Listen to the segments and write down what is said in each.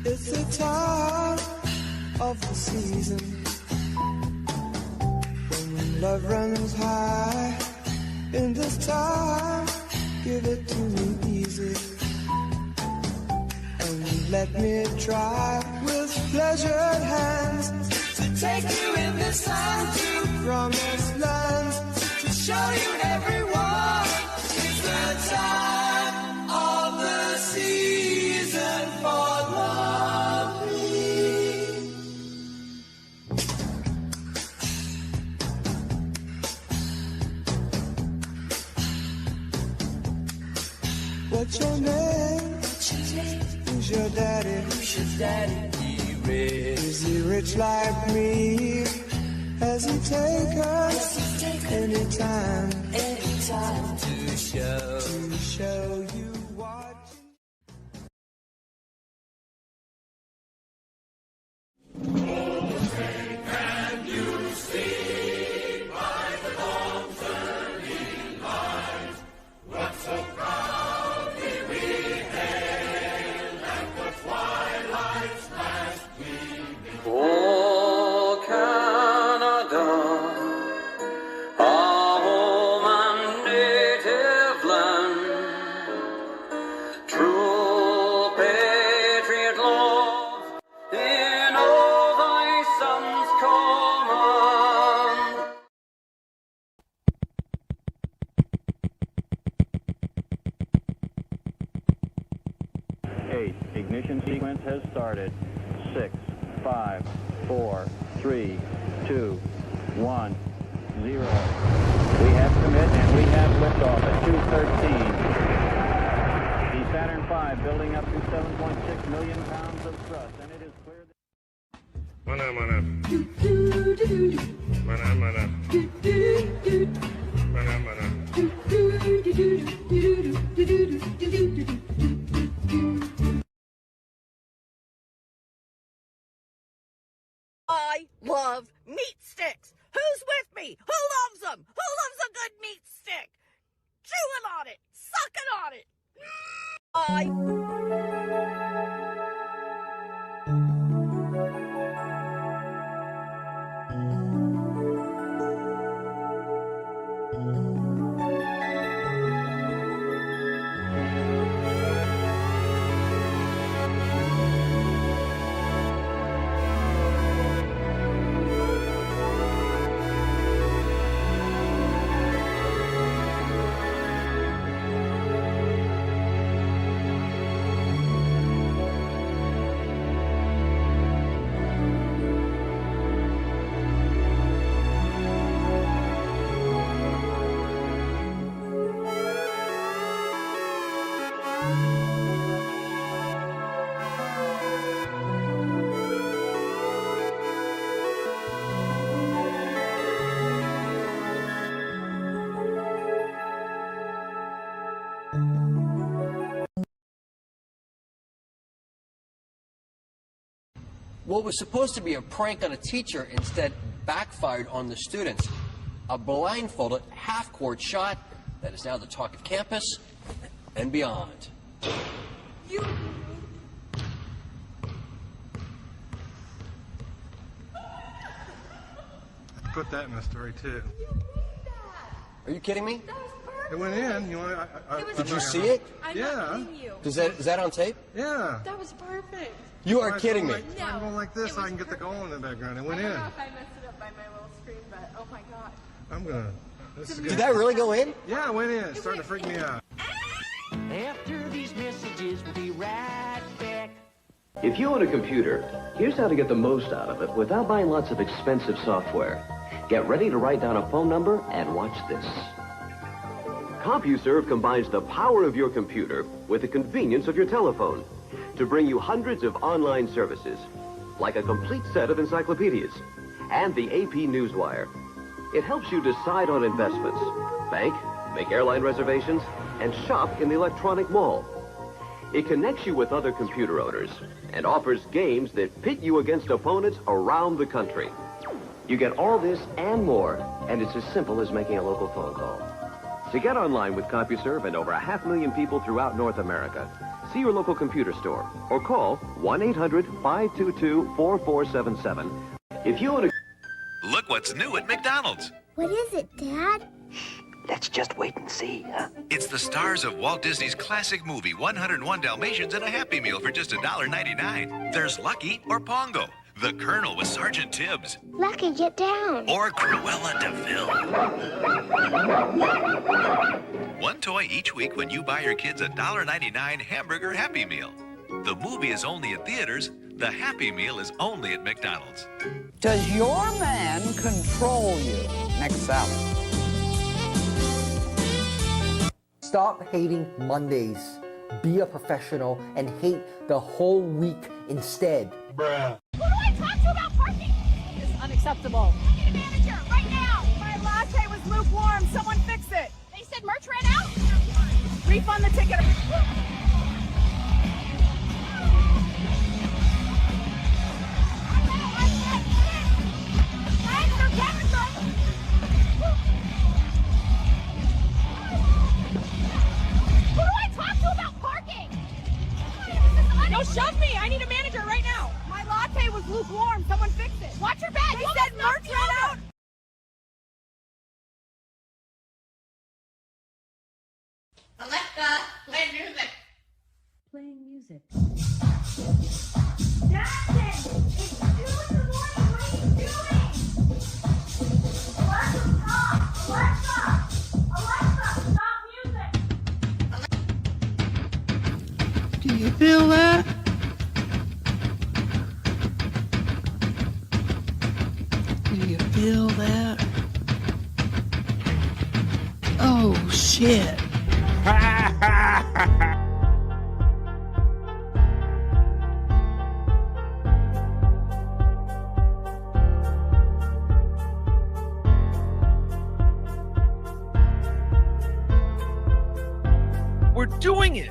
It's the time of the season when love runs high. In this time, give it to me easy, and let me try with pleasured hands to take you in this time to promised lands, to show you everyone. It's the time of the season for loving. What's your name? Who's your daddy? He rich. Is he rich like me? Has he take us anytime to show you what? Can you see by the dawn's early light what so proudly we hailed at the twilight's last gleaming? Oh, Canada, our home and native land, true patriot love in all thy sons command. Ignition sequence has started. 6, 5, 4, 3, 2, 1, 0. We have commit and we have liftoff at 2:13. The Saturn V building up to 7.6 million pounds of thrust, and it is clear that... Mana. I love meat sticks. Who's with me? Who loves them? Who loves a good meat stick? Chewing on it, sucking on it. What was supposed to be a prank on a teacher instead backfired on the students. A blindfolded half-court shot that is now the talk of campus and beyond. Put that in the story too. Are you kidding me? That was perfect. It went in. You want? Did you see it? I'm Yeah. not kidding you. Is that on tape? Yeah. That was perfect. You are kidding me. I'm going like this so I can get the goal in the background. It went in. I don't know if I messed it up by my little screen, but oh my god. I'm gonna. This is good. Did that really go in? Yeah, it went in. It's starting to freak me out. After these messages, we'll be right back. If you own a computer, here's how to get the most out of it without buying lots of expensive software. Get ready to write down a phone number and watch this. CompuServe combines the power of your computer with the convenience of your telephone to bring you hundreds of online services, like a complete set of encyclopedias and the AP Newswire. It helps you decide on investments, bank, make airline reservations, and shop in the electronic mall. It connects you with other computer owners and offers games that pit you against opponents around the country. You get all this and more, and it's as simple as making a local phone call. To get online with CompuServe and over 500,000 people throughout North America, See your local computer store or call 1-800-522-4477. If you want to... Look what's new at McDonald's. What is it, Dad? Let's just wait and see, huh? It's the stars of Walt Disney's classic movie 101 Dalmatians and a Happy Meal for just $1.99. There's Lucky or Pongo, the Colonel with Sergeant Tibbs. Lucky, get down. Or Cruella DeVille. One toy each week when you buy your kids a $1.99 hamburger Happy Meal. The movie is only at theaters. The Happy Meal is only at McDonald's. Does your man control you? Next salad. Stop hating Mondays. Be a professional and hate the whole week instead. Bruh. Who do I talk to about parking? It's unacceptable. I need a manager right now. My latte was lukewarm. Someone fix it. They said merch ran out. Refund the ticket. No, shove me! I need a manager right now! My latte was lukewarm. Someone fix it. Watch your back! They said merch ran out. Alexa, play music. Playing music. Jackson! It's 2 in the morning! What are you doing? Alexa, stop! Alexa! Alexa, stop music! Do you feel that? Do you feel that? Oh, shit. We're doing it!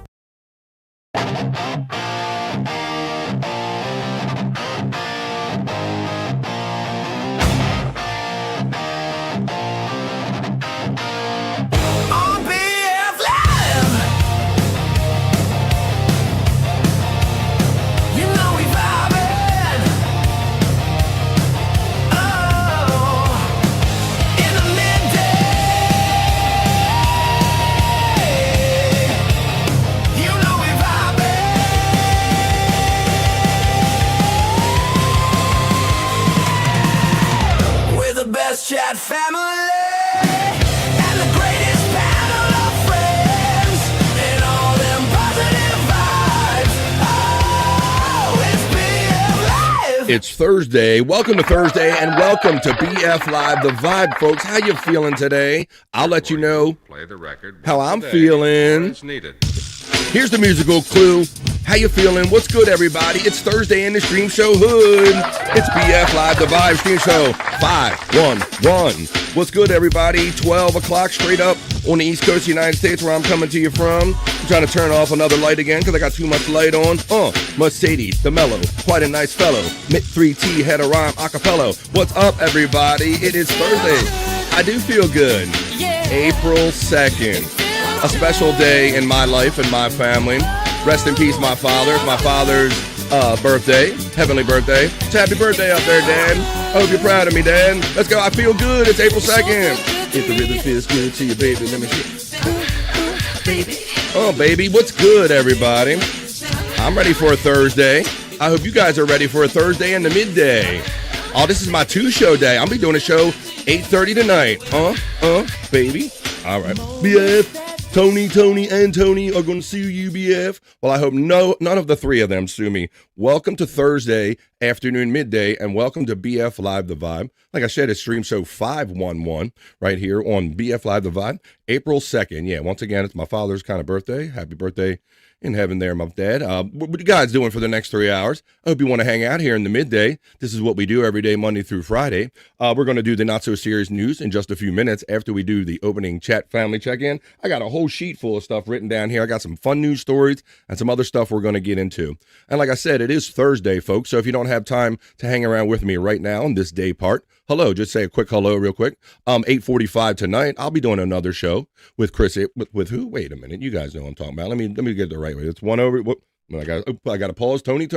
Chat family and the greatest panel of friends and all them positive vibes. Oh, it's BF Live. It's Thursday. Welcome to Thursday and welcome to BF Live, the vibe, folks. How you feeling today? I'll let you know Play the record how I'm today, feeling. it's needed. Here's the musical clue. How you feeling? What's good, everybody? It's Thursday in the Stream Show Hood. It's BF Live, the Vibe Stream Show 511. What's good, everybody? 12 o'clock straight up on the East Coast of the United States, where I'm coming to you from. I'm trying to turn off another light again because I got too much light on. Mercedes, the mellow, quite a nice fellow. Mitt 3T had a rhyme acapella. What's up, everybody? It is Thursday. I do feel good. April 2nd. A special day in my life and my family. Rest in peace, my father. It's my father's birthday, heavenly birthday. So happy birthday out there, Dad. I hope you're proud of me, Dad. Let's go. I feel good. It's April 2nd. If the rhythm feels good to you, baby, let me see. Oh, baby, what's good, everybody? I'm ready for a Thursday. I hope you guys are ready for a Thursday in the midday. Oh, this is my two-show day. I'll be doing a show 8:30 tonight. Baby. All right. BF. Tony, and Tony are going to sue you, BF. Well, I hope none of the three of them sue me. Welcome to Thursday afternoon, midday, and welcome to BF Live The Vibe. Like I said, it's Stream Show 511 right here on BF Live The Vibe, April 2nd. Yeah, once again, it's my father's kind of birthday. Happy birthday in heaven there, my dad. What are you guys doing for the next 3 hours? I hope you want to hang out here in the midday. This is what we do every day, Monday through Friday. We're going to do the not-so-serious news in just a few minutes after we do the opening chat family check-in. I got a whole sheet full of stuff written down here. I got some fun news stories and some other stuff we're going to get into. And like I said, it is Thursday, folks, so if you don't have time to hang around with me right now on this day part, hello. Just say a quick hello real quick. 8:45 tonight, I'll be doing another show with Chris. With who? Wait a minute. You guys know what I'm talking about. Let me get it the right way. It's one over. I got to pause Tony,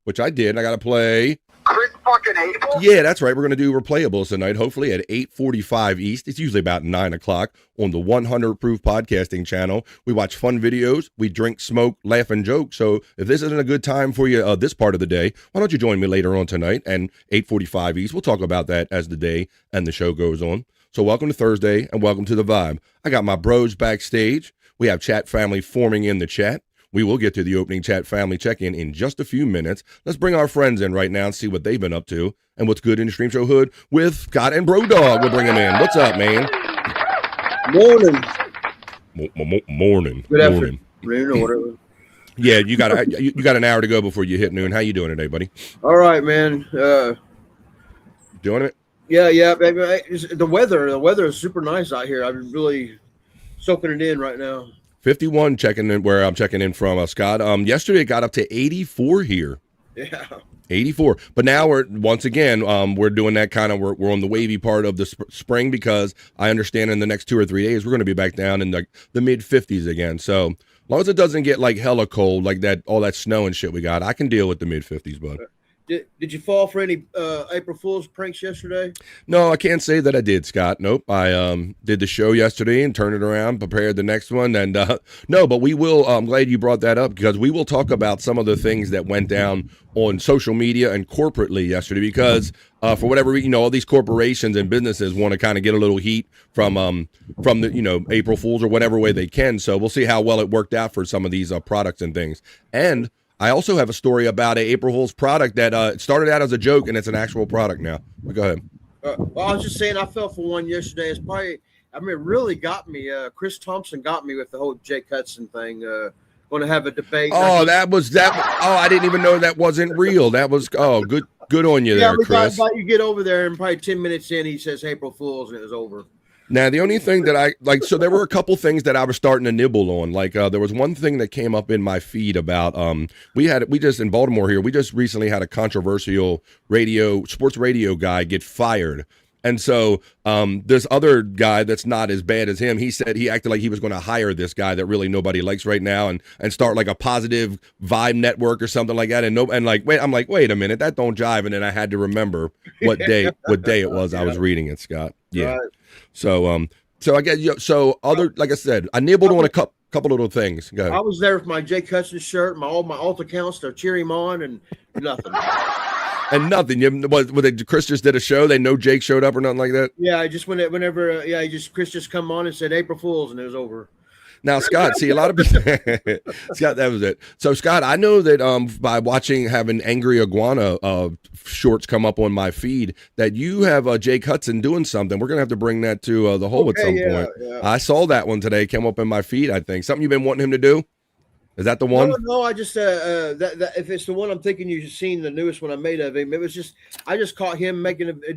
which I did. And I got to play Chris fucking Abel? Yeah, that's right. We're going to do replayables tonight, hopefully at 8:45 East. It's usually about 9 o'clock on the 100 Proof Podcasting channel. We watch fun videos, we drink, smoke, laugh, and joke. So if this isn't a good time for you this part of the day, why don't you join me later on tonight and 8:45 East. We'll talk about that as the day and the show goes on. So welcome to Thursday and welcome to The Vibe. I got my bros backstage. We have chat family forming in the chat. We will get to the opening chat family check-in in just a few minutes. Let's bring our friends in right now and see what they've been up to and what's good in the Stream Show Hood with Scott and Bro Dog. We'll bring them in. What's up, man? Morning. Morning. Good afternoon or whatever. Yeah, you got an hour to go before you hit noon. How you doing today, buddy? All right, man. Doing it? Yeah, baby. The weather is super nice out here. I'm really soaking it in right now. 51 checking in where I'm checking in from, Scott. Yesterday it got up to 84 here. Yeah. 84. But now we're doing that kind of we're on the wavy part of the spring because I understand in the next 2 or 3 days we're going to be back down in the mid 50s again. So as long as it doesn't get like hella cold like that, all that snow and shit we got, I can deal with the mid 50s, bud. Did you fall for any April Fool's pranks yesterday? No, I can't say that I did, Scott. Nope. I did the show yesterday and turned it around, prepared the next one. And no, but we will. I'm glad you brought that up because we will talk about some of the things that went down on social media and corporately yesterday because for whatever reason, all these corporations and businesses want to kind of get a little heat from the, April Fools or whatever way they can. So we'll see how well it worked out for some of these products and things. And I also have a story about an April Fool's product that started out as a joke and it's an actual product now. But go ahead. Well, I was just saying I fell for one yesterday. It's probably, it really got me. Chris Thompson got me with the whole Jake Hudson thing. Going to have a debate. Oh, that was that. Oh, I didn't even know that wasn't real. That was good on you there, Chris. You get over there and probably 10 minutes in, he says April Fool's and it was over. Now, the only thing that I like, so there were a couple things that I was starting to nibble on. Like there was one thing that came up in my feed about we just in Baltimore here, we just recently had a controversial sports radio guy get fired. And so this other guy that's not as bad as him, he said he acted like he was going to hire this guy that really nobody likes right now and start like a positive vibe network or something like that. Wait a minute, that don't jive. And then I had to remember what day it was I was reading it, Scott. Yeah. Right. So I guess like I said, I nibbled on a couple little things. Go ahead. I was there with my Jake Hudson shirt, all my alt accounts to cheer him on, and nothing. And nothing. Chris just did a show. They know Jake showed up or nothing like that. Yeah, I just Chris just come on and said April Fool's, and it was over. Now, Scott, see a lot of people. Scott, that was it. So, Scott, I know that by having Angry Iguana shorts come up on my feed, that you have Jake Hudson doing something. We're gonna have to bring that to the hole at some point. Yeah. I saw that one today. Came up in my feed. I think something you've been wanting him to do. Is that the one? No. I just if it's the one I'm thinking you've seen the newest one I made of him. It was just I just caught him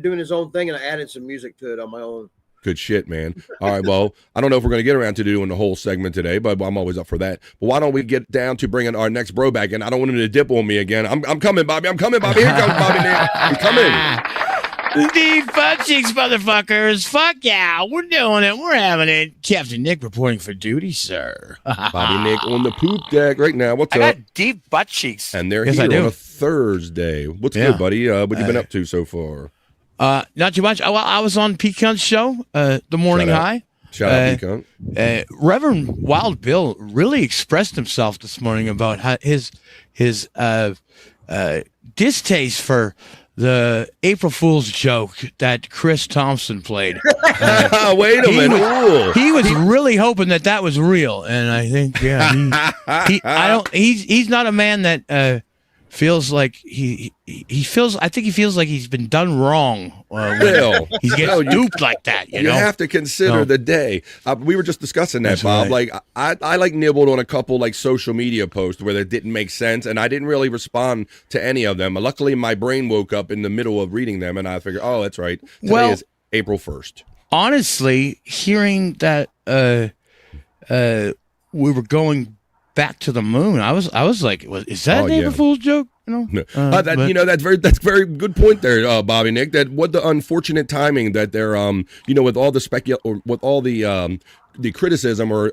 doing his own thing and I added some music to it on my own. Good shit, man. All right, well, I don't know if we're going to get around to doing the whole segment today, but I'm always up for that. But why don't we get down to bringing our next bro back in? I don't want him to dip on me again. I'm coming, Bobby. I'm coming, Bobby. Here comes Bobby Nick. He's coming. Deep butt cheeks, motherfuckers. Fuck yeah, we're doing it. We're having it. Captain Nick reporting for duty, sir. Bobby Nick on the poop deck right now. What's up? I got deep butt cheeks. And they're here on a Thursday. What's good, buddy? What you been up to so far? Not too much. I was on Peacock's show, The Morning High. Shout out Peacock. Reverend Wild Bill really expressed himself this morning about how his distaste for the April Fool's joke that Chris Thompson played. Wait a minute. He was really hoping that was real, and I think he's not a man that feels like he feels like he's been done wrong. He gets duped like that. You know? Have to consider the day. We were just discussing that, Bob. Right. Like I like nibbled on a couple like social media posts where that didn't make sense, and I didn't really respond to any of them. Luckily, my brain woke up in the middle of reading them, and I figured, oh, that's right. Today is April 1st. Honestly, hearing that we were going back to the moon. I was like, is that an April Fool's joke? You know, that's very good point there, Bobby Nick. That what the unfortunate timing that they're with all the the criticism or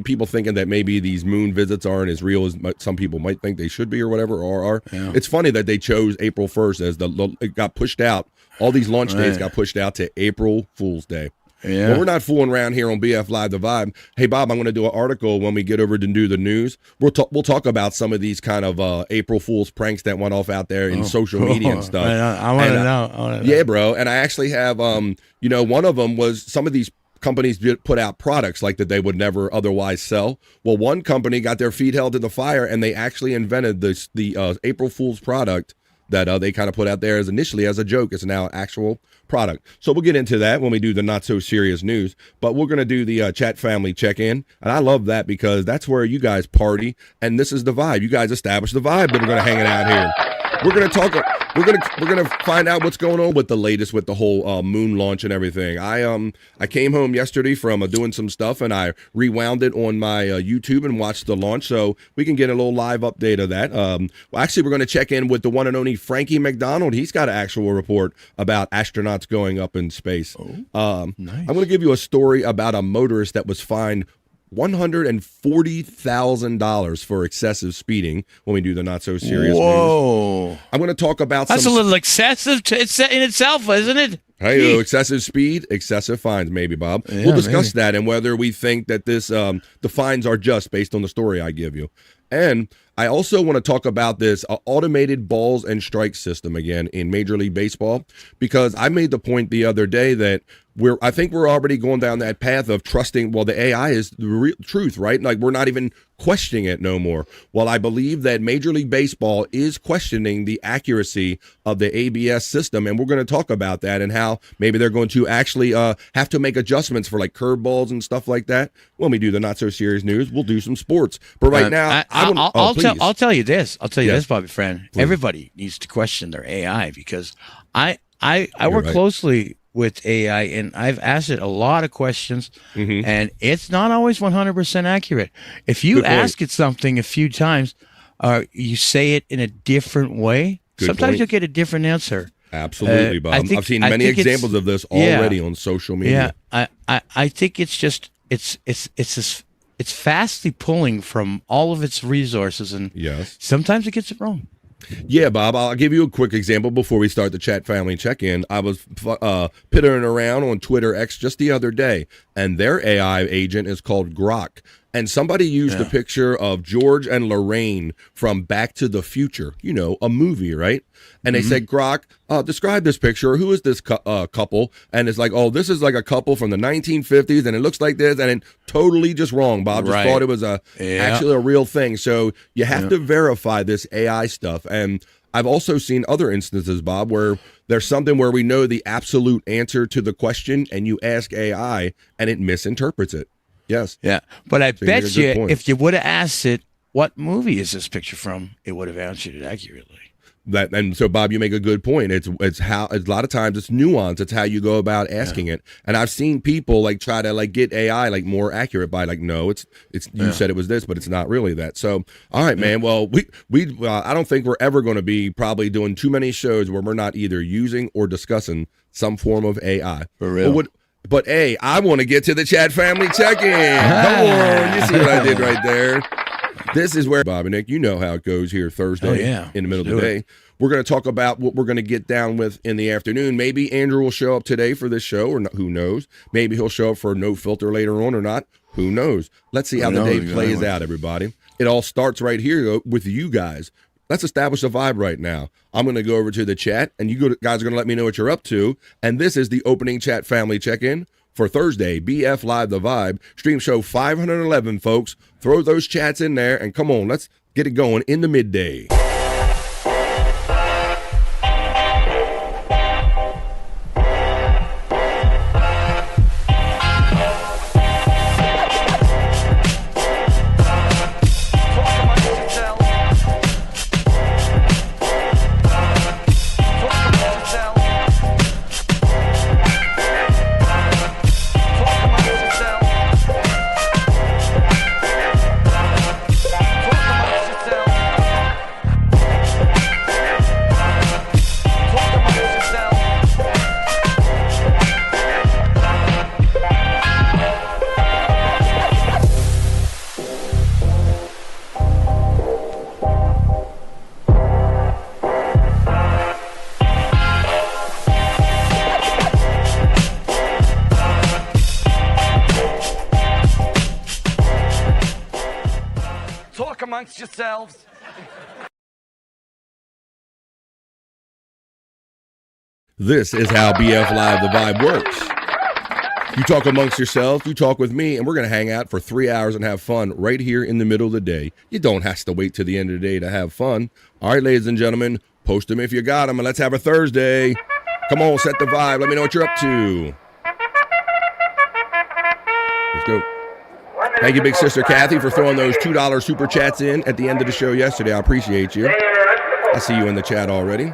people thinking that maybe these moon visits aren't as real as some people might think they should be or whatever or are. Yeah. It's funny that they chose April 1st as it got pushed out. All these launch dates got pushed out to April Fool's Day. Yeah. Well, we're not fooling around here on BF Live The Vibe. Hey, Bob, I'm going to do an article when we get over to do the news. We'll talk about some of these kind of April Fool's pranks that went off out there in social media and stuff. I want to know. Yeah, bro. And I actually have, one of them was some of these companies put out products like that they would never otherwise sell. Well, one company got their feet held to the fire, and they actually invented the April Fool's product that they kind of put out there initially as a joke. It's now an actual product. So we'll get into that when we do the not so serious news, but we're going to do the chat family check-in. And I love that because that's where you guys party. And this is the vibe. You guys establish the vibe that we're going to hang it out here. We're going to talk. We're going to find out what's going on with the latest with the whole moon launch and everything. I came home yesterday from doing some stuff and I rewound it on my YouTube and watched the launch, so we can get a little live update of that. Actually, we're going to check in with the one and only Frankie McDonald. He's got an actual report about astronauts going up in space. Nice. I'm going to give you a story about a motorist that was fined $140,000 for excessive speeding when we do the not so serious news. I'm going to talk about that's a little excessive in itself, isn't it? Hey, excessive speed, excessive fines, maybe, Bob. Yeah, we'll discuss that and whether we think that this the fines are just based on the story I give you. And I also want to talk about this automated balls and strike system again in Major League Baseball, because I made the point the other day that I think we're already going down that path of trusting, the AI is the real truth, right? Like we're not even questioning it no more. Well, I believe that Major League Baseball is questioning the accuracy of the ABS system, and we're going to talk about that and how maybe they're going to actually have to make adjustments for like curveballs and stuff like that. When we do the not so serious news, we'll do some sports. But right now, I'll tell you this. I'll tell you this, Bobby friend. Please. Everybody needs to question their AI because I work closely with AI, and I've asked it a lot of questions, and it's not always 100% accurate. If you ask it something a few times, you say it in a different way, sometimes you'll get a different answer. Absolutely, Bob. I've seen many examples of this already on social media. Yeah, I think it's just it's fastly pulling from all of its resources, and sometimes it gets it wrong. Yeah, Bob, I'll give you a quick example before we start the chat family check-in. I was pittering around on Twitter X just the other day, and their AI agent is called Grok. And somebody used a picture of George and Lorraine from Back to the Future, a movie, right? And they said, Grok, describe this picture. Who is this couple? And it's like, oh, this is like a couple from the 1950s, and it looks like this, and it totally just wrong, Bob. Just thought it was actually a real thing. So you have to verify this AI stuff. And I've also seen other instances, Bob, where there's something where we know the absolute answer to the question, and you ask AI, and it misinterprets it. Yes. Yeah. But I bet you if you would have asked it, what movie is this picture from, it would have answered it accurately. And so, Bob, you make a good point. It's how a lot of times it's nuance. It's how you go about asking it. And I've seen people try to get AI more accurate by no, it's you said it was this, but it's not really that. So, all right, man. Well, we I don't think we're ever going to be probably doing too many shows where we're not either using or discussing some form of AI. For real. But hey, I want to get to the chat family check-in. Come on, you see what I did right there. This is where, Bob and Nick, you know how it goes here Thursday in the middle of the day. We're going to talk about what we're going to get down with in the afternoon. Maybe Andrew will show up today for this show, or not, who knows? Maybe he'll show up for No Filter later on or not. Who knows? Let's see how the day plays out, everybody. It all starts right here with you guys. Let's establish a vibe right now. I'm going to go over to the chat, and you guys are going to let me know what you're up to. And this is the opening chat family check-in for Thursday, BF Live The Vibe, stream show 511, folks. Throw those chats in there, and come on, let's get it going in the midday. amongst yourselves. This is how BF Live the Vibe works. You talk amongst yourselves, you talk with me, and we're going to hang out for 3 hours and have fun right here in the middle of the day. You don't have to wait till the end of the day to have fun. All right, ladies and gentlemen, post them if you got them, and let's have a Thursday. Come on, set the vibe. Let me know what you're up to. Let's go. Thank you, big sister Kathy, for throwing those $2 super chats in at the end of the show yesterday. I appreciate you. I see you in the chat already.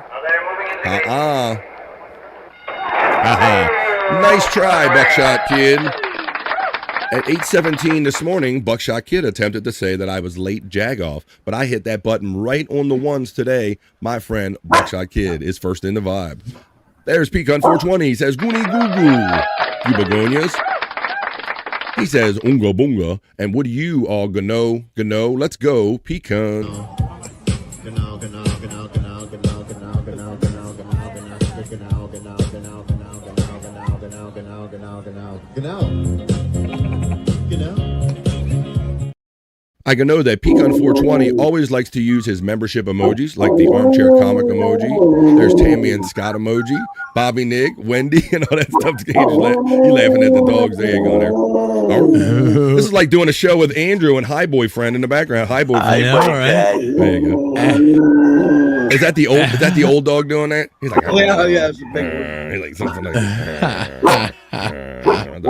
Nice try, Buckshot Kid. At 8:17 this morning, Buckshot Kid attempted to say that I was late jagoff, but I hit that button right on the ones today. My friend Buckshot Kid is first in the vibe. There's Pecan 420. He says, Goonie Goo Goo. You begonias. He says, Unga Bunga. And what do you all gano? Let's go, Pecan. I can know that Pecan 420 always likes to use his membership emojis, like the armchair comic emoji. There's Tammy and Scott emoji, Bobby, Nick, Wendy, and all that stuff. You laughing at the dog's egg on there. Oh. This is like doing a show with Andrew and Hi Boyfriend in the background. Hi Boyfriend. I know, right? There you go. Is that the old dog doing that? He's like, yeah, it's a big one. He's like something like that. Wow.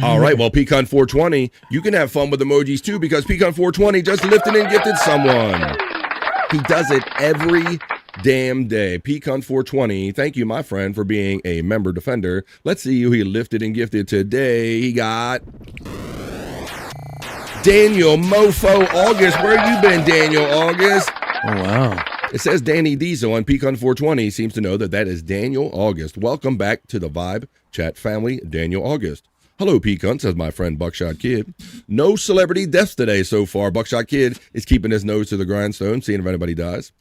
All right, well, Pecan 420, you can have fun with emojis too, because Pecan 420 just lifted and gifted someone. He does it every damn day. Pecan 420, thank you, my friend, for being a member defender. Let's see who he lifted and gifted today. He got Daniel Mofo August. Where you been, Daniel August? Oh, wow. It says Danny Diesel on Pecan 420 seems to know that is Daniel August. Welcome back to the Vibe Chat family, Daniel August. Hello, Pecan, says my friend Buckshot Kid. No celebrity deaths today so far. Buckshot Kid is keeping his nose to the grindstone, seeing if anybody dies.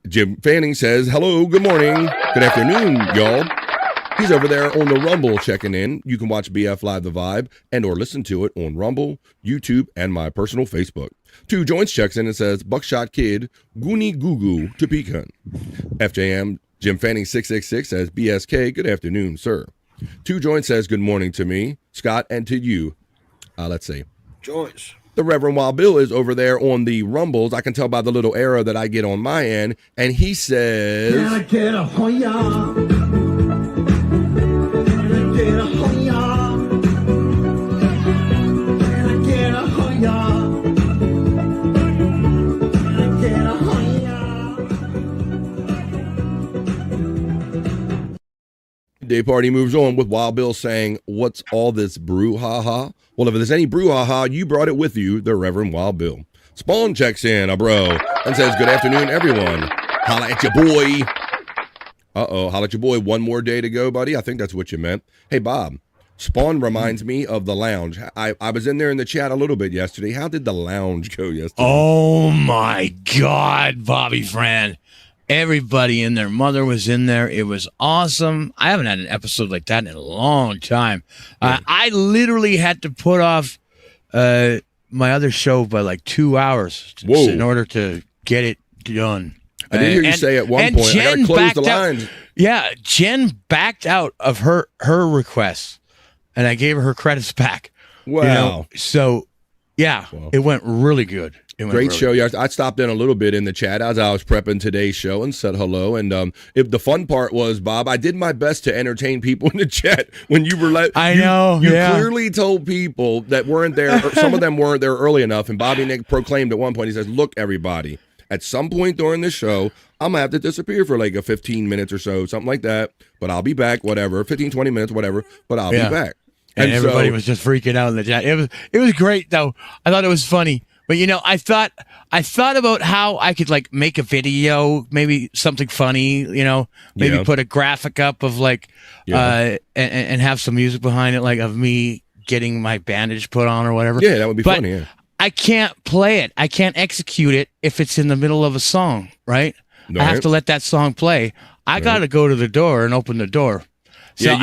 Jim Fanning says, hello, good morning, good afternoon, y'all. He's over there on the Rumble checking in. You can watch BF Live The Vibe and or listen to it on Rumble, YouTube, and my personal Facebook. Two Joints checks in and says, Buckshot Kid, Goonie Goo Goo to Pecan. FJM Jim Fanning 666 says, BSK, good afternoon, sir. Two Joints says, good morning to me, Scott, and to you. Let's see. Joints. The Reverend Wild Bill is over there on the Rumbles. I can tell by the little arrow that I get on my end. And he says, Day party moves on with Wild Bill saying, what's all this brouhaha? Well, if there's any brouhaha, you brought it with you, the Reverend Wild Bill. Spawn checks in, a bro, and says, good afternoon, everyone. Holla at your boy. Holla at your boy. One more day to go, buddy. I think that's what you meant. Hey, Bob, Spawn reminds me of the lounge. I was in there in the chat a little bit yesterday. How did the lounge go yesterday? Oh, my God, Bobby friend. Everybody in there. Mother was in there. It was awesome. I haven't had an episode like that in a long time. I literally had to put off my other show by like 2 hours in order to get it done. I did hear you say at one point, I got to close the lines. Yeah, Jen backed out of her request, and I gave her credits back. Wow. You know? So, yeah, It went really good. Great show. Yeah, I stopped in a little bit in the chat as I was prepping today's show and said hello. And the fun part was, Bob, I did my best to entertain people in the chat when you were like, you clearly told people that weren't there. Some of them weren't there early enough. And Bobby Nick proclaimed at one point, he says, look, everybody, at some point during the show, I'm going to have to disappear for like a 15 minutes or so, something like that. But I'll be back, whatever, 15, 20 minutes, whatever. But I'll be back. And everybody was just freaking out in the chat. It was great, though. I thought it was funny. But, you know, I thought about how I could, like, make a video, maybe something funny, you know, maybe put a graphic up of, like, and have some music behind it, like, of me getting my bandage put on or whatever. Yeah, that would be funny, yeah. I can't play it. I can't execute it if it's in the middle of a song, right? I have to let that song play. I got to go to the door and open the door. So Yeah,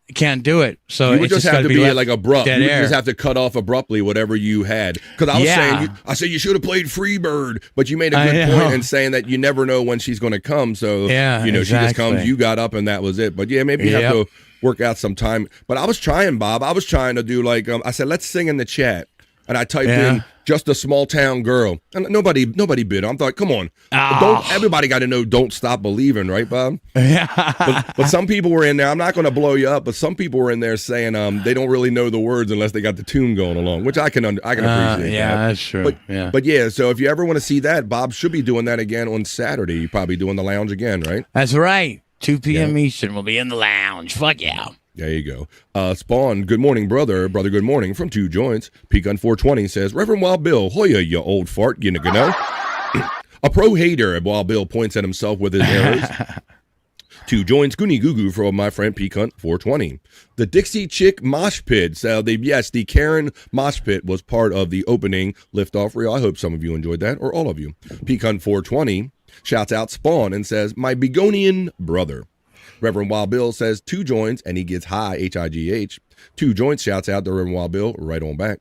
I can't do it. So you would it's just have gotta to be like abrupt. dead You would air. just have to cut off abruptly whatever you had. Because I was saying, I said you should have played Freebird, but you made a good point in saying that you never know when she's going to come. So Yeah, she just exactly. comes. You got up and that was it. But yeah, maybe you have to work out some time. But I was trying, Bob. I was trying to do like I said, let's sing in the chat, and I typed in just a small town girl, and nobody bid. I'm like, come on, don't everybody got to know? Don't stop believing, right, Bob? Yeah. But some people were in there. I'm not going to blow you up, but some people were in there saying they don't really know the words unless they got the tune going along, which I can appreciate. Yeah, that. that's true. But yeah, so if you ever want to see that, Bob should be doing that again on Saturday. You're probably doing the lounge again, right? That's right. 2 p.m. Eastern. We'll be in the lounge. Fuck yeah. There you go. Spawn, good morning, brother. Brother, good morning from 2 Joints. Pecan 420 says, Reverend Wild Bill, Hoya, you old fart, you know. A pro hater, Wild Bill points at himself with his arrows. 2 Joints, Goonie Goo Goo from my friend Pecan 420. The Dixie Chick Mosh Pit. So the Karen Mosh Pit was part of the opening liftoff reel. I hope some of you enjoyed that, or all of you. Pecan 420 shouts out Spawn and says, my Begonian brother. Reverend Wild Bill says 2 joints, and he gets high, H-I-G-H. 2 joints shouts out to Reverend Wild Bill, right on back.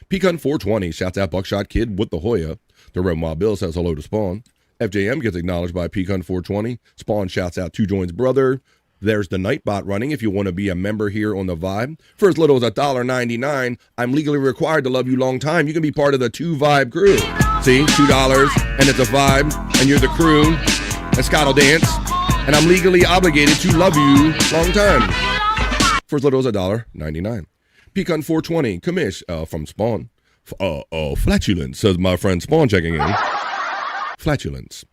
Pecan 420 shouts out Buckshot Kid with the Hoya. The Reverend Wild Bill says hello to Spawn. FJM gets acknowledged by Pecan 420. Spawn shouts out 2 joints brother. There's the Nightbot running if you want to be a member here on the Vibe. For as little as $1.99, I'm legally required to love you long time. You can be part of the 2 Vibe crew. See, $2, and it's a Vibe, and you're the crew, and Scott will dance. And I'm legally obligated to love you long time. For as little as $1.99. Pecan 420, commish from Spawn. Flatulence, says my friend Spawn checking in. Flatulence.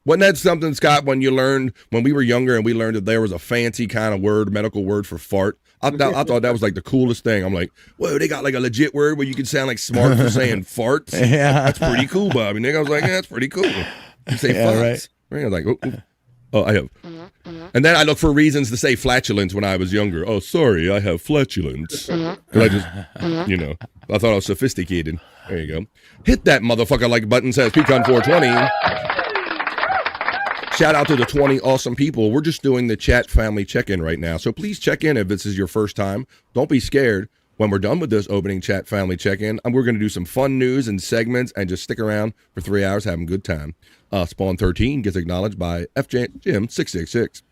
Wasn't that something, Scott, when we were younger and we learned that there was a fancy kind of word, medical word for fart? I thought that was like the coolest thing. I'm like, whoa, they got like a legit word where you can sound like smart for saying farts? Yeah. That's pretty cool, Bobby. Nigga, I was like, yeah, that's pretty cool. You say farts. Right. I was like, oh, I have. And then I look for reasons to say flatulence when I was younger. Oh, sorry, I have flatulence. Because I just, I thought I was sophisticated. There you go. Hit that motherfucker like button, says Pecan 420. Shout out to the 20 awesome people. We're just doing the chat family check-in right now. So please check in if this is your first time. Don't be scared. When we're done with this opening chat family check-in, we're going to do some fun news and segments and just stick around for 3 hours having a good time. Spawn 13 gets acknowledged by FJM 666.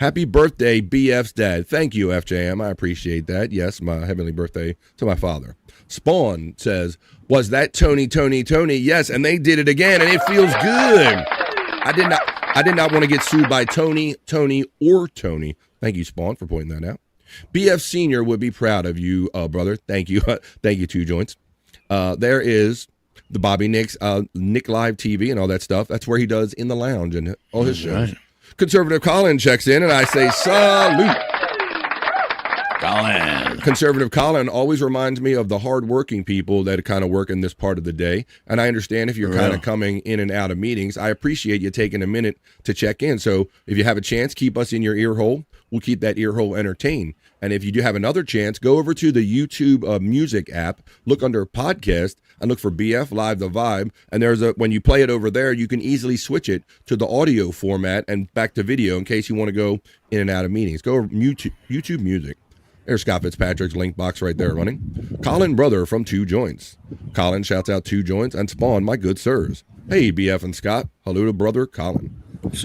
Happy birthday, BF's dad. Thank you, FJM. I appreciate that. Yes, my heavenly birthday to my father. Spawn says, was that Tony? Yes, and they did it again, and it feels good. I did not want to get sued by Tony, or Tony. Thank you, Spawn, for pointing that out. BF Senior would be proud of you, brother. Thank you. Thank you, 2 joints. There is the Bobby Nick Live TV and all that stuff. That's where he does In the Lounge and all his shows. Right. Conservative Colin checks in, and I say salute. Colin. Conservative Colin always reminds me of the hardworking people that kind of work in this part of the day. And I understand if you're kind of coming in and out of meetings, I appreciate you taking a minute to check in. So if you have a chance, keep us in your ear hole. We'll keep that ear hole entertained. And if you do have another chance, go over to the YouTube music app, look under podcast, and look for BF Live the Vibe. And when you play it over there, you can easily switch it to the audio format and back to video in case you want to go in and out of meetings. Go over YouTube music. There's Scott Fitzpatrick's link box right there running. Colin Brother from 2 Joints. Colin shouts out 2 Joints and Spawn, my good sirs. Hey, BF and Scott. Hello to brother Colin.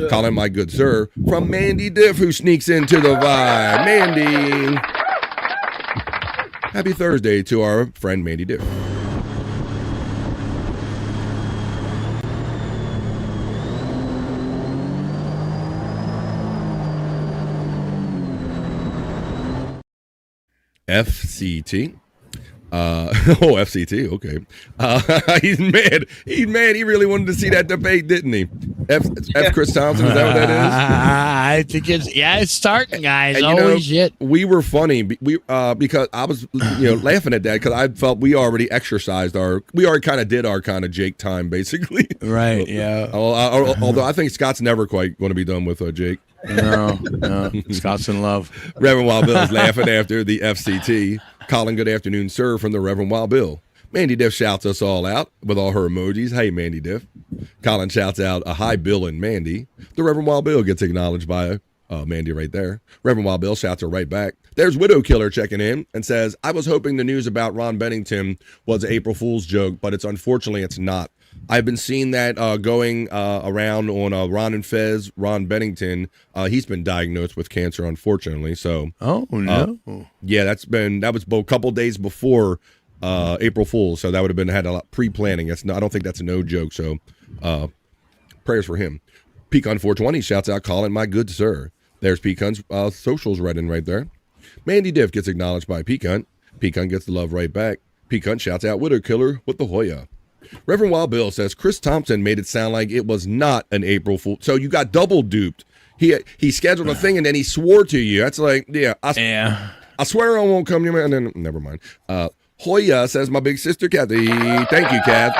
Colin, my good sir, from Mandy Diff, who sneaks into the Vibe. Mandy. Happy Thursday to our friend Mandy Diff. FCT. FCT. Okay. He's mad. He's mad. He really wanted to see that debate, didn't he? F Chris Thompson. Is that what that is? I think it's starting, guys. And, holy shit. We were funny. Because I was laughing at that because I felt we already kind of did our kind of Jake time basically. Right. Yeah. Although I think Scott's never quite going to be done with Jake. No. Scott's in love. Reverend Wild Bill is laughing after the FCT. Colin, good afternoon, sir, from the Reverend Wild Bill. Mandy Diff shouts us all out with all her emojis. Hey, Mandy Diff. Colin shouts out a hi, Bill and Mandy. The Reverend Wild Bill gets acknowledged by Mandy right there. Reverend Wild Bill shouts her right back. There's Widow Killer checking in and says, I was hoping the news about Ron Bennington was an April Fool's joke, but unfortunately it's not. I've been seeing that going around on Ron and Fez. Ron Bennington, he's been diagnosed with cancer, unfortunately. So, no. Yeah, that was a couple days before April Fool's, so that would have had a lot pre-planning. I don't think that's a no joke. So, prayers for him. Pecan 420 shouts out, Colin, my good sir. There's Pecan's socials writing right there. Mandy Diff gets acknowledged by Pecan. Pecan gets the love right back. Pecan shouts out, Widow Killer with the Hoya. Reverend Wild Bill says Chris Thompson made it sound like it was not an April Fool. So you got double duped. He scheduled a thing and then he swore to you. That's like, I swear I won't come to you, man. And then never mind. Hoya says my big sister Kathy. Thank you, Kath.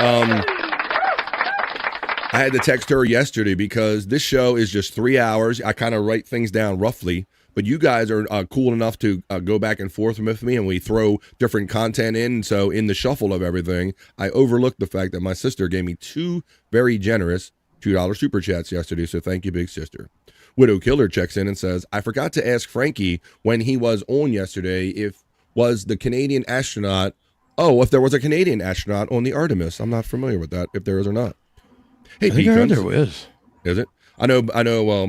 I had to text her yesterday because this show is just 3 hours. I kind of write things down roughly, but you guys are cool enough to go back and forth with me, and we throw different content in. So in the shuffle of everything, I overlooked the fact that my sister gave me 2 very generous $2 super chats yesterday. So thank you, big sister. Widow Killer checks in and says, I forgot to ask Frankie when he was on yesterday if the Canadian astronaut. If there was a Canadian astronaut on the Artemis. I'm not familiar with that, if there is or not. Hey, I think I heard there was. Is it? I know.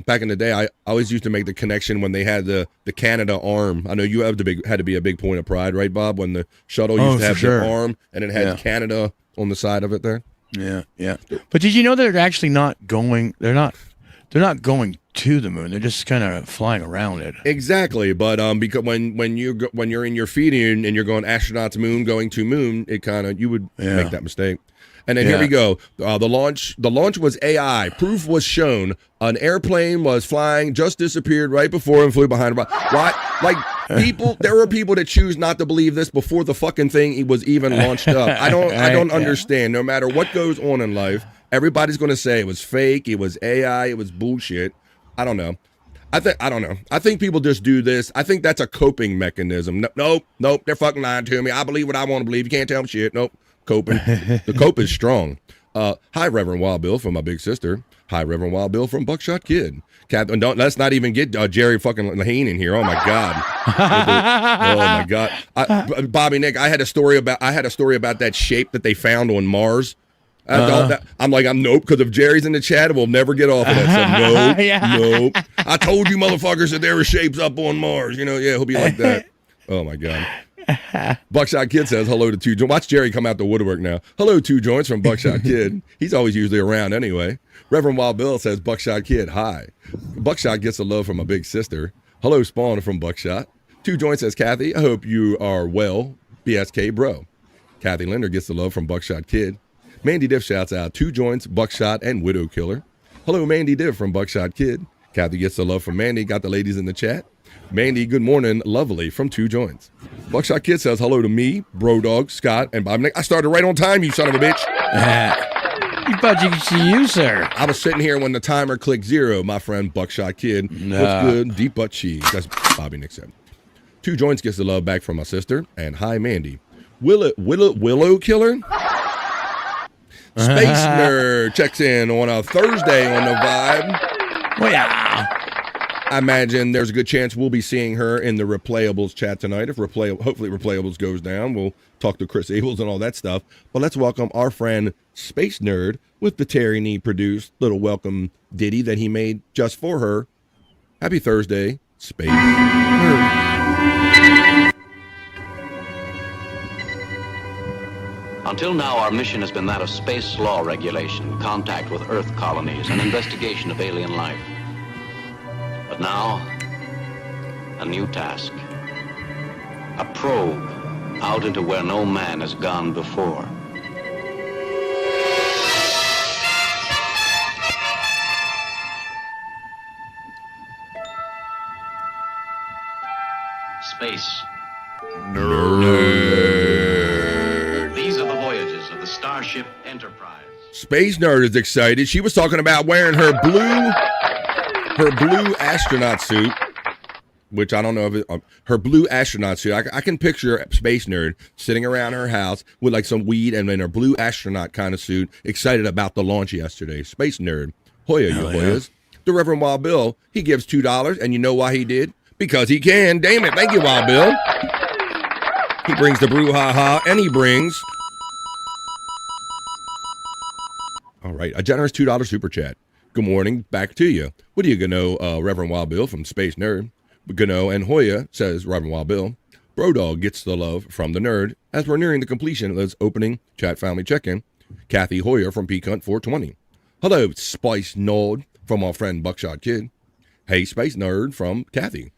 Back in the day, I always used to make the connection when they had the Canada arm. I know you had to be a big point of pride, right, Bob? When the shuttle used to have the arm and it had Canada on the side of it there. Yeah. But did you know they're actually not going? They're not going to the moon. They're just kind of flying around it. Exactly. But because when you're in your feeding and you're going astronauts moon going to moon, it kind of you would make that mistake. And then here we go. The launch was AI. Proof was shown. An airplane was flying, just disappeared right before and flew behind. Why? Like people, there are people that choose not to believe this before the fucking thing was even launched up. I don't understand. No matter what goes on in life, everybody's going to say it was fake, it was AI, it was bullshit. I don't know. I don't know. I think people just do this. I think that's a coping mechanism. Nope. They're fucking lying to me. I believe what I want to believe. You can't tell me shit. Nope. Coping. The cope is strong. Hi, Reverend Wild Bill from my big sister. Hi, Reverend Wild Bill from Buckshot Kid. Let's not even get Jerry fucking Lahane in here. Oh my God. Oh my God. Bobby Nick, I had a story about that shape that they found on Mars. I'm nope, because if Jerry's in the chat, we'll never get off of that. So nope. I told you motherfuckers that there were shapes up on Mars. He'll be like that. Oh my God. Buckshot Kid says hello to Two Joints. Watch Jerry come out the woodwork now. Hello, Two Joints from Buckshot Kid. He's always usually around anyway. Reverend Wild Bill says Buckshot Kid, hi. Buckshot gets a love from my big sister. Hello, Spawn from Buckshot. Two Joints says Kathy, I hope you are well. BSK bro. Kathy Linder gets the love from Buckshot Kid. Mandy Diff shouts out Two Joints, Buckshot, and Widow Killer. Hello, Mandy Diff from Buckshot Kid. Kathy gets the love from Mandy. Got the ladies in the chat. Mandy, good morning, lovely, from Two Joints. Buckshot Kid says hello to me, Bro Dog, Scott, and Bob Nick. I started right on time, you son of a bitch. You thought you could see you, sir. I was sitting here when the timer clicked 0, my friend Buckshot Kid. What's good? Deep butt cheese. That's Bobby Nick said. Two Joints gets the love back from my sister. And hi, Mandy. Willow Killer? Space Nerd checks in on a Thursday on the Vibe. Well, yeah. I imagine there's a good chance we'll be seeing her in the Replayables chat tonight. Hopefully Replayables goes down, we'll talk to Chris Abels and all that stuff. But let's welcome our friend Space Nerd with the Terry Nee produced little welcome ditty that he made just for her. Happy Thursday, Space Nerd. Until now, our mission has been that of space law regulation, contact with Earth colonies, and investigation of alien life. But now, a new task. A probe out into where no man has gone before. Space. Nerd. These are the voyages of the Starship Enterprise. Space Nerd is excited. She was talking about wearing her blue astronaut suit which I don't know if it, her blue astronaut suit. I can picture Space Nerd sitting around her house with like some weed and in her blue astronaut kind of suit, excited about the launch yesterday. Space Nerd. Hoya, you Hoyas. The Reverend Wild Bill, he gives $2, and you know why he did? Because he can. Damn it. Thank you, Wild Bill. He brings the brouhaha, and he brings... All right, a generous $2 super chat. Good morning, back to you. What do you know, Reverend Wild Bill from Space Nerd? Gano and Hoya, says Reverend Wild Bill. Brodog gets the love from the nerd as we're nearing the completion of this opening chat family check-in. Kathy Hoyer from Peacunt 420. Hello, Spice Nerd from our friend Buckshot Kid. Hey, Space Nerd from Kathy.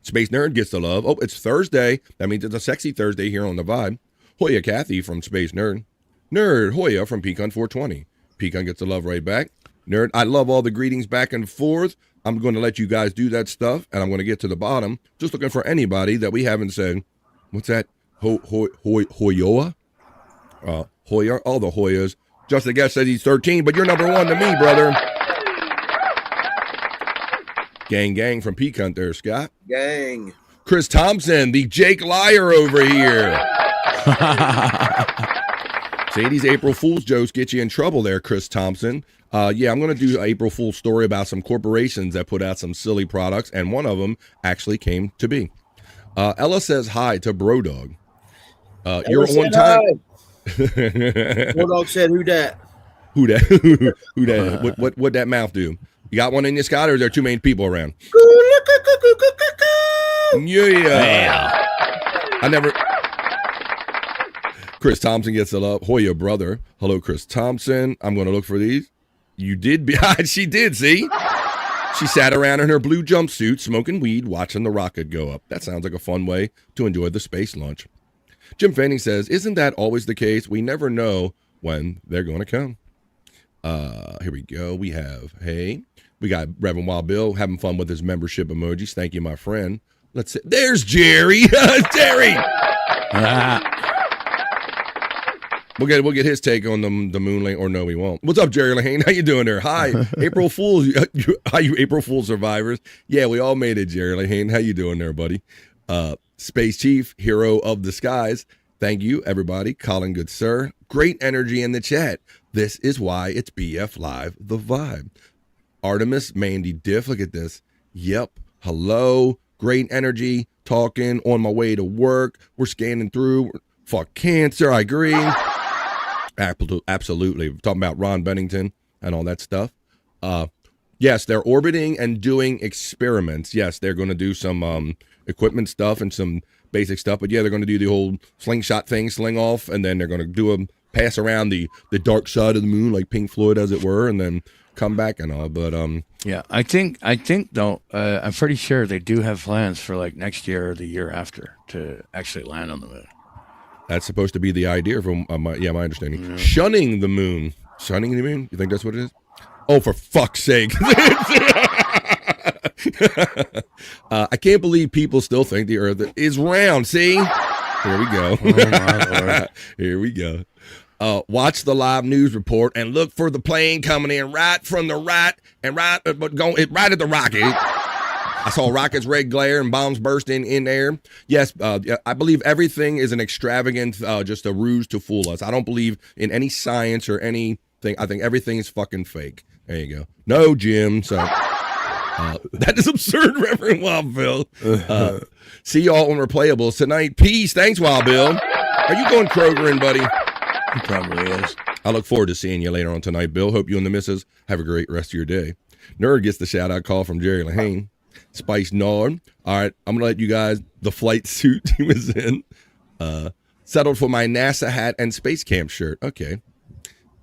Space Nerd gets the love. Oh, it's Thursday. That means it's a sexy Thursday here on the Vibe. Hoya Kathy from Space Nerd. Nerd Hoya from Peacunt 420. Peacunt gets the love right back. Nerd, I love all the greetings back and forth. I'm going to let you guys do that stuff, and I'm going to get to the bottom. Just looking for anybody that we haven't said. What's that? Hoyoa? Hoyer? All the Hoyas. Just a guess says he's 13, but you're number one to me, brother. Gang from Peacunt there, Scott. Gang. Chris Thompson, the Jake Liar over here. Say these April Fool's jokes get you in trouble there, Chris Thompson. Yeah, I'm going to do an April Fool's story about some corporations that put out some silly products, and one of them actually came to be. Ella says hi to Brodog. You're on time. Brodog said, who dat? Who dat? Who dat? What that mouth do? You got one in your Scott, or is there too many people around? Yeah. I never... Chris Thompson gets the love. Hoya brother. Hello, Chris Thompson. I'm going to look for these. You did. She did, see? She sat around in her blue jumpsuit, smoking weed, watching the rocket go up. That sounds like a fun way to enjoy the space launch. Jim Fanning says, isn't that always the case? We never know when they're going to come. Here we go. We got Reverend Wild Bill having fun with his membership emojis. Thank you, my friend. Let's see. There's Jerry. Jerry. We'll get his take on the moon or no, we won't. What's up, Jerry Lane? How you doing there? Hi, April Fools. How you April Fool survivors? Yeah, we all made it, Jerry Lane. How you doing there, buddy? Space Chief, hero of the skies. Thank you, everybody. Colin, good sir. Great energy in the chat. This is why it's BF Live, the Vibe. Artemis, Mandy Diff, look at this. Yep. Hello. Great energy. Talking on my way to work. We're scanning through. Fuck cancer. I agree. Absolutely. We're talking about Ron Bennington and all that stuff. Yes, they're orbiting and doing experiments. Yes, they're going to do some equipment stuff and some basic stuff. But yeah, they're going to do the whole slingshot thing, sling off, and then they're going to do a pass around the dark side of the moon, like Pink Floyd, as it were, and then come back and all. But yeah, I think though, I'm pretty sure they do have plans for like next year or the year after to actually land on the moon. That's supposed to be the idea from my understanding. Yeah. Shunning the moon. Shunning the moon? You think that's what it is? Oh, for fuck's sake. I can't believe people still think the Earth is round. See? Here we go. Oh, my Lord. Here we go. Watch the live news report and look for the plane coming in right from the right and right at the rocket. I saw rockets, red glare, and bombs bursting in air. Yes, I believe everything is an extravagant, just a ruse to fool us. I don't believe in any science or anything. I think everything is fucking fake. There you go. No, Jim. So that is absurd, Reverend Wild Bill. See y'all on Replayables tonight. Peace. Thanks, Wild Bill. Are you going Kroger, buddy? He probably is. I look forward to seeing you later on tonight, Bill. Hope you and the missus have a great rest of your day. Nerd gets the shout-out call from Jerry Lahane. Spice Nord. All right, I'm going to let you guys, the flight suit he was in, settled for my NASA hat and space camp shirt. Okay.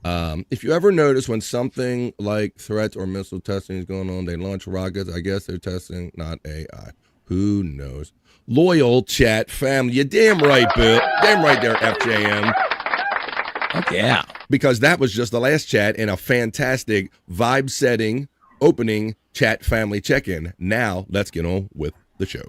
If you ever notice when something like threats or missile testing is going on, they launch rockets. I guess they're testing, not AI. Who knows? Loyal chat family. You're damn right, Bill. Damn right there, FJM. Okay, yeah. Because that was just the last chat in a fantastic vibe-setting opening chat family check-in. Now, let's get on with the show.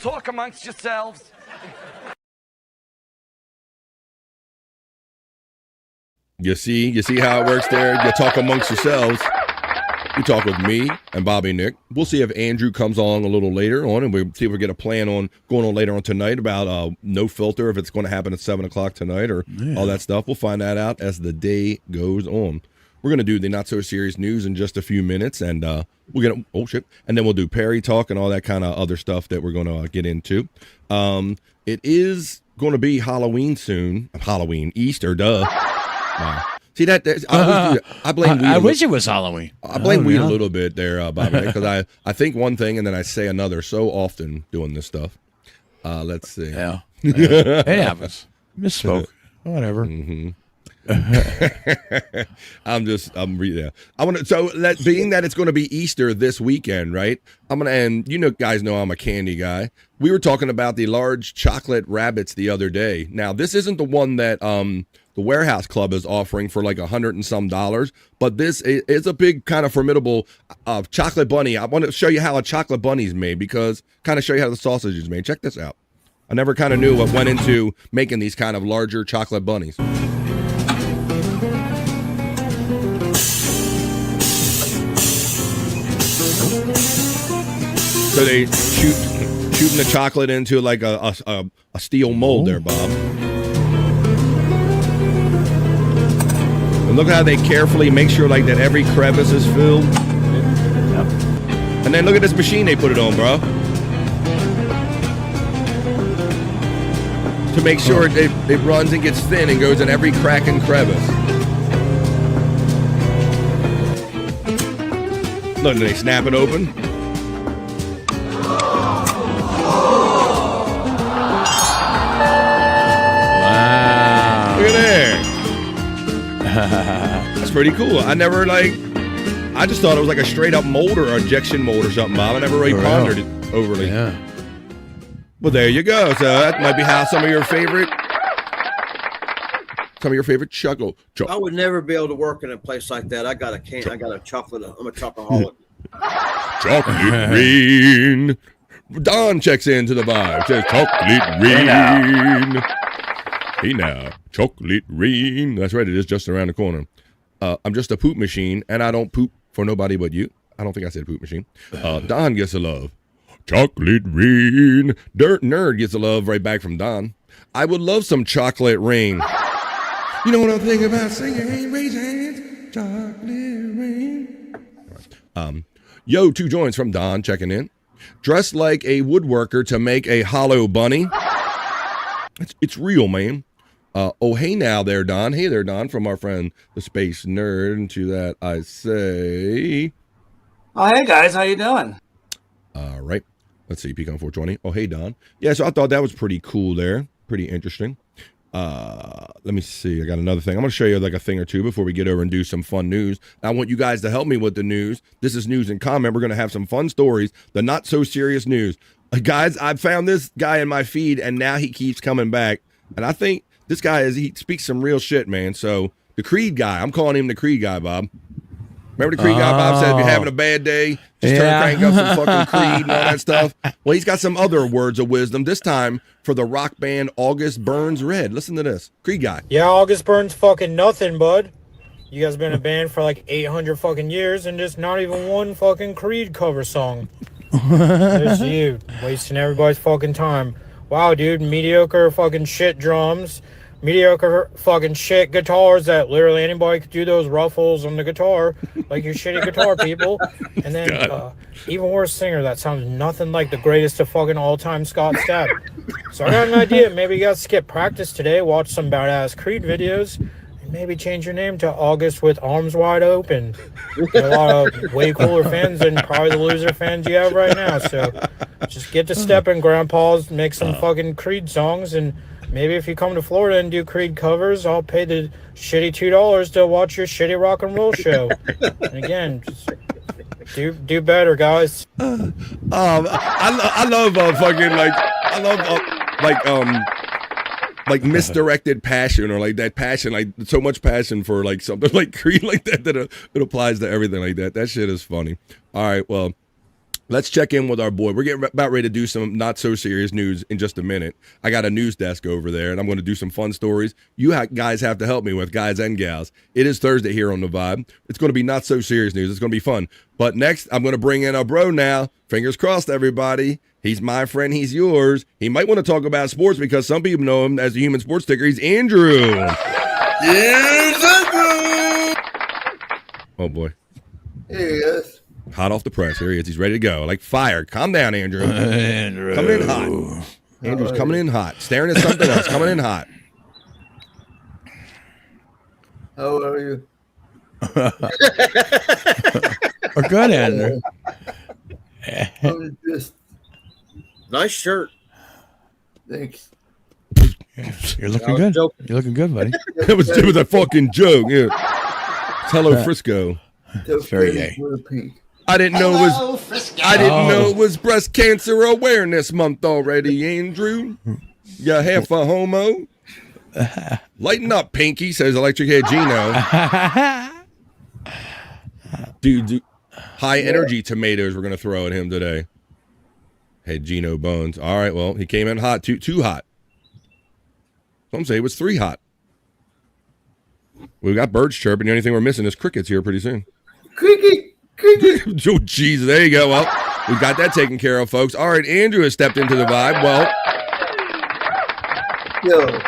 talk amongst yourselves. You see how it works there? You talk amongst yourselves. You talk with me and Bobby Nick. We'll see if Andrew comes on a little later on, and we'll see if we get a plan on going on later on tonight about No Filter, if it's going to happen at 7 o'clock tonight or all that stuff. We'll find that out as the day goes on. We're going to do the Not So Serious News in just a few minutes, and we'll get and then we'll do Perry Talk and all that kind of other stuff that we're going to get into. It is going to be Halloween soon. Easter, duh. See that? I blame weed. I wish it was Halloween. I blame weed a little bit there, Bobby, because I think one thing and then I say another so often doing this stuff. Let's see. Yeah. It happens. Misspoke. Whatever. Mm-hmm. I want to. So that being that it's going to be Easter this weekend, right? And guys know I'm a candy guy. We were talking about the large chocolate rabbits the other day. Now this isn't the one that the Warehouse Club is offering for like $100 and some, but this is a big kind of formidable chocolate bunny. I want to show you how a chocolate bunny is made, because kind of show you how the sausage is made. Check this out. I never kind of knew what went into making these kind of larger chocolate bunnies. So they shooting the chocolate into like a steel mold there, Bob. And look how they carefully make sure like that every crevice is filled. Yep. And then look at this machine they put it on, bro. To make sure it runs and gets thin and goes in every crack and crevice. Look, they snap it open. Wow. Look at there. That's pretty cool. I just thought it was like a straight up mold or injection mold or something, Bob. I never really pondered it overly. Yeah. Well, there you go. So that might be how some of your favorite chocolate. I would never be able to work in a place like that. I got a chocolate. I'm a chocoholic. Chocolate rain. Don checks into the vibe. Says chocolate rain. Hey now, chocolate rain. That's right. It is just around the corner. I'm just a poop machine, and I don't poop for nobody but you. I don't think I said poop machine. Don gets a love. Chocolate rain. Dirt Nerd gets a love right back from Don. I would love some chocolate rain. You know what I'm thinking about singing? Raise hands. Chocolate rain. Yo, 2 joints from Don checking in. Dressed like a woodworker to make a hollow bunny. It's real, man. Oh, hey now there, Don. Hey there, Don, from our friend, the Space Nerd. And to that, I say... Oh, hey, guys. How you doing? All right. Let's see, Pecan 420. Oh, hey, Don. Yeah, so I thought that was pretty cool there. Pretty interesting. Let me see. I got another thing. I'm going to show you like a thing or two before we get over and do some fun news. I want you guys to help me with the news. This is news and comment. We're going to have some fun stories. The not so serious news. Guys, I found this guy in my feed, and now he keeps coming back. And I think this guy he speaks some real shit, man. So the Creed guy, I'm calling him the Creed guy, Bob. Remember the Creed guy, Bob said, if you're having a bad day, just crank up some fucking Creed and all that stuff. Well, he's got some other words of wisdom, this time for the rock band August Burns Red. Listen to this. Creed guy. Yeah, August Burns fucking nothing, bud. You guys been a band for like 800 fucking years and just not even one fucking Creed cover song. Just you, wasting everybody's fucking time. Wow, dude, mediocre fucking shit drums. Mediocre fucking shit guitars that literally anybody could do those ruffles on the guitar, like your shitty guitar people. And then even worse singer that sounds nothing like the greatest of fucking all-time Scott Stapp. So I got an idea. Maybe you guys skip practice today, watch some badass Creed videos, and maybe change your name to August with Arms Wide Open. Got a lot of way cooler fans than probably the loser fans you have right now. So just get to stepping, grandpas, make some fucking Creed songs, and maybe if you come to Florida and do Creed covers, I'll pay the shitty $2 to watch your shitty rock and roll show. And again, just do better, guys. I love fucking like misdirected passion, or like that passion, like so much passion for like something like Creed like that it applies to everything like that. That shit is funny. All right, well, Let's check in with our boy. We're getting about ready to do some not so serious news in just a minute. I got a news desk over there, and I'm going to do some fun stories. You guys have to help me with, guys and gals. It is Thursday here on The Vibe. It's going to be not so serious news. It's going to be fun. But next, I'm going to bring in our bro now. Fingers crossed, everybody. He's my friend. He's yours. He might want to talk about sports because some people know him as the human sports ticker. He's Andrew. Here's Andrew. Oh, boy. Here he is. Hot off the press. Here he is. He's ready to go. Like fire. Calm down, Andrew. Andrew. Coming in hot. Andrew's coming in hot. Staring at something else. Coming in hot. How are you? We're good, Andrew. I'm just... Nice shirt. Thanks. You're looking good. Joking. You're looking good, buddy. It was a fucking joke. Yeah. It's Hello Frisco. It's very gay. I didn't know it was breast cancer awareness month already, Andrew. You half a homo. Lighten up, Pinky, says Electric Head Gino. Dude, high energy tomatoes we're gonna throw at him today. Hey, Gino Bones. All right, well, he came in hot, too hot. Some say it was 3 hot. We got birds chirping. The only thing we're missing is crickets here pretty soon. Cricket. Oh, jeez, there you go. Well, we got that taken care of, folks. All right, Andrew has stepped into the vibe. Well, Yo.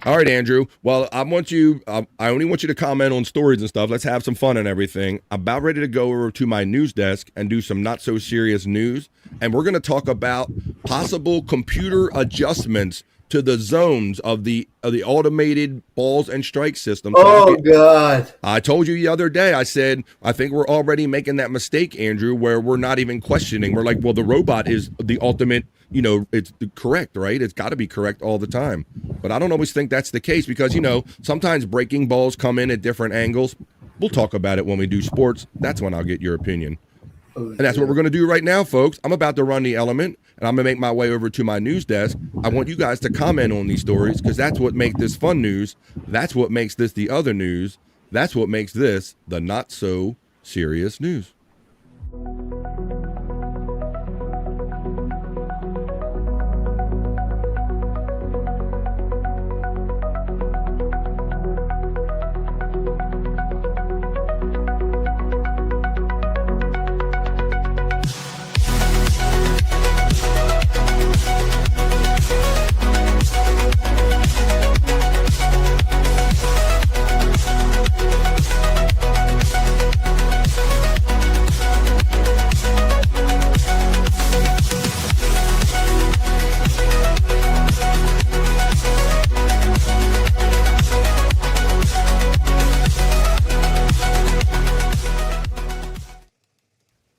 All right, Andrew. Well, I only want you to comment on stories and stuff. Let's have some fun and everything. I'm about ready to go over to my news desk and do some not so serious news. And we're going to talk about possible computer adjustments to the zones of the automated balls and strike system. Oh, God. I told you the other day, I said, I think we're already making that mistake, Andrew, where we're not even questioning. We're like, well, the robot is the ultimate, it's correct, right? It's got to be correct all the time. But I don't always think that's the case because, sometimes breaking balls come in at different angles. We'll talk about it when we do sports. That's when I'll get your opinion. And that's what we're going to do right now, folks. I'm about to run the element, and I'm going to make my way over to my news desk. I want you guys to comment on these stories because that's what makes this fun news. That's what makes this the other news. That's what makes this the not so serious news.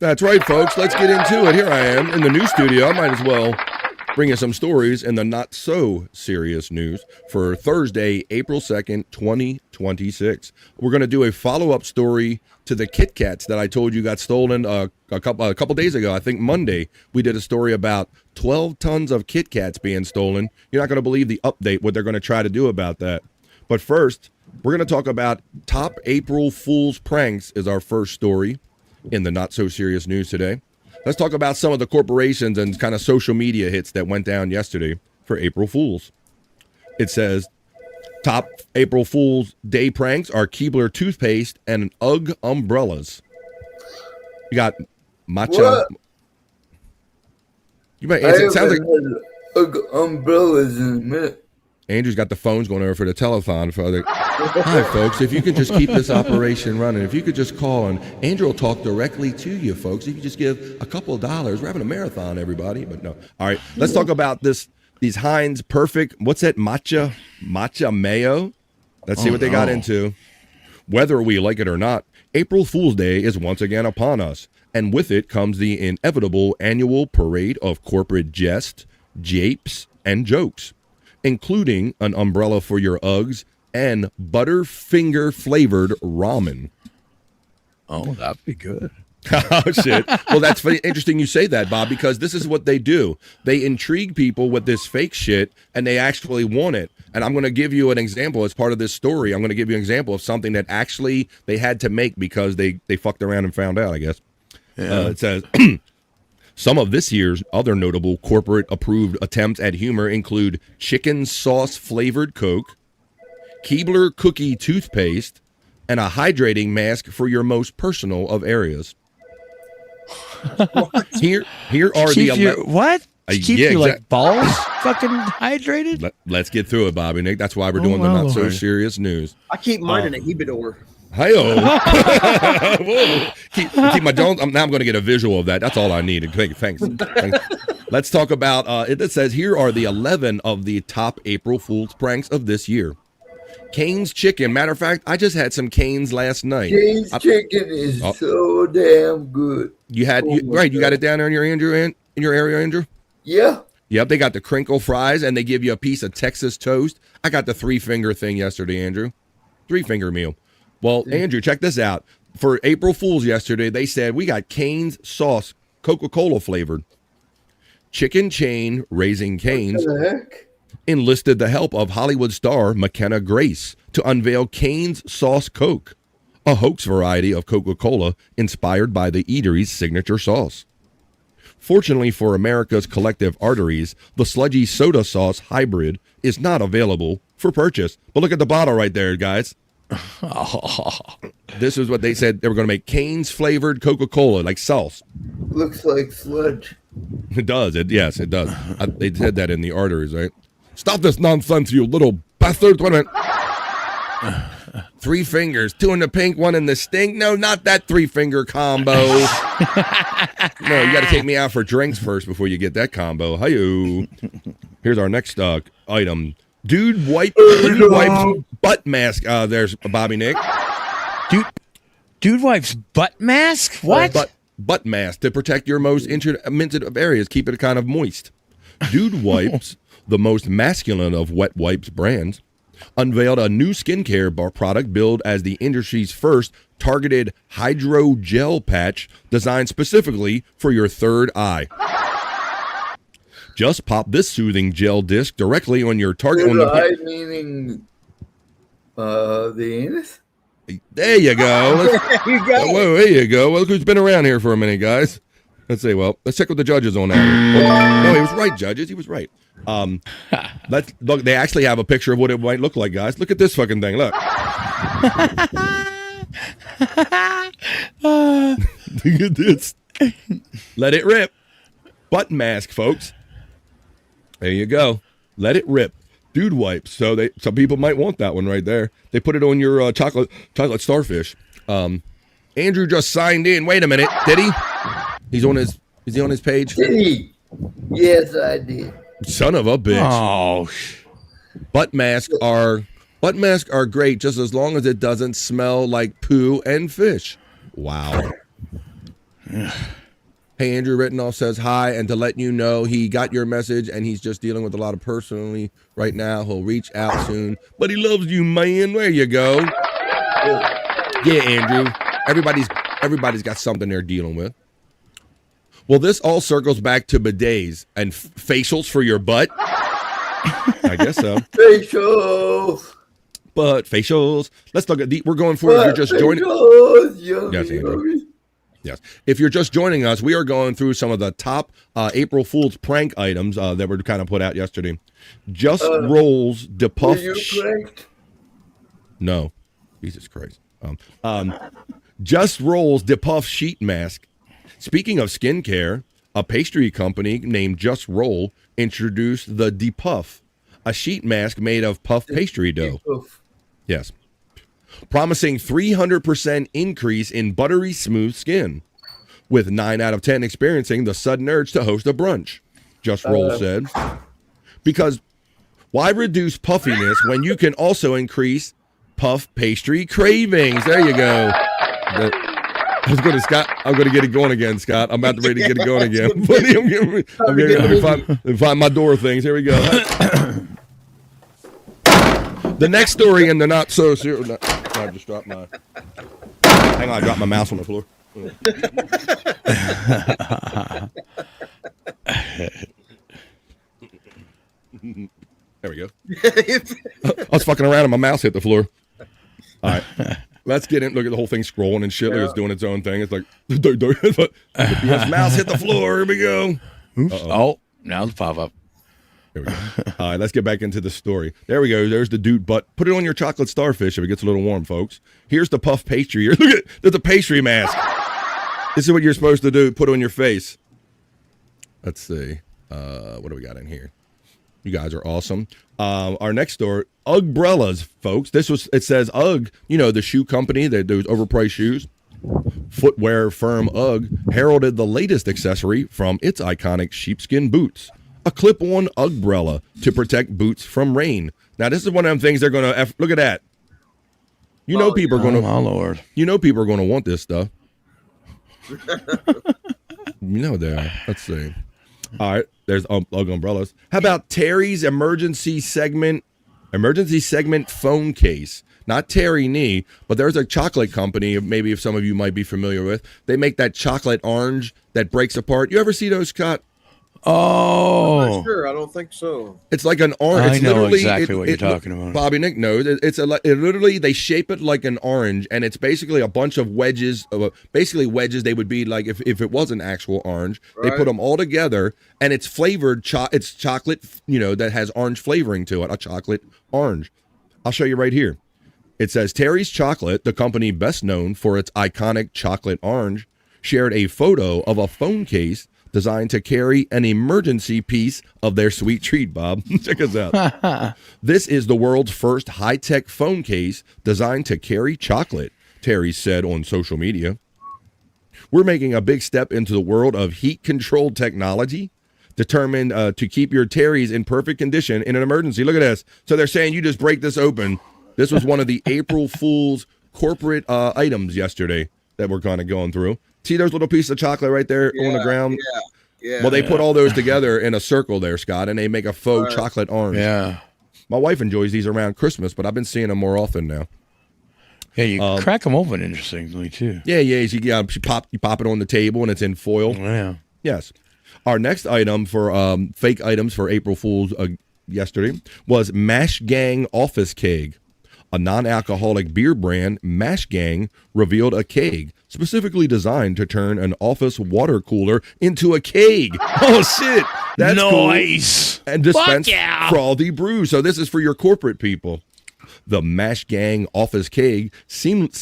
That's right, folks. Let's get into it. Here I am in the news studio. I might as well bring you some stories in the not so serious news for Thursday, April 2nd, 2026. We're going to do a follow-up story to the Kit Kats that I told you got stolen a couple days ago. I think Monday we did a story about 12 tons of Kit Kats being stolen. You're not going to believe the update, what they're going to try to do about that. But first, we're going to talk about top April Fool's pranks is our first story in the not so serious news today. Let's talk about some of the corporations and kind of social media hits that went down yesterday for April Fools. It says top April Fool's Day pranks are Keebler toothpaste and UGG umbrellas. You got matcha. What? It sounds like UGG umbrellas in a minute. Andrew's got the phones going over for the telethon. Hi, folks. If you could just keep this operation running, if you could just call and Andrew will talk directly to you, folks. If you just give a couple of dollars, we're having a marathon, everybody. But no. All right, let's talk about these Heinz Perfect. What's that? Matcha mayo. Let's see what they got into. Whether we like it or not, April Fool's Day is once again upon us, and with it comes the inevitable annual parade of corporate jest, japes, and jokes, including an umbrella for your Uggs and Butterfinger flavored ramen. Oh, that'd be good. Oh, shit. Well, that's funny. Interesting you say that, Bob, because this is what they do. They intrigue people with this fake shit, and they actually want it. And I'm going to give you an example as part of this story. I'm going to give you an example of something that actually they had to make because they fucked around and found out, I guess. Yeah. It says, Some of this year's other notable corporate-approved attempts at humor include chicken sauce-flavored Coke, Keebler cookie toothpaste, and a hydrating mask for your most personal of areas. Here are the what? Keep yeah, you like balls fucking hydrated? Let's get through it, Bobby Nick. That's why we're doing the not so serious news. I keep mine in a humidor. Hi-oh. keep my Jones. Now I'm going to get a visual of that. That's all I need. Thanks. Let's talk about it says here are the 11 of the top April Fool's pranks of this year. Cane's chicken. Matter of fact, I just had some Cane's last night. Cane's chicken is so damn good. You had you got it down there in your area, Andrew? Yeah. Yep, they got the crinkle fries and they give you a piece of Texas toast. I got the 3-finger thing yesterday, Andrew. 3-finger meal. Well, Andrew, check this out. For April Fools yesterday, they said we got Cane's sauce, Coca-Cola flavored. Chicken chain Raising Cane's What the heck? enlisted the help of Hollywood star McKenna Grace to unveil Cane's Sauce Coke, a hoax variety of Coca-Cola inspired by the eatery's signature sauce. Fortunately for America's collective arteries, the sludgy soda sauce hybrid is not available for purchase. But look at the bottle right there, guys. This is what they said. They were going to make Cane's flavored Coca-Cola, like sauce. Looks like sludge. It does. Yes, it does. They said that in the arteries, right? Stop this nonsense, you little bastard. Wait a minute. 3 fingers, 2 in the pink, 1 in the stink. No, not that 3-finger combo. No, you got to take me out for drinks first before you get that combo. Hi-yo. Here's our next item. Dude wipes butt mask. There's Bobby Nick. Dude wipes butt mask? What? Butt mask to protect your most intimate of areas. Keep it kind of moist. Dude Wipes, the most masculine of wet wipes brands, unveiled a new skincare bar product billed as the industry's first targeted hydrogel patch designed specifically for your third eye. Just pop this soothing gel disc directly on your target. Third eye meaning the anus? There you go. Whoa, there you go. Well, look who's been around here for a minute, guys. Let's see. Well, let's check with the judges on that. No, he was right, judges. He was right. Let's look. They actually have a picture of what it might look like, guys. Look at this fucking thing. Look. Look at this. Let it rip. Butt mask, folks. There you go. Let it rip. Dude wipes. So some people might want that one right there. They put it on your chocolate starfish. Andrew just signed in. Wait a minute. Did he? Is he on his page? Did he? Yes, I did. Son of a bitch. Oh. Butt masks are great just as long as it doesn't smell like poo and fish. Wow. Hey, Andrew Rittenoff says hi, and to let you know he got your message and he's just dealing with a lot of personally right now. He'll reach out soon, but he loves you, man. There you go. Yeah, Andrew. Everybody's got something they're dealing with. Well, this all circles back to bidets and facials for your butt. I guess so. Facials. But facials. Let's look at we're going for if you're just joining. Yes, Andrew. Yes. If you're just joining us, we are going through some of the top April Fool's prank items that were kind of put out yesterday. Just Rolls DePuff. Were you pranked? No. Jesus Christ. Just Rolls DePuff sheet mask. Speaking of skincare, a pastry company named Just Roll introduced the DePuff, a sheet mask made of puff pastry dough. Yes. Promising 300% increase in buttery smooth skin, with 9 out of 10 experiencing the sudden urge to host a brunch, Just Roll said. Because why reduce puffiness when you can also increase puff pastry cravings? There you go. I was going to Scott. I'm going to get it going again, Scott. I'm about to ready to get it going again. Let me find my door things. Here we go. The next story in the not so serious. I just dropped my. Hang on, I dropped my mouse on the floor. There we go. I was fucking around and my mouse hit the floor. All right. Let's get in. Look at the whole thing scrolling and shit. Look, it's doing its own thing. It's like, the mouse hit the floor. Here we go. Oops. Oh, now the pop-up. There we go. All right, let's get back into the story. There we go. There's the dude butt. Put it on your chocolate starfish if it gets a little warm, folks. Here's the puff pastry. Look at there's a pastry mask. This is what you're supposed to do. Put on your face. Let's see. What do we got in here? You guys are awesome. Our next story, Ugbrellas, folks. It says Ugg, the shoe company, those overpriced shoes. Footwear firm Ugg heralded the latest accessory from its iconic sheepskin boots, a clip-on Ugbrella to protect boots from rain. Now, this is one of them things they're going to, look at that. People are going to, my Lord. People are going to want this stuff. They are. Let's see. All right, there's Ugg umbrellas. How about Terry's emergency segment phone case? Not Terry Nee, but there's a chocolate company, maybe if some of you might be familiar with. They make that chocolate orange that breaks apart. You ever see those, Scott? Oh, I'm not sure. I don't think so. It's like an orange. I know exactly what you're talking about. Bobby Nick knows. Literally they shape it like an orange, and it's basically a bunch of wedges. Basically wedges. They would be like if it was an actual orange. Right. They put them all together, and it's flavored. It's chocolate. That has orange flavoring to it. A chocolate orange. I'll show you right here. It says Terry's Chocolate, the company best known for its iconic chocolate orange, shared a photo of a phone case designed to carry an emergency piece of their sweet treat, Bob. Check us out. This is the world's first high-tech phone case designed to carry chocolate, Terry said on social media. We're making a big step into the world of heat-controlled technology, determined to keep your Terry's in perfect condition in an emergency. Look at this. So they're saying you just break this open. This was one of the April Fool's corporate items yesterday that we're kind of going through. See those little pieces of chocolate right there on the ground? Yeah. Well, they put all those together in a circle there, Scott, and they make a faux chocolate orange. Yeah. My wife enjoys these around Christmas, but I've been seeing them more often now. Yeah, you crack them open interestingly, too. Yeah. You pop it on the table, and it's in foil. Yeah. Yes. Our next item for fake items for April Fool's yesterday was Mash Gang Office Keg. A non-alcoholic beer brand, Mash Gang, revealed a keg specifically designed to turn an office water cooler into a keg. Oh, shit. That's nice. Cool. And dispense frothy brew. So this is for your corporate people. The Mash Gang Office Keg seamlessly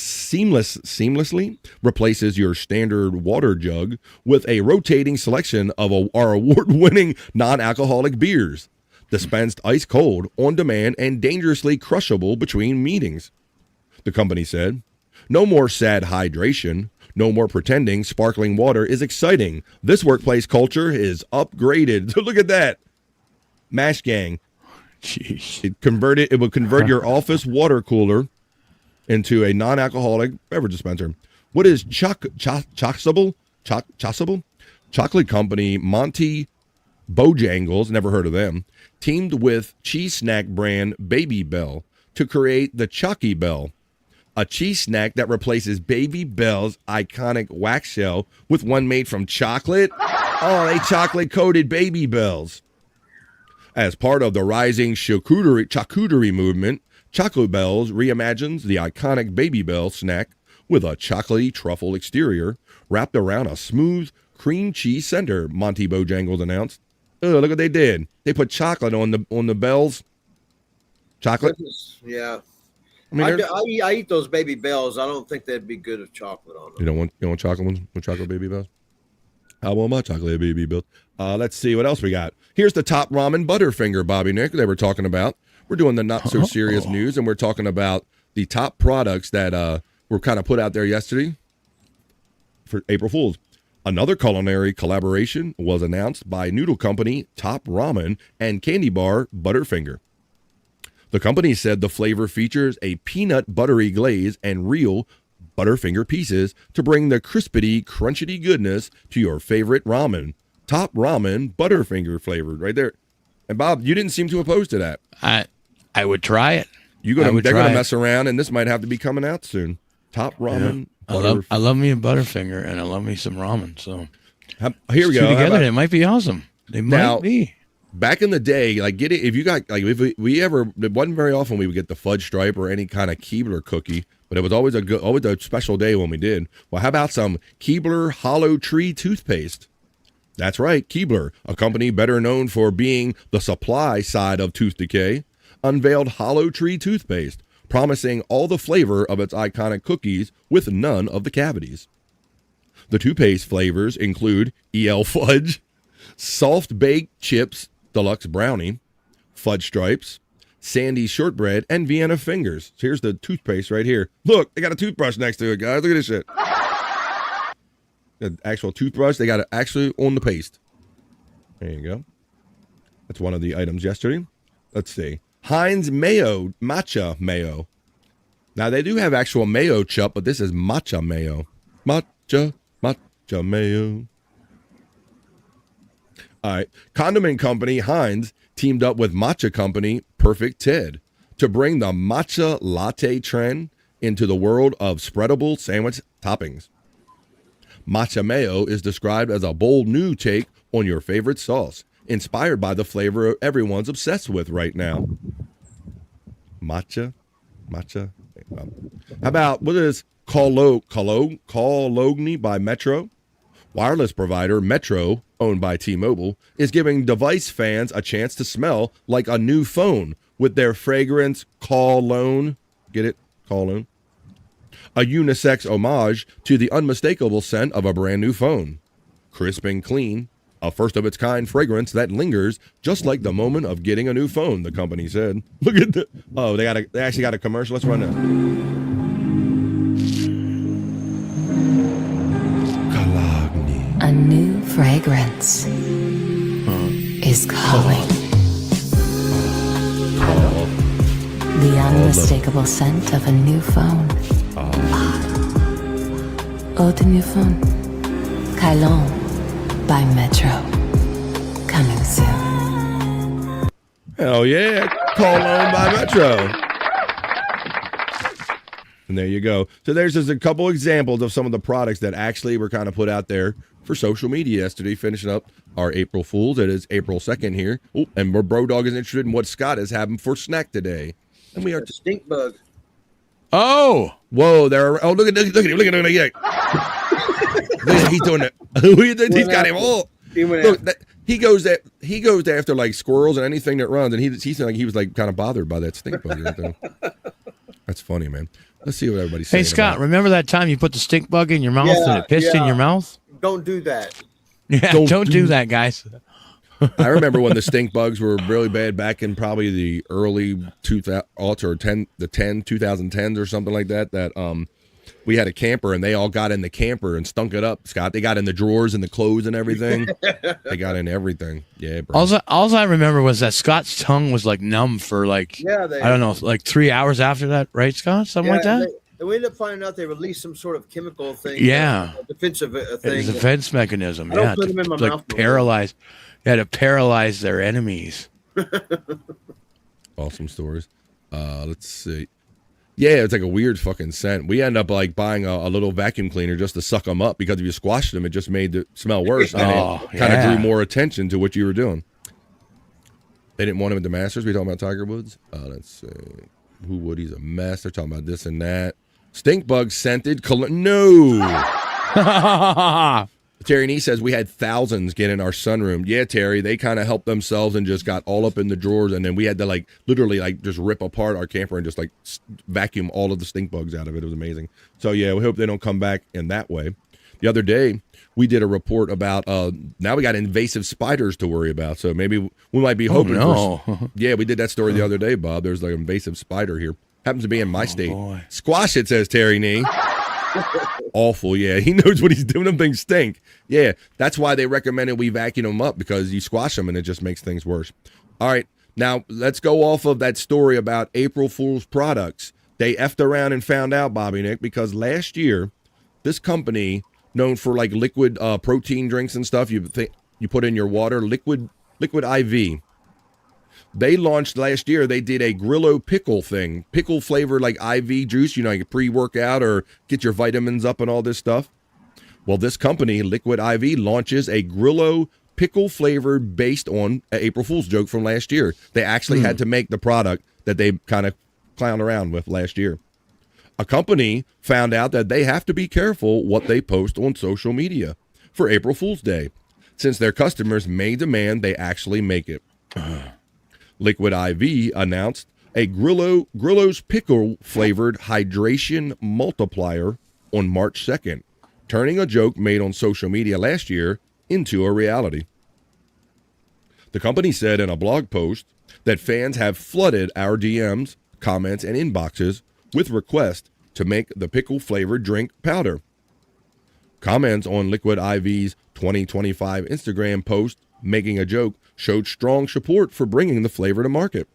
replaces your standard water jug with a rotating selection of our award-winning non-alcoholic beers. Dispensed ice cold, on demand, and dangerously crushable between meetings. The company said, no more sad hydration, no more pretending sparkling water is exciting. This workplace culture is upgraded. Look at that. Mash Gang. Jeez. It will convert your office water cooler into a non-alcoholic beverage dispenser. What is Chossable? Chocolate company Monty Bojangles, never heard of them, teamed with cheese snack brand Baby Bell to create the Chalky Bell, a cheese snack that replaces Baby Bell's iconic wax shell with one made from chocolate. Oh, they chocolate-coated Baby Bells. As part of the rising charcuterie movement, Choco Bells reimagines the iconic Baby Bell snack with a chocolatey truffle exterior wrapped around a smooth cream cheese center, Monty Bojangles announced. Oh, look what they did. They put chocolate on the bells. Chocolate? Yeah. I eat those Baby Bells. I don't think they'd be good with chocolate on them. You don't want chocolate ones with chocolate Baby Bells? I want my chocolate Baby Bells. Let's see what else we got. Here's the top ramen Butterfinger, Bobby Nick, they were talking about. We're doing the not so serious news, and we're talking about the top products that were kind of put out there yesterday for April Fools. Another culinary collaboration was announced by noodle company Top Ramen and candy bar Butterfinger. The company said the flavor features a peanut buttery glaze and real Butterfinger pieces to bring the crispity, crunchity goodness to your favorite ramen. Top Ramen Butterfinger flavored right there. And Bob, you didn't seem too opposed to that. I would try it. They're going to mess around, and this might have to be coming out soon. Top Ramen. Yeah. I love me a Butterfinger, and I love me some ramen. So here we go. Together, it might be awesome. They might be. Back in the day, like it wasn't very often we would get the fudge stripe or any kind of Keebler cookie, but it was always a special day when we did. Well, how about some Keebler Hollow Tree toothpaste? That's right, Keebler, a company better known for being the supply side of tooth decay, unveiled Hollow Tree toothpaste, promising all the flavor of its iconic cookies with none of the cavities. The toothpaste flavors include EL Fudge, Soft Baked Chips Deluxe Brownie, Fudge Stripes, Sandy Shortbread, and Vienna Fingers. So here's the toothpaste right here. Look, they got a toothbrush next to it, guys. Look at this shit. The actual toothbrush, they got it actually on the paste. There you go. That's one of the items yesterday. Let's see. Heinz Mayo, Matcha Mayo. Now, they do have actual mayo chup, but this is matcha mayo. Matcha mayo. All right. Condiment company Heinz teamed up with matcha company Perfect Ted to bring the matcha latte trend into the world of spreadable sandwich toppings. Matcha mayo is described as a bold new take on your favorite sauce, inspired by the flavor everyone's obsessed with right now. Matcha. How about, what is Cologne by Metro? Wireless provider Metro, owned by T-Mobile, is giving device fans a chance to smell like a new phone with their fragrance Cologne. Get it? Cologne. A unisex homage to the unmistakable scent of a brand new phone. Crisp and clean, a first-of-its-kind fragrance that lingers just like the moment of getting a new phone, the company said. Look at the... Oh, they actually got a commercial. Let's run that. A new fragrance is calling. The unmistakable scent of a new phone. Eau de new phone. Cologne by Metro. Coming soon. Hell yeah. Cologne by Metro. And there you go. So there's just a couple examples of some of the products that actually were kind of put out there for social media yesterday, finishing up our April Fools. It is April 2nd here. Ooh, and Bro Dog is interested in what Scott is having for snack today. And we are stink bug. Oh, whoa! There. Oh, look at him! Look at him! He's doing it. He's got him all. Look, he goes after like squirrels and anything that runs, and he was like kind of bothered by that stink bug. That's funny, man. Let's see what everybody's saying. Hey, Scott, remember that time you put the stink bug in your mouth and it pissed in your mouth? Don't do that. Yeah, don't do that, guys. I remember when the stink bugs were really bad back in probably the early 2010s or something like that. That we had a camper and they all got in the camper and stunk it up. Scott, they got in the drawers and the clothes and everything. They got in everything. Yeah, bro. All I remember was that Scott's tongue was like numb for like I don't know, like 3 hours after that, right, Scott? Something like that. We ended up finding out they released some sort of chemical thing. Yeah, a defensive thing. It's a defense mechanism. I don't put them in my mouth. Paralyze. You had to paralyze their enemies. Awesome stories. Let's see. Yeah, it's like a weird fucking scent. We end up like buying a little vacuum cleaner just to suck them up because if you squashed them, it just made it smell worse. And it kind of drew more attention to what you were doing. They didn't want him at the Masters. We talking about Tiger Woods? Let's see. Who would? He's a mess. They're talking about this and that. Stink bug scented. No. Terry Nee says we had thousands get in our sunroom. Yeah, Terry, they kind of helped themselves and just got all up in the drawers, and then we had to like literally like just rip apart our camper and just like vacuum all of the stink bugs out of it. It was amazing. So yeah, we hope they don't come back in that way. The other day we did a report about now we got invasive spiders to worry about. So maybe we might be hoping. Yeah, we did that story the other day, Bob. There's like an invasive spider here. Happens to be in my state. Boy. Squash it, says Terry Nee. Awful, yeah. He knows what he's doing. Them things stink. Yeah, that's why they recommended we vacuum them up because you squash them and it just makes things worse. All right, now let's go off of that story about April Fool's products. They effed around and found out, Bobby Nick, because last year, this company known for like liquid protein drinks and stuff you put in your water, liquid IV. They launched last year, they did a Grillo pickle thing. Pickle flavor like IV juice, you know, you pre-workout or get your vitamins up and all this stuff. Well, this company, Liquid IV, launches a Grillo pickle flavor based on an April Fool's joke from last year. They actually had to make the product that they kind of clowned around with last year. A company found out that they have to be careful what they post on social media for April Fool's Day, since their customers may demand they actually make it. Liquid IV announced a Grillo's Pickle flavored hydration multiplier on March 2nd, turning a joke made on social media last year into a reality. The company said in a blog post that fans have flooded our DMs, comments, and inboxes with requests to make the pickle-flavored drink powder. Comments on Liquid IV's 2025 Instagram post making a joke showed strong support for bringing the flavor to market.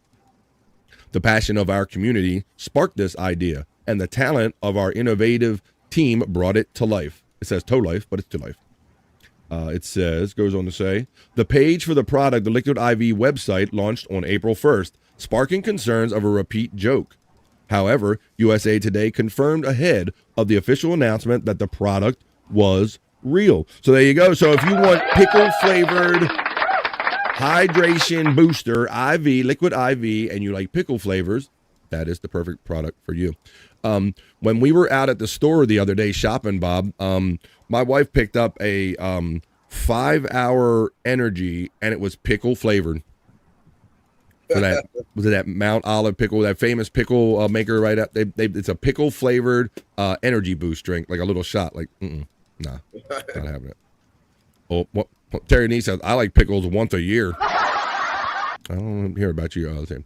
The passion of our community sparked this idea, and the talent of our innovative team brought it to life. It says to life, but it's to life. Goes on to say, the page for the product, the Liquid IV website, launched on April 1st, sparking concerns of a repeat joke. However, USA Today confirmed ahead of the official announcement that the product was real. So there you go. So if you want pickle-flavored hydration booster IV, Liquid IV, and you like pickle flavors, that is the perfect product for you. When we were out at the store the other day shopping, Bob, my wife picked up a 5-hour energy, and it was pickle flavored. For that, was it that Mount Olive pickle, that famous pickle maker right up? It's a pickle flavored energy boost drink, like a little shot. Like, nah, not having it. Oh, what? Terry Nee says, I like pickles once a year. I don't hear about you all the time.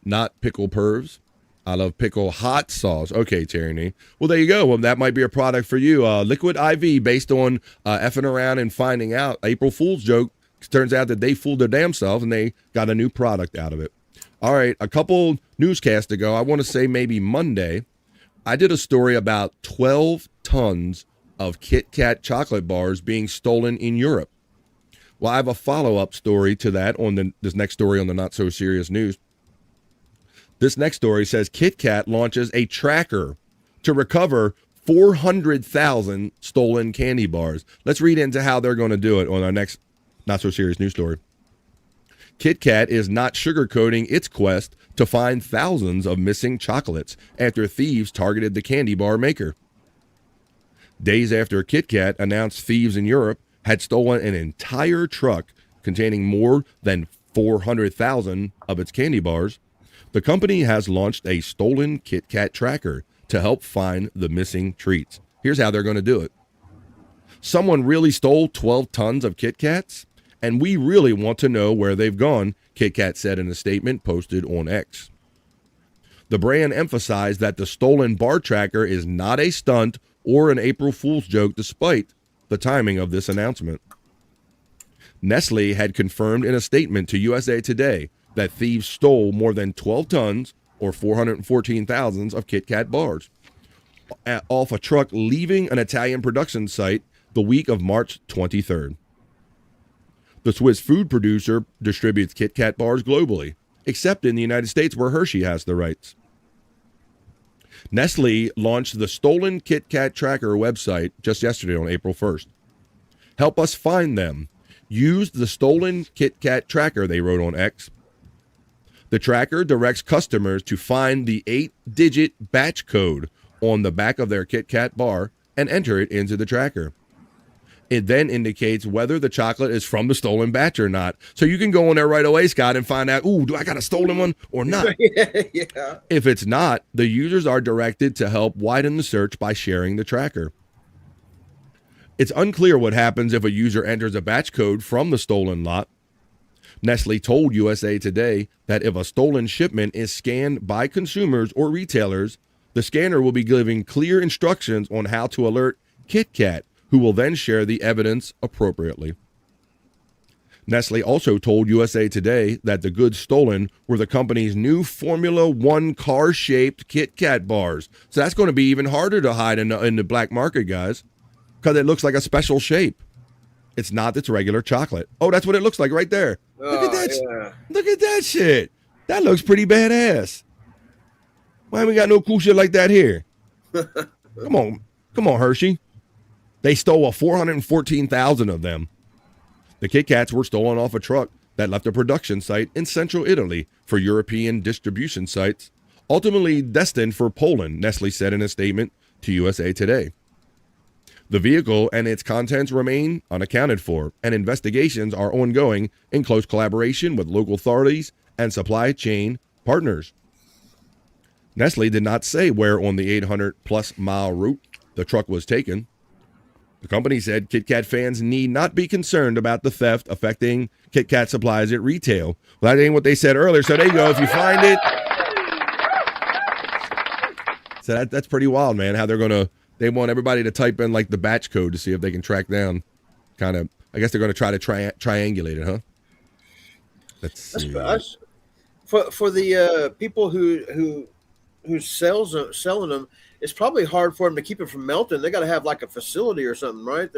Not pickle pervs. I love pickle hot sauce. Okay, Terry Nee. Well, there you go. Well, that might be a product for you. Liquid IV, based on effing around and finding out. April Fool's joke. Turns out that they fooled their damn selves and they got a new product out of it. All right, a couple newscasts ago, I want to say maybe Monday, I did a story about 12 tons of Kit Kat chocolate bars being stolen in Europe. Well, I have a follow-up story to that on this next story on the Not So Serious News. This next story says Kit Kat launches a tracker to recover 400,000 stolen candy bars. Let's read into how they're going to do it on our next Not So Serious News story. Kit Kat is not sugarcoating its quest to find thousands of missing chocolates after thieves targeted the candy bar maker. Days after Kit Kat announced thieves in Europe had stolen an entire truck containing more than 400,000 of its candy bars, the company has launched a stolen Kit Kat tracker to help find the missing treats. Here's how they're going to do it. Someone really stole 12 tons of Kit Kats, and we really want to know where they've gone, Kit Kat said in a statement posted on X. The brand emphasized that the stolen bar tracker is not a stunt or an April Fool's joke, despite the timing of this announcement. Nestle had confirmed in a statement to USA Today that thieves stole more than 12 tons, or 414,000 of Kit Kat bars, off a truck leaving an Italian production site the week of March 23rd. The Swiss food producer distributes Kit Kat bars globally, except in the United States where Hershey has the rights. Nestle launched the Stolen Kit Kat Tracker website just yesterday on April 1st. Help us find them. Use the Stolen Kit Kat Tracker, they wrote on X. The tracker directs customers to find the 8-digit batch code on the back of their Kit Kat bar and enter it into the tracker. It then indicates whether the chocolate is from the stolen batch or not. So you can go on there right away, Scott, and find out, ooh, do I got a stolen one or not? Yeah. If it's not, the users are directed to help widen the search by sharing the tracker. It's unclear what happens if a user enters a batch code from the stolen lot. Nestle told USA Today that if a stolen shipment is scanned by consumers or retailers, the scanner will be giving clear instructions on how to alert Kit Kat, who will then share the evidence appropriately. Nestle also told USA Today that the goods stolen were the company's new Formula One car-shaped Kit Kat bars. So that's going to be even harder to hide in the black market, guys, because it looks like a special shape. It's not its regular chocolate. Oh, that's what it looks like right there. Look at that. Yeah. Look at that shit. That looks pretty badass. Why haven't we got no cool shit like that here? Come on, Hershey. They stole 414,000 of them. The Kit Kats were stolen off a truck that left a production site in central Italy for European distribution sites, ultimately destined for Poland, Nestle said in a statement to USA Today. The vehicle and its contents remain unaccounted for, and investigations are ongoing in close collaboration with local authorities and supply chain partners. Nestle did not say where on the 800-plus mile route the truck was taken. The company said Kit Kat fans need not be concerned about the theft affecting Kit Kat supplies at retail. Well, that ain't what they said earlier, so there you go. If you find it. So that's pretty wild, man, how they want everybody to type in like the batch code to see if they can track down I guess they're going to try to triangulate it, huh? Let's see. For the people who selling them, it's probably hard for them to keep it from melting. They got to have like a facility or something, right?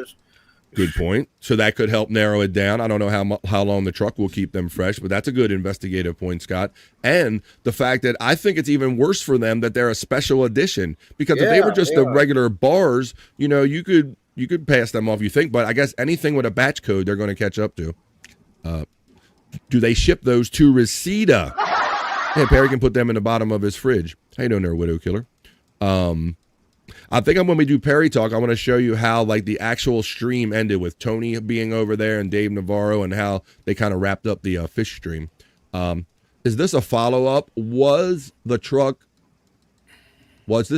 Good point. So that could help narrow it down. I don't know how long the truck will keep them fresh, but that's a good investigative point, Scott. And the fact that I think it's even worse for them that they're a special edition, because if they were just the regular bars, you could pass them off, you think, but I guess anything with a batch code they're going to catch up to. Do they ship those to Reseda? Yeah, Perry can put them in the bottom of his fridge. How you doing there, Widow Killer? I think when we do Perry Talk, I want to show you how like the actual stream ended with Tony being over there and Dave Navarro and how they kind of wrapped up the fish stream. Is this a follow-up? Was this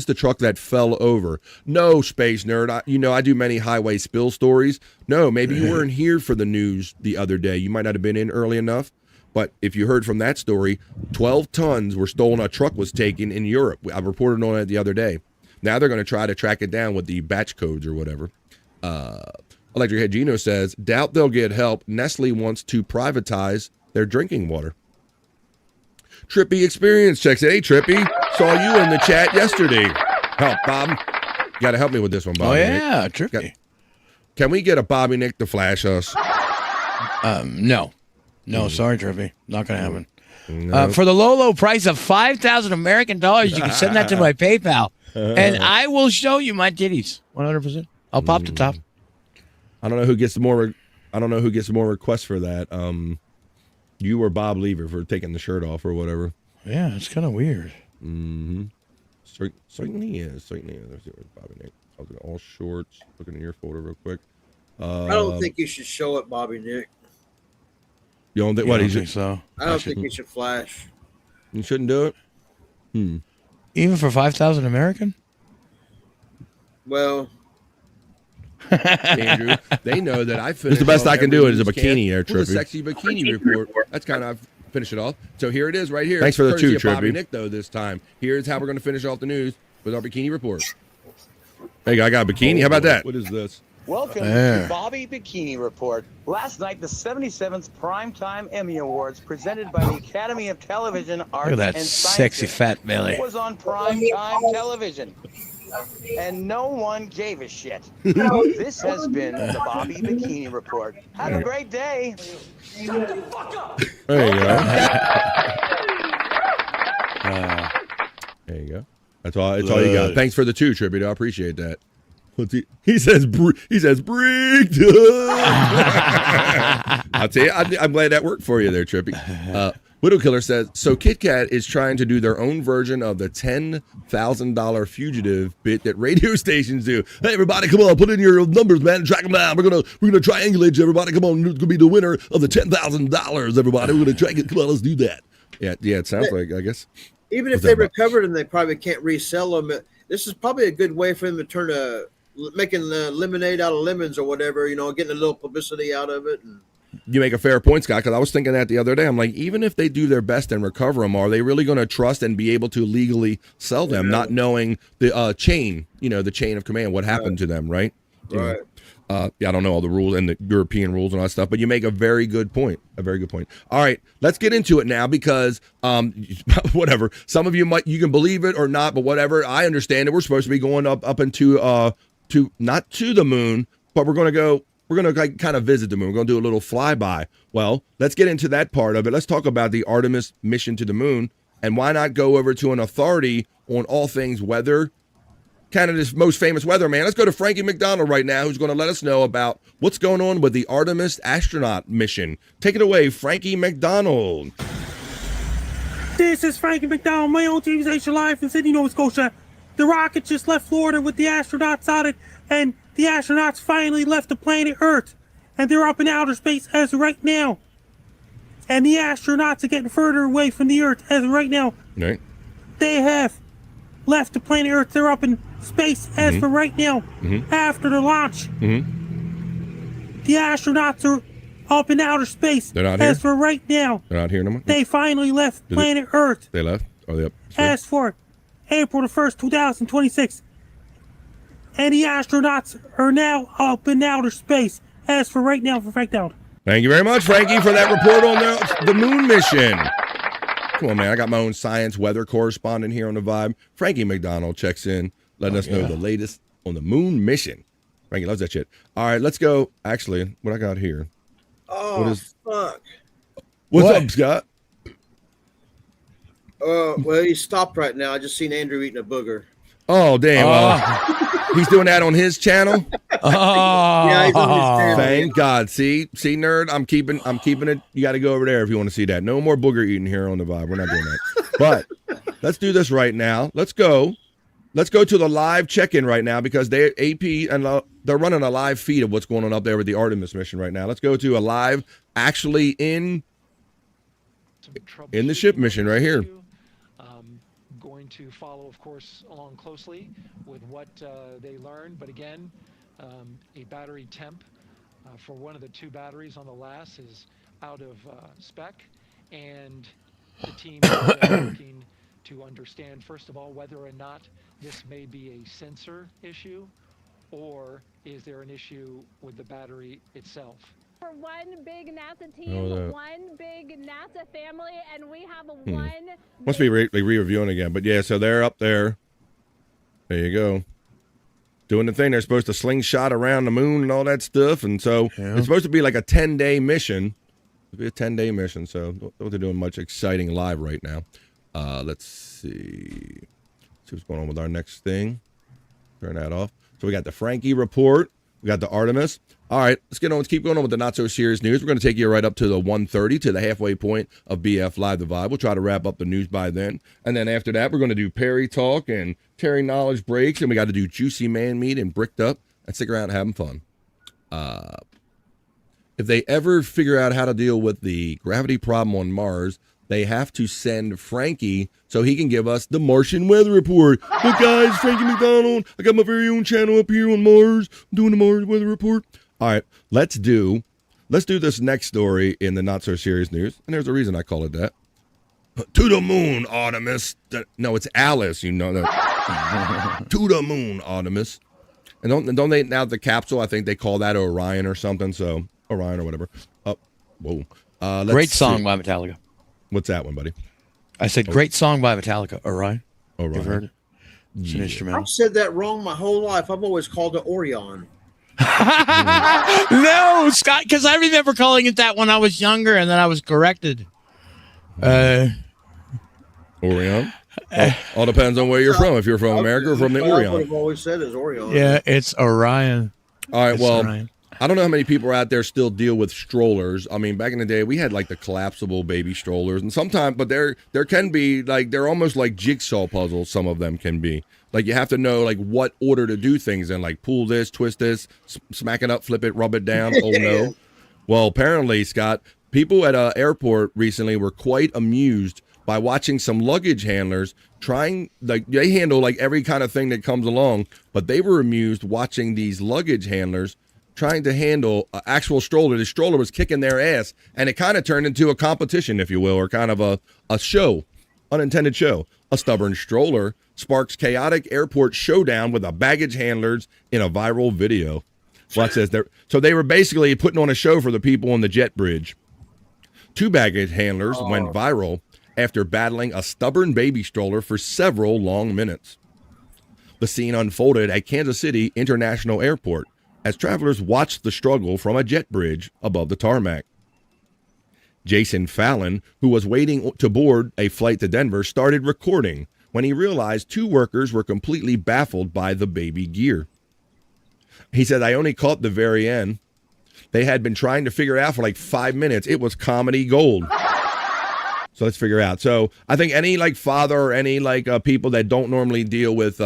the truck that fell over? No, Space Nerd. I do many highway spill stories. No, maybe you weren't here for the news the other day. You might not have been in early enough. But if you heard from that story, 12 tons were stolen. A truck was taken in Europe. I reported on it the other day. Now they're going to try to track it down with the batch codes or whatever. Electric Head Gino says, doubt they'll get help. Nestle wants to privatize their drinking water. Trippy Experience checks it. Hey, Trippy, saw you in the chat yesterday. Help, Bob. You got to help me with this one, Bob. Oh, yeah, Trippy. Can we get a Bobby Nick to flash us? No. No, sorry, Trippy. Not going to happen. No. For the low price of 5,000 American dollars, you can send that to my PayPal, and I will show you my titties. 100%. I'll pop the top. I don't know who gets more. Requests for that. You or Bob Lever for taking the shirt off or whatever. Yeah, it's kind of weird. Mm-hmm. Certainly is. Let's see where's Bobby Nick. I'll do all shorts. Looking in your folder real quick. I don't think you should show it, Bobby Nick. You don't think? What? I think so. I don't think you should flash. You shouldn't do it. Even for 5,000 American? Well, Andrew, they know that I finished. It's the best I can do. It is a bikini air trip. A sexy bikini report. That's kind of finish it off. So here it is, right here. Thanks for the two, Trippy. Bobby Nick, though, this time. Here's how we're going to finish off the news with our bikini report. Hey, I got a bikini. How about that? What is this? Welcome to Bobby Bikini Report. Last night, the 77th Primetime Emmy Awards, presented by the Academy of Television Arts Look at that and sexy Sciences, fat belly. was on primetime television. And no one gave a shit. This has been the Bobby Bikini Report. Have a great day. Shut the fuck up. There you go. There you go. That's all you got. Thanks for the two, Trippy. I appreciate that. He says break. I'll tell you, I'm glad that worked for you there, Trippy. Widow Killer says, so Kit Kat is trying to do their own version of the $10,000 fugitive bit that radio stations do. Hey, everybody, come on, put in your numbers, man, track them down. We're gonna triangulate you, everybody. Come on, who's gonna be the winner of the $10,000, everybody? We're gonna track it. Come on, let's do that. Yeah, it sounds like, I guess. Even if they recovered them, they probably can't resell them. This is probably a good way for them to turn making lemonade out of lemons or whatever, getting a little publicity out of it. And you make a fair point, Scott, because I was thinking that the other day. I'm like, even if they do their best and recover them, are they really going to trust and be able to legally sell them, not knowing the chain, the chain of command, what happened to them, right? Right. I don't know all the rules and the European rules and all that stuff, but you make a very good point. All right, let's get into it now because whatever. Some of you you can believe it or not, but whatever. I understand that we're supposed to be going up into not to the moon, but we're going to kind of visit the moon. We're going to do a little flyby. Well, let's get into that part of it. Let's talk about the Artemis mission to the moon, and why not go over to an authority on all things weather, Canada's most famous weatherman. Let's go to Frankie McDonald right now, who's going to let us know about what's going on with the Artemis astronaut mission. Take it away, Frankie McDonald. This is Frankie McDonald, my own TV station live in Sydney, Nova Scotia. The rocket just left Florida with the astronauts on it, and the astronauts finally left the planet Earth, and they're up in outer space as of right now. And the astronauts are getting further away from the Earth as of right now. Right. They have left the planet Earth. They're up in space as for right now. After the launch, the astronauts are up in outer space. They're not here? As for right now. They're not here no more? They finally left planet Earth. They left? Are they up? As for April the 1st, 2026. And the astronauts are now up in outer space. As for right now, for Frank Down. Thank you very much, Frankie, for that report on the moon mission. Come on, man. I got my own science weather correspondent here on the Vibe. Frankie McDonald checks in, letting us know the latest on the moon mission. Frankie loves that shit. All right, let's go. Actually, what I got here. Oh, fuck. What's up, Scott? Well, he stopped right now. I just seen Andrew eating a booger. Oh, damn. He's doing that on his channel? Yeah, he's on his channel. Thank God. See, nerd, I'm keeping it. You got to go over there if you want to see that. No more booger eating here on the Vibe. We're not doing that. But let's do this right now. Let's go to the live check-in right now because they AP and they're running a live feed of what's going on up there with the Artemis mission right now. Let's go to a live, actually in the ship mission right here. Going to follow, of course, along closely with what they learned. But again, a battery temp for one of the two batteries on the LAS is out of spec, and the team is working to understand, first of all, whether or not this may be a sensor issue, or is there an issue with the battery itself. For one big NASA team, one big NASA family, and we have a one. Must be re-reviewing again, but yeah, so they're up there. There you go. Doing the thing. They're supposed to slingshot around the moon and all that stuff, and so it's supposed to be like a 10-day mission. It'll be a 10-day mission, so don't they're doing much exciting live right now. Let's see what's going on with our next thing. Turn that off. So we got the Frankie report. We got the Artemis. All right, let's keep going on with the not-so-serious news. We're going to take you right up to the 1:30, to the halfway point of BF Live The Vibe. We'll try to wrap up the news by then. And then after that, we're going to do Perry Talk and Terry Knowledge Breaks, and we got to do Juicy Man Meat and Bricked Up, and stick around having fun. If they ever figure out how to deal with the gravity problem on Mars, they have to send Frankie so he can give us the Martian weather report. Look, guys, Frankie McDonald. I got my very own channel up here on Mars. I'm doing the Mars weather report. All right, let's do this next story in the not so serious news, and there's a reason I call it that. To the moon, Artemis. No, it's Alice. You know that. To the moon, Artemis. And don't they now the capsule? I think they call that Orion or something. So Orion or whatever. Whoa. Great song by Metallica. What's that one, buddy? I said great song by Metallica. Orion. You've heard it? It's an instrumental. I've said that wrong my whole life. I've always called it Orion. No, Scott, because I remember calling it that when I was younger, and then I was corrected. Orion? All depends on where you're from. If you're from America or from the Orion. What I've always said is Orion. Yeah, it's Orion. All right, It's well, Orion. I don't know how many people out there still deal with strollers. I mean, back in the day, we had like the collapsible baby strollers, and sometimes, but there can be like they're almost like jigsaw puzzles. Some of them can be like you have to know like what order to do things in, like pull this, twist this, smack it up, flip it, rub it down. Oh no! Well, apparently, Scott, people at an airport recently were quite amused by watching some luggage handlers trying, like they handle like every kind of thing that comes along, but they were amused watching these luggage handlers trying to handle an actual stroller. The stroller was kicking their ass, and it kind of turned into a competition, if you will, or kind of a show, unintended show. A stubborn stroller sparks chaotic airport showdown with the baggage handlers in a viral video. Well, it says so they were basically putting on a show for the people on the jet bridge. Two baggage handlers went viral after battling a stubborn baby stroller for several long minutes. The scene unfolded at Kansas City International Airport as travelers watched the struggle from a jet bridge above the tarmac. Jason Fallon, who was waiting to board a flight to Denver, started recording when he realized two workers were completely baffled by the baby gear. He said, "I only caught the very end. They had been trying to figure it out for like 5 minutes. It was comedy gold." So let's figure out. So I think any like father or any like people that don't normally deal with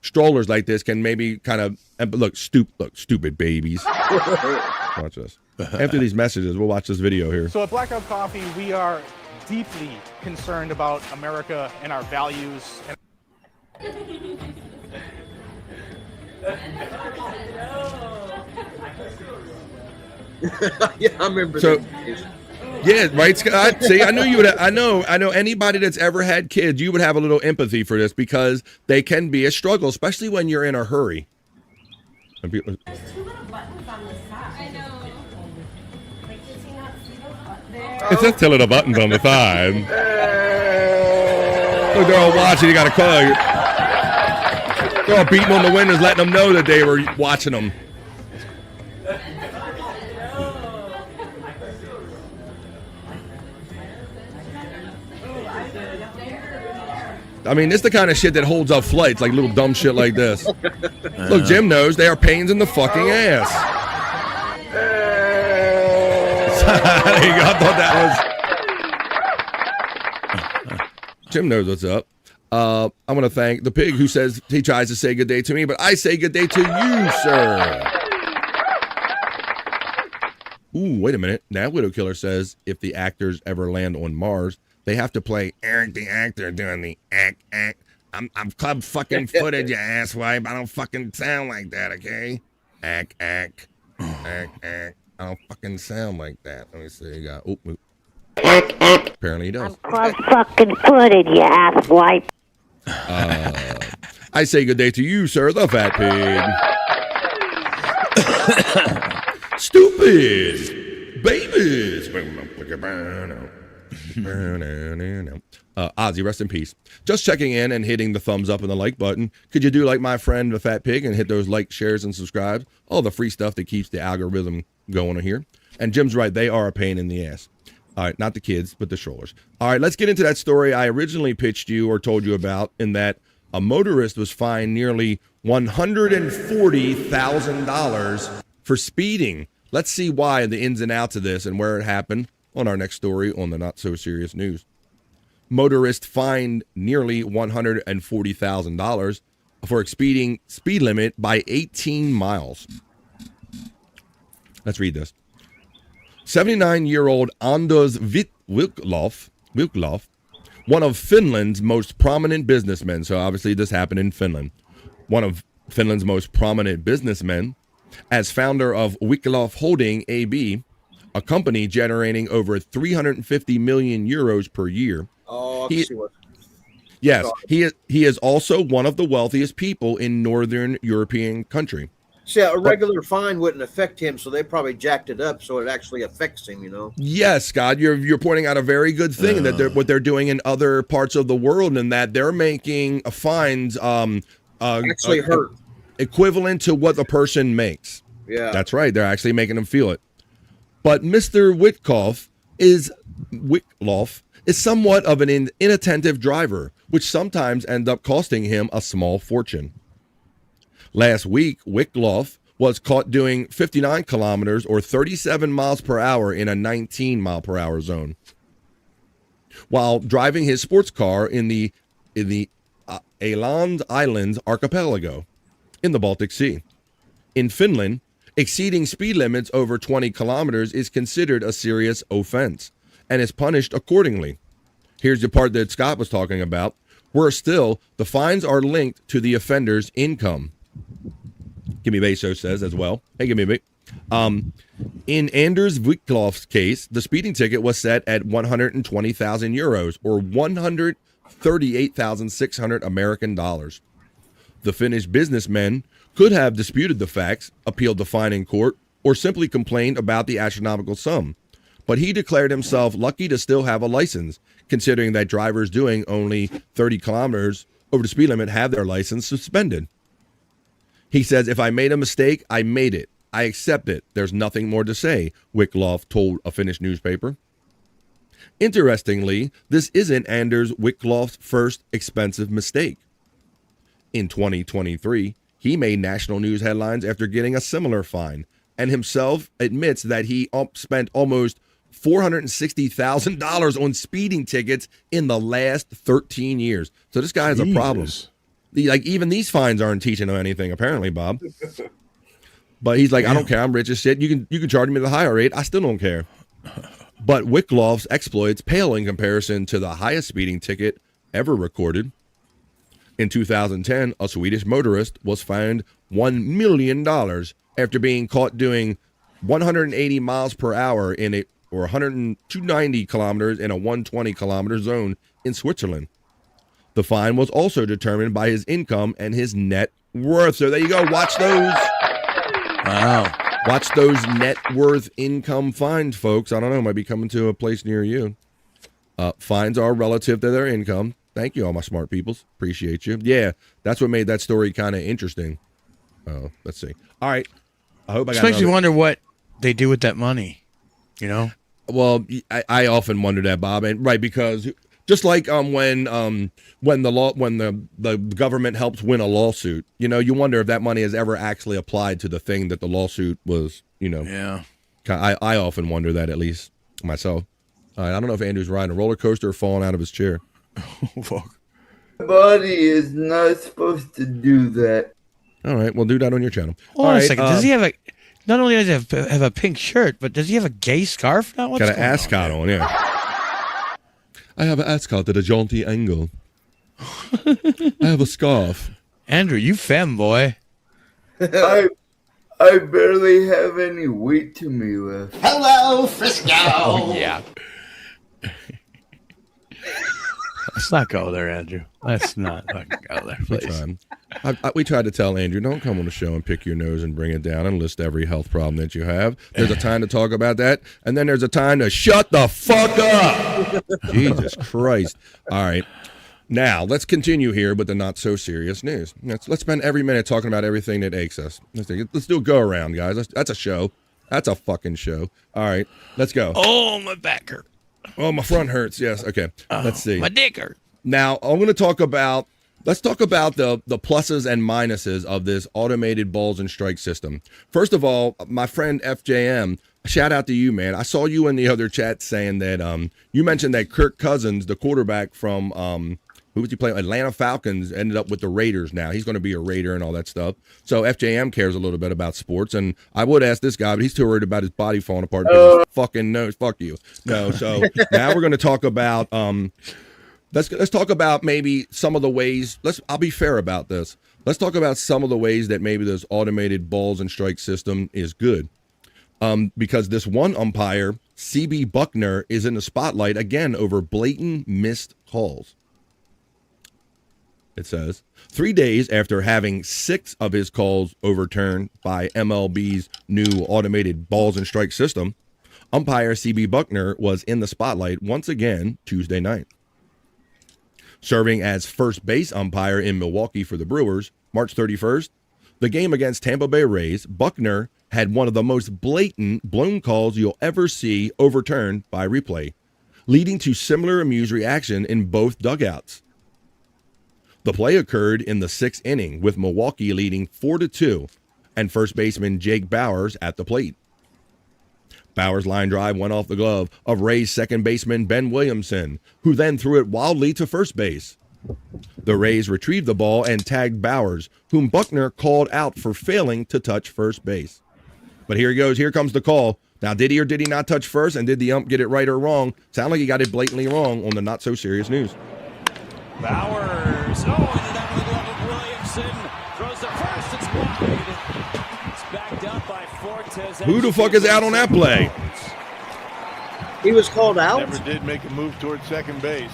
strollers like this can maybe kind of look stupid babies. Watch this. After these messages, we'll watch this video here. So at Blackout Coffee, we are deeply concerned about America and our values. Yeah, I remember So, that. yeah, right, Scott? See, I knew you would. I know anybody that's ever had kids, you would have a little empathy for this because they can be a struggle, especially when you're in a hurry. And people, There's 2 little buttons on the side. I know. Like, does he not see those buttons there? it's just 2 little buttons on the side. Look, they're all watching. You got to call. They're all beating on the windows, letting them know that they were watching them. I mean, it's the kind of shit that holds up flights, like little dumb shit like this. Look, Jim knows they are pains in the fucking ass. There you go. I thought that was... Jim knows what's up. I want to thank the pig who says he tries to say good day to me, but I say good day to you, sir. Ooh, wait a minute. That Widow Killer says if the actors ever land on Mars, they have to play Eric the actor doing the act. I'm club fucking footed, you asswipe. I don't fucking sound like that, okay? Act. I don't fucking sound like that. Let me see. You got. Apparently he does. Club fucking footed, you asswipe. I say good day to you, sir, the fat pig. Stupid babies. Ozzy, rest in peace. Just checking in and hitting the thumbs up and the like button. Could you do like my friend the fat pig and hit those like, shares, and subscribes? All the free stuff that keeps the algorithm going here. And Jim's right, they are a pain in the ass. All right, not the kids, but the strollers. All right, let's get into that story I originally pitched you or told you about, in that a motorist was fined nearly $140,000 for speeding. Let's see why and the ins and outs of this and where it happened on our next story on the Not So Serious News. Motorist fined nearly $140,000 for exceeding speed limit by 18 miles. Let's read this. 79-year-old Anders Wilklof, one of Finland's most prominent businessmen. So obviously this happened in Finland. One of Finland's most prominent businessmen, as founder of Wicklof Holding AB, a company generating over 350 million euros per year. Oh, Yes, he is also one of the wealthiest people in Northern European country. See, a regular fine wouldn't affect him, so they probably jacked it up so it actually affects him, you know? Yes, Scott, you're pointing out a very good thing, that what they're doing in other parts of the world, and that they're making fines actually hurt. Equivalent to what the person makes. Yeah. That's right. They're actually making them feel it. But Mr. Wicklof is somewhat of an inattentive driver, which sometimes ends up costing him a small fortune. Last week, Wicklof was caught doing 59 kilometers or 37 miles per hour in a 19 mile per hour zone while driving his sports car in the Åland Islands archipelago in the Baltic Sea. In Finland, exceeding speed limits over 20 kilometers is considered a serious offense and is punished accordingly. Here's the part that Scott was talking about. Worse still, the fines are linked to the offender's income. Gimme Beso says as well. Hey, give me a bit. In Anders Wiklof's case, the speeding ticket was set at 120,000 euros or 138,600 American dollars. The Finnish businessman could have disputed the facts, appealed the fine in court, or simply complained about the astronomical sum. But he declared himself lucky to still have a license, considering that drivers doing only 30 kilometers over the speed limit have their license suspended. He says, "If I made a mistake, I made it. I accept it. There's nothing more to say," Wicklof told a Finnish newspaper. Interestingly, this isn't Anders Wicklof's first expensive mistake. In 2023, he made national news headlines after getting a similar fine, and himself admits that he spent almost $460,000 on speeding tickets in the last 13 years. So this guy has a problem. Like, even these fines aren't teaching him anything, apparently, Bob. But he's like, I don't care. I'm rich as shit. You can charge me the higher rate. I still don't care. But Wickloff's exploits pale in comparison to the highest speeding ticket ever recorded. In 2010, a Swedish motorist was fined $1 million after being caught doing 180 miles per hour in a 290 kilometers in a 120 kilometer zone in Switzerland. The fine was also determined by his income and his net worth. So there you go. Watch those. Wow. Watch those net worth income fines, folks. I don't know. Might be coming to a place near you. Fines are relative to their income. Thank you, all my smart peoples. Appreciate you. Yeah, that's what made that story kind of interesting. Let's see. All right. I hope I got makes you wonder what they do with that money, you know? Well, I often wonder that, Bob. And right, because just like when the government helps win a lawsuit, you know, you wonder if that money is ever actually applied to the thing that the lawsuit was, you know. Yeah. I often wonder that, at least myself. I don't know if Andrew's riding a roller coaster or falling out of his chair. Oh, fuck. Body is not supposed to do that. All right, well, do that on your channel. Hold on a second. Does he have a? Not only does he have a pink shirt, but does he have a gay scarf now? Got an ascot on, yeah. I have an ascot at a jaunty angle. I have a scarf. Andrew, you femboy. I barely have any weight to me left. Hello, Frisco. Oh, yeah. Let's not go there, Andrew. Let's not fucking go there, please. We tried to tell Andrew, don't come on the show and pick your nose and bring it down and list every health problem that you have. There's a time to talk about that, and then there's a time to shut the fuck up. Jesus Christ. All right. Now, let's continue here with the not-so-serious news. Let's spend every minute talking about everything that aches us. Let's do a go-around, guys. That's a show. That's a fucking show. All right, let's go. Oh, my back hurt. Oh, my front hurts. Yes. Okay. Let's see. My dick hurt. Now, I'm going to talk about, let's talk about the pluses and minuses of this automated balls and strike system. First of all, my friend FJM, shout out to you, man. I saw you in the other chat saying that you mentioned that Kirk Cousins, the quarterback from who was he playing? Atlanta Falcons, ended up with the Raiders now. He's going to be a Raider and all that stuff. So FJM cares a little bit about sports. And I would ask this guy, but he's too worried about his body falling apart because his fucking nose. Fuck you. No, so now we're going to talk about, let's talk about maybe some of the ways, I'll be fair about this. Let's talk about some of the ways that maybe this automated balls and strike system is good. Because this one umpire, CB Buckner, is in the spotlight again over blatant missed calls. It says, 3 days after having 6 of his calls overturned by MLB's new automated balls and strike system, umpire CB Buckner was in the spotlight once again Tuesday night. Serving as first base umpire in Milwaukee for the Brewers, March 31st, the game against Tampa Bay Rays, Buckner had one of the most blatant blown calls you'll ever see overturned by replay, leading to similar amused reaction in both dugouts. The play occurred in the 6th inning, with Milwaukee leading 4-2, and first baseman Jake Bauers at the plate. Bauers' line drive went off the glove of Rays second baseman Ben Williamson, who then threw it wildly to first base. The Rays retrieved the ball and tagged Bauers, whom Buckner called out for failing to touch first base. But here he goes. Here comes the call. Now, did he or did he not touch first, and did the ump get it right or wrong? Sound like he got it blatantly wrong on the not-so-serious news. Bauers, ended up with the glove of Williamson, throws the first, it's wide. It's backed up by Fortes. Who the fuck is out on that play? He was called out? Never did make a move towards second base.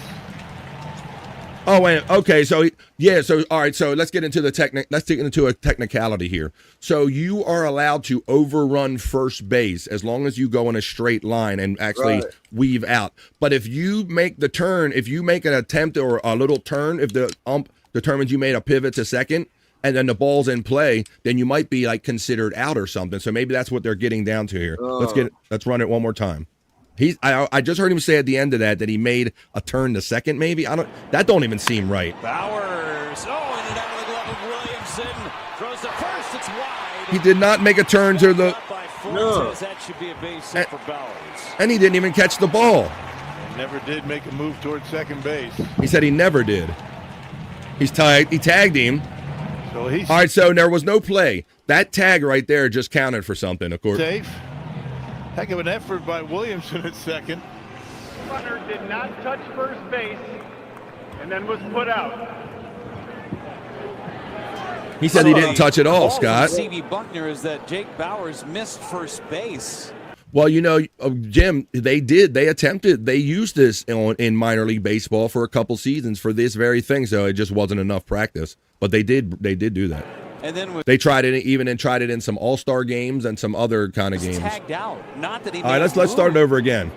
Oh, wait, okay, so, yeah, so, all right, so let's get into let's take into a technicality here. So you are allowed to overrun first base as long as you go in a straight line and actually weave out. But if you make the turn, if you make an attempt or a little turn, if the ump determines you made a pivot to second and then the ball's in play, then you might be like considered out or something. So maybe that's what they're getting down to here. Let's run it one more time. I just heard him say at the end of that he made a turn to second, maybe. That don't even seem right. Bauers, ended up with the glove of Williamson, throws the first, it's wide. He did not make a turn to the. No. That should be a base hit for Bauers. and he didn't even catch the ball. Never did make a move towards second base. He said he never did. He tagged him. So he's all right, so there was no play. That tag right there just counted for something, of course. safe. Heck of an effort by Williamson at second. Runner did not touch first base and then was put out. He said he didn't touch it all, Scott. C.B. Buckner is that Jake Bowers missed first base. Well, you know, Jim, they attempted, they used this in minor league baseball for a couple seasons for this very thing, so it just wasn't enough practice. But they did do that. And then they tried it in some all-star games and some other kind of games. Tagged out. Not that he. All right, let's start it over again.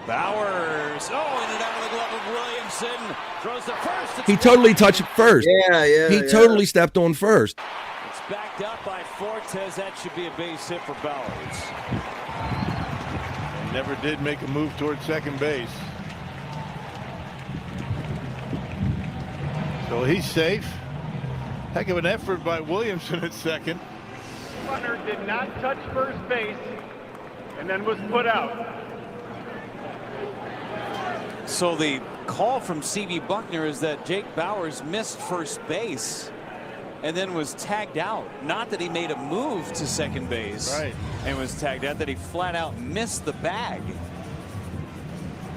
Bowers. Oh, and it out of the glove of Williamson. Throws the first. He totally touched first. Yeah. He totally stepped on first. It's backed up by Fortes. That should be a base hit for Bowers. Never did make a move towards second base. So he's safe. Heck of an effort by Williamson at second. Runner did not touch first base and then was put out. So the call from C.B. Buckner is that Jake Bowers missed first base and then was tagged out. Not that he made a move to second base. Right. And was tagged out, that he flat out missed the bag.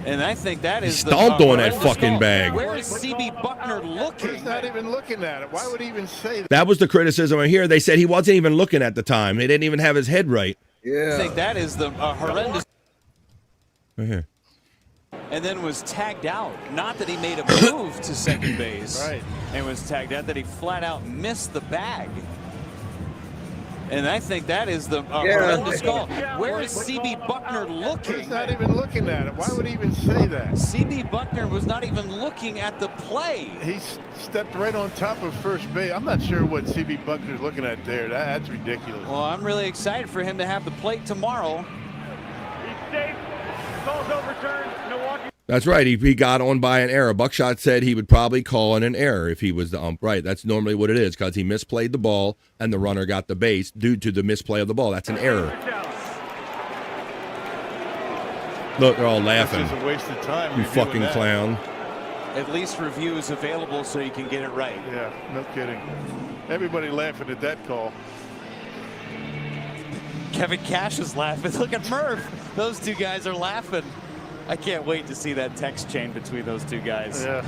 And I think that is he stomped on that fucking call. bag. Where is C.B. Buckner looking? He's not even looking at it. Why would he even say that? That was the criticism I hear. They said he wasn't even looking at the time. He didn't even have his head right. Yeah. I think that is the horrendous. Right here. And then was tagged out. Not that he made a move to second base. Right. And was tagged out, that he flat out missed the bag. And I think that is the horrendous call. Where is C.B. Buckner looking? He's not even looking at it. Why would he even say that? C.B. Buckner was not even looking at the play. He stepped right on top of first base. I'm not sure what C.B. Buckner's looking at there. That's ridiculous. Well, I'm really excited for him to have the plate tomorrow. He's safe. Call's overturned. Milwaukee. That's right. He got on by an error. Buckshot said he would probably call in an error if he was the ump. Right. That's normally what it is, because he misplayed the ball and the runner got the base due to the misplay of the ball. That's an error. Look, they're all laughing. This is a waste of time. You fucking that. clown. At least review is available so you can get it right. Yeah, no kidding. Everybody laughing at that call. Kevin Cash is laughing. Look at Murph. Those two guys are laughing. I can't wait to see that text chain between those two guys. Yeah.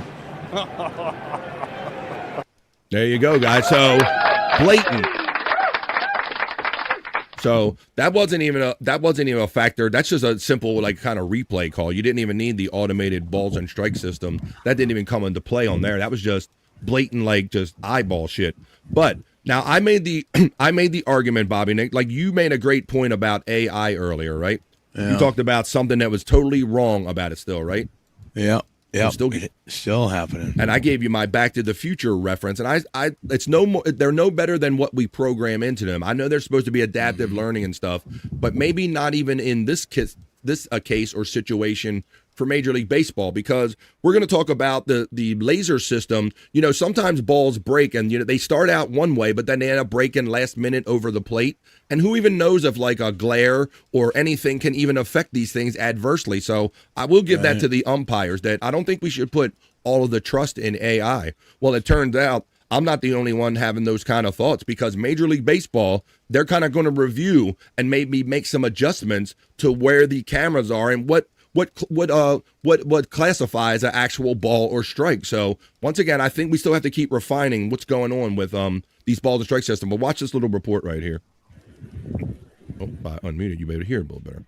There you go, guys. So blatant. So that wasn't even a factor. That's just a simple kind of replay call. You didn't even need the automated balls and strike system. That didn't even come into play on there. That was just blatant, just eyeball shit. But now I made the argument, Bobby Nick. You made a great point about AI earlier, right? Yeah. You talked about something that was totally wrong about it still, right? Yeah. Yeah. Still happening. And I gave you my Back to the Future reference, and it's no more. They're no better than what we program into them. I know they're supposed to be adaptive learning and stuff, but maybe not even in this case or situation for Major League Baseball, because we're going to talk about the laser system. Sometimes balls break and they start out one way, but then they end up breaking last minute over the plate. And who even knows if a glare or anything can even affect these things adversely. So I will give that to the umpires, that I don't think we should put all of the trust in AI. Well, it turns out I'm not the only one having those kind of thoughts, because Major League Baseball, they're kind of going to review and maybe make some adjustments to where the cameras are and what classifies an actual ball or strike. So once again, I think we still have to keep refining what's going on with these ball and strike system. But watch this little report right here. Oh, I unmuted you, able to hear it a little better.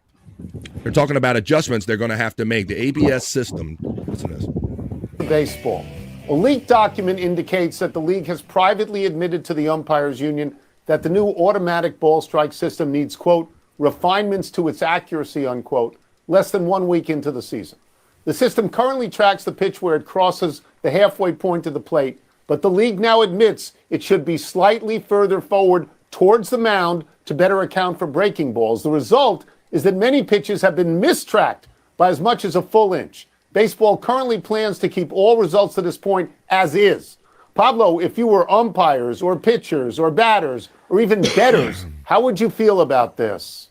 They're talking about adjustments they're going to have to make. The ABS system. Listen to this. Baseball. A leaked document indicates that the league has privately admitted to the umpires union that the new automatic ball strike system needs, quote, refinements to its accuracy, unquote, less than 1 week into the season. The system currently tracks the pitch where it crosses the halfway point of the plate, but the league now admits it should be slightly further forward towards the mound to better account for breaking balls. The result is that many pitches have been mistracked by as much as a full inch. Baseball currently plans to keep all results to this point as is. Pablo, if you were umpires or pitchers or batters or even bettors, how would you feel about this?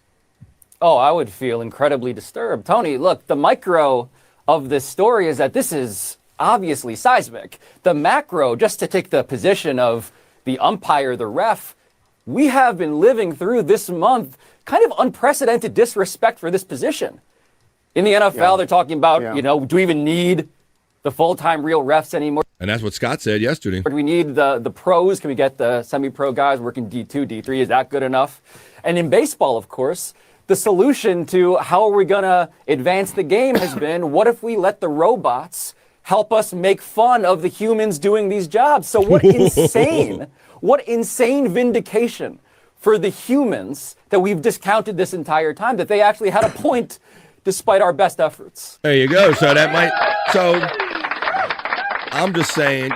Oh, I would feel incredibly disturbed. Tony, look, the micro of this story is that this is obviously seismic. The macro, just to take the position of the umpire, the ref, we have been living through this month kind of unprecedented disrespect for this position. In the NFL, they're talking about, do we even need the full-time real refs anymore? And that's what Scott said yesterday. Do we need the pros? Can we get the semi-pro guys working D2, D3? Is that good enough? And in baseball, of course, the solution to how are we going to advance the game has been, what if we let the robots help us make fun of the humans doing these jobs? So what insane vindication for the humans that we've discounted this entire time, that they actually had a point despite our best efforts. There you go. So I'm just saying,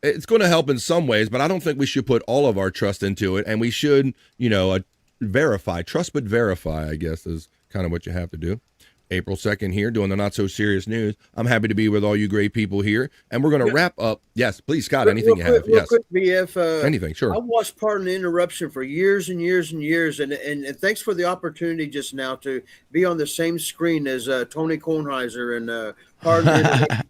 it's going to help in some ways, but I don't think we should put all of our trust into it. And we should, verify. Trust but verify, I guess, is kind of what you have to do. April 2nd here, doing the Not So Serious News. I'm happy to be with all you great people here. And we're going to wrap up. Yes, please, Scott, anything you have. Yes. Quick, BF, anything, sure. I watched Pardon the Interruption for years and years and years. And thanks for the opportunity just now to be on the same screen as Tony Kornheiser and Pardon the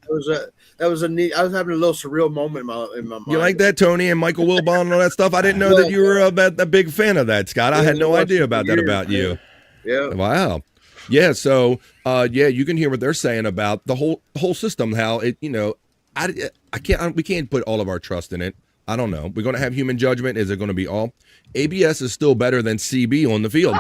That was a neat. I was having a little surreal moment in my mind. You like that, Tony, and Michael Wilbon and all that stuff? I didn't know that you were a big fan of that, Scott. I had no idea about that about you. Yeah. Wow. Yeah. So, you can hear what they're saying about the whole system. How it, we can't put all of our trust in it. I don't know. We're going to have human judgment. Is it going to be all? ABS is still better than CB on the field.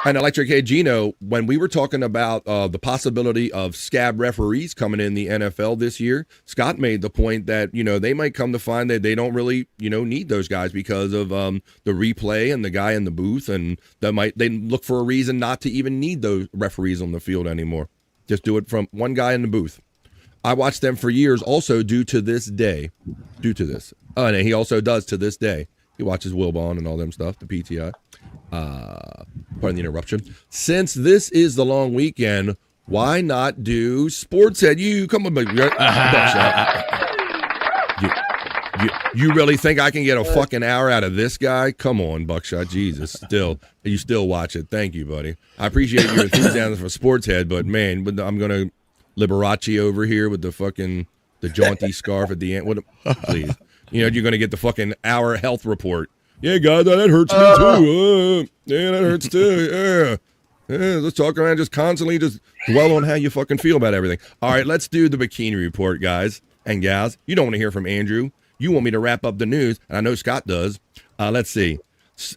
And Electric Head Gino, when we were talking about the possibility of scab referees coming in the NFL this year, Scott made the point that, they might come to find that they don't really, need those guys because of the replay and the guy in the booth. And they look for a reason not to even need those referees on the field anymore. Just do it from one guy in the booth. I watched them for years also due to this. And he also does to this day. He watches Wilbon and all them stuff, the PTI. Pardon the interruption. Since this is the long weekend, why not do Sports Head? You come on, you really think I can get a fucking hour out of this guy? Come on, Buckshot. Jesus, you still watch it. Thank you, buddy. I appreciate your enthusiasm for Sports Head, but man, I'm gonna Liberace over here with the jaunty scarf at the end. Please, you're gonna get the fucking hour health report. Yeah, guys, that hurts me too. Yeah, that hurts too. Yeah, let's talk around, just constantly just dwell on how you fucking feel about everything. All right, let's do the bikini report, guys and gals. You don't want to hear from Andrew. You want me to wrap up the news, and I know Scott does. Let's see.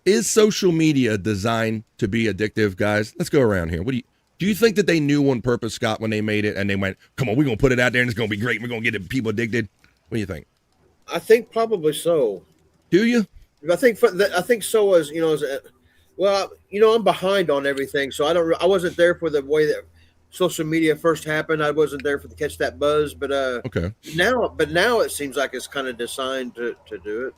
Is social media designed to be addictive, guys? Let's go around here. Do you think that they knew on purpose, Scott, when they made it, and they went, come on, we're going to put it out there, and it's going to be great. We're going to get people addicted. What do you think? I think probably so. Do you? I think so. I'm behind on everything, so I wasn't there for the way that social media first happened. I wasn't there to catch that buzz, but okay. Now it seems like it's kind of designed to do it.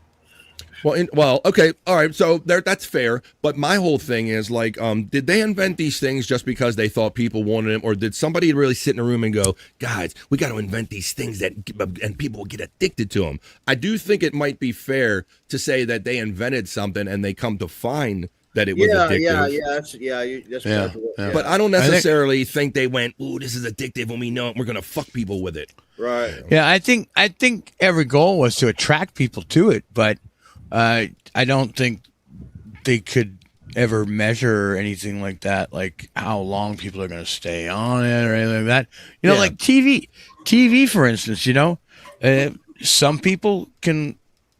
Well, okay, all right. So that's fair. But my whole thing is did they invent these things just because they thought people wanted them, or did somebody really sit in a room and go, guys, we got to invent these things and people will get addicted to them? I do think it might be fair to say that they invented something and they come to find that it was addictive. That's But I don't necessarily think they went, ooh, this is addictive, and we know it, we're going to fuck people with it. Right. Yeah, I think every goal was to attract people to it, but I don't think they could ever measure anything like that, like how long people are going to stay on it or anything like that. Like TV, for instance, some people can,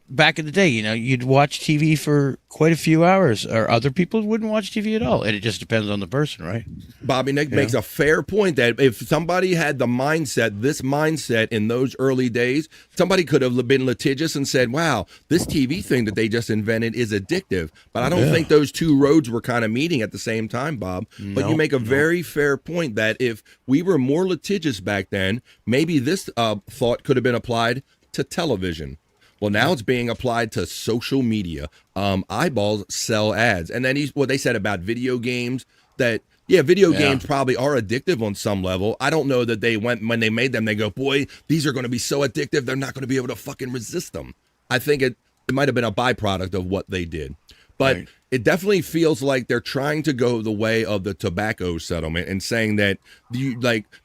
back in the day, you'd watch TV for quite a few hours, or other people wouldn't watch TV at all. And it just depends on the person, right? Bobby Nick makes a fair point that if somebody had this mindset in those early days, somebody could have been litigious and said, wow, this TV thing that they just invented is addictive. But I don't think those two roads were kind of meeting at the same time, Bob. But you make a very fair point that if we were more litigious back then, maybe this thought could have been applied to television. Well, now it's being applied to social media. Eyeballs sell ads. And then what they said about video games, that, video games probably are addictive on some level. I don't know that when they made them, they go, boy, these are going to be so addictive, they're not going to be able to fucking resist them. I think it might have been a byproduct of what they did. But Right. it definitely feels like they're trying to go the way of the tobacco settlement and saying that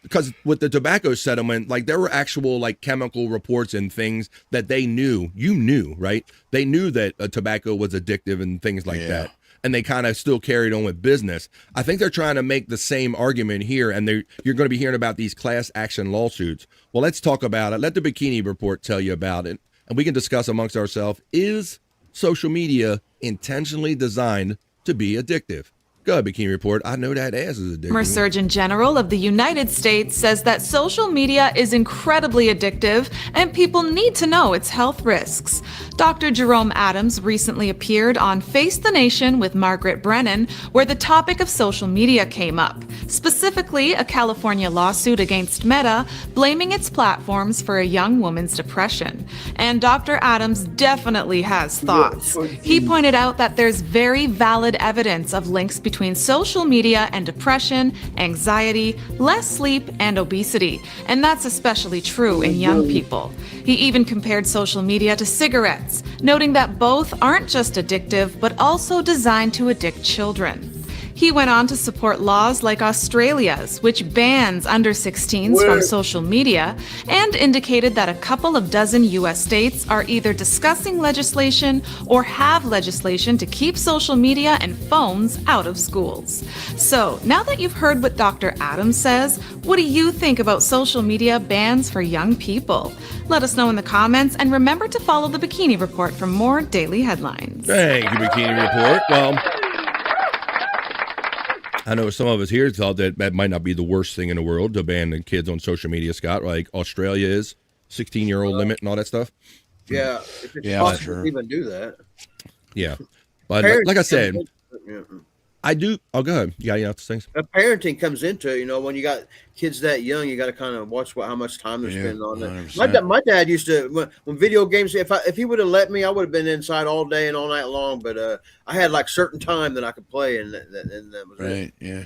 because with the tobacco settlement, like there were actual like chemical reports and things that they knew, right? They knew that tobacco was addictive and things like that. And they kind of still carried on with business. I think they're trying to make the same argument here, and you're going to be hearing about these class action lawsuits. Well, let's talk about it. Let the Bikini Report tell you about it, and we can discuss amongst ourselves, is social media intentionally designed to be addictive? Go ahead, Bikini Report. I know that ass is addictive. Surgeon General of the United States says that social media is incredibly addictive and people need to know its health risks. Dr. Jerome Adams recently appeared on Face the Nation with Margaret Brennan, where the topic of social media came up, specifically a California lawsuit against Meta blaming its platforms for a young woman's depression. And Dr. Adams definitely has thoughts. He pointed out that there's very valid evidence of links between social media and depression, anxiety, less sleep, and obesity. And that's especially true in young people. He even compared social media to cigarettes, noting that both aren't just addictive, but also designed to addict children. He went on to support laws like Australia's, which bans under 16s from social media, and indicated that a couple of dozen U.S. states are either discussing legislation or have legislation to keep social media and phones out of schools. So, now that you've heard what Dr. Adams says, what do you think about social media bans for young people? Let us know in the comments, and remember to follow the Bikini Report for more daily headlines. Thank you, Bikini Report. Well, I know some of us here thought that might not be the worst thing in the world to ban the kids on social media, Scott, like Australia is, 16-year-old limit and all that stuff. Yeah, if it's possible to even do that. Yeah. But Parenting like I said, comes into- I do. Oh, go ahead. You got any other things? Parenting comes into it, when you got kids that young, you got to kind of watch how much time they're spending on it. 100%. My dad used to, when video games, if he would have let me, I would have been inside all day and all night long. But I had like certain time that I could play, and that was it. Yeah.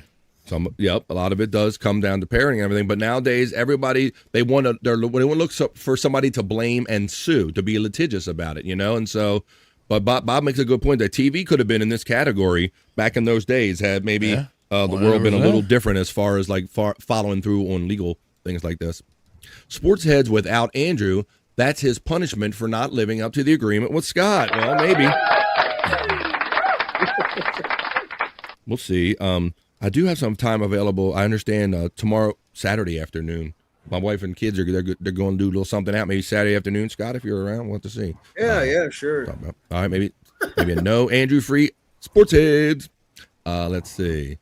Yep, a lot of it does come down to parenting and everything. But nowadays, everybody they want to look for somebody to blame and sue, to be litigious about it, And so, but Bob makes a good point that TV could have been in this category back in those days had maybe the world been a little different as far as like following through on legal things like this. Sports heads without Andrew. That's his punishment for not living up to the agreement with Scott. Well, maybe. We'll see. I do have some time available. I understand tomorrow, Saturday afternoon. My wife and kids they're going to do a little something out. Maybe Saturday afternoon, Scott, if you're around, we'll have to see. Yeah, sure. All right, maybe a no Andrew free sports heads. Let's see.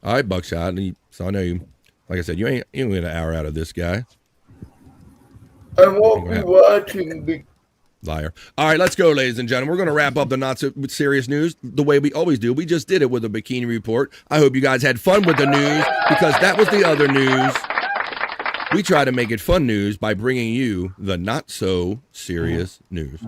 All right, Buckshot. So I know you. Like I said, you ain't get an hour out of this guy. I won't be watching the Liar. All right, let's go, ladies and gentlemen. We're going to wrap up the not so serious news the way we always do. We just did it with a Bikini Report. I hope you guys had fun with the news because that was the other news. We try to make it fun news by bringing you the not so serious news.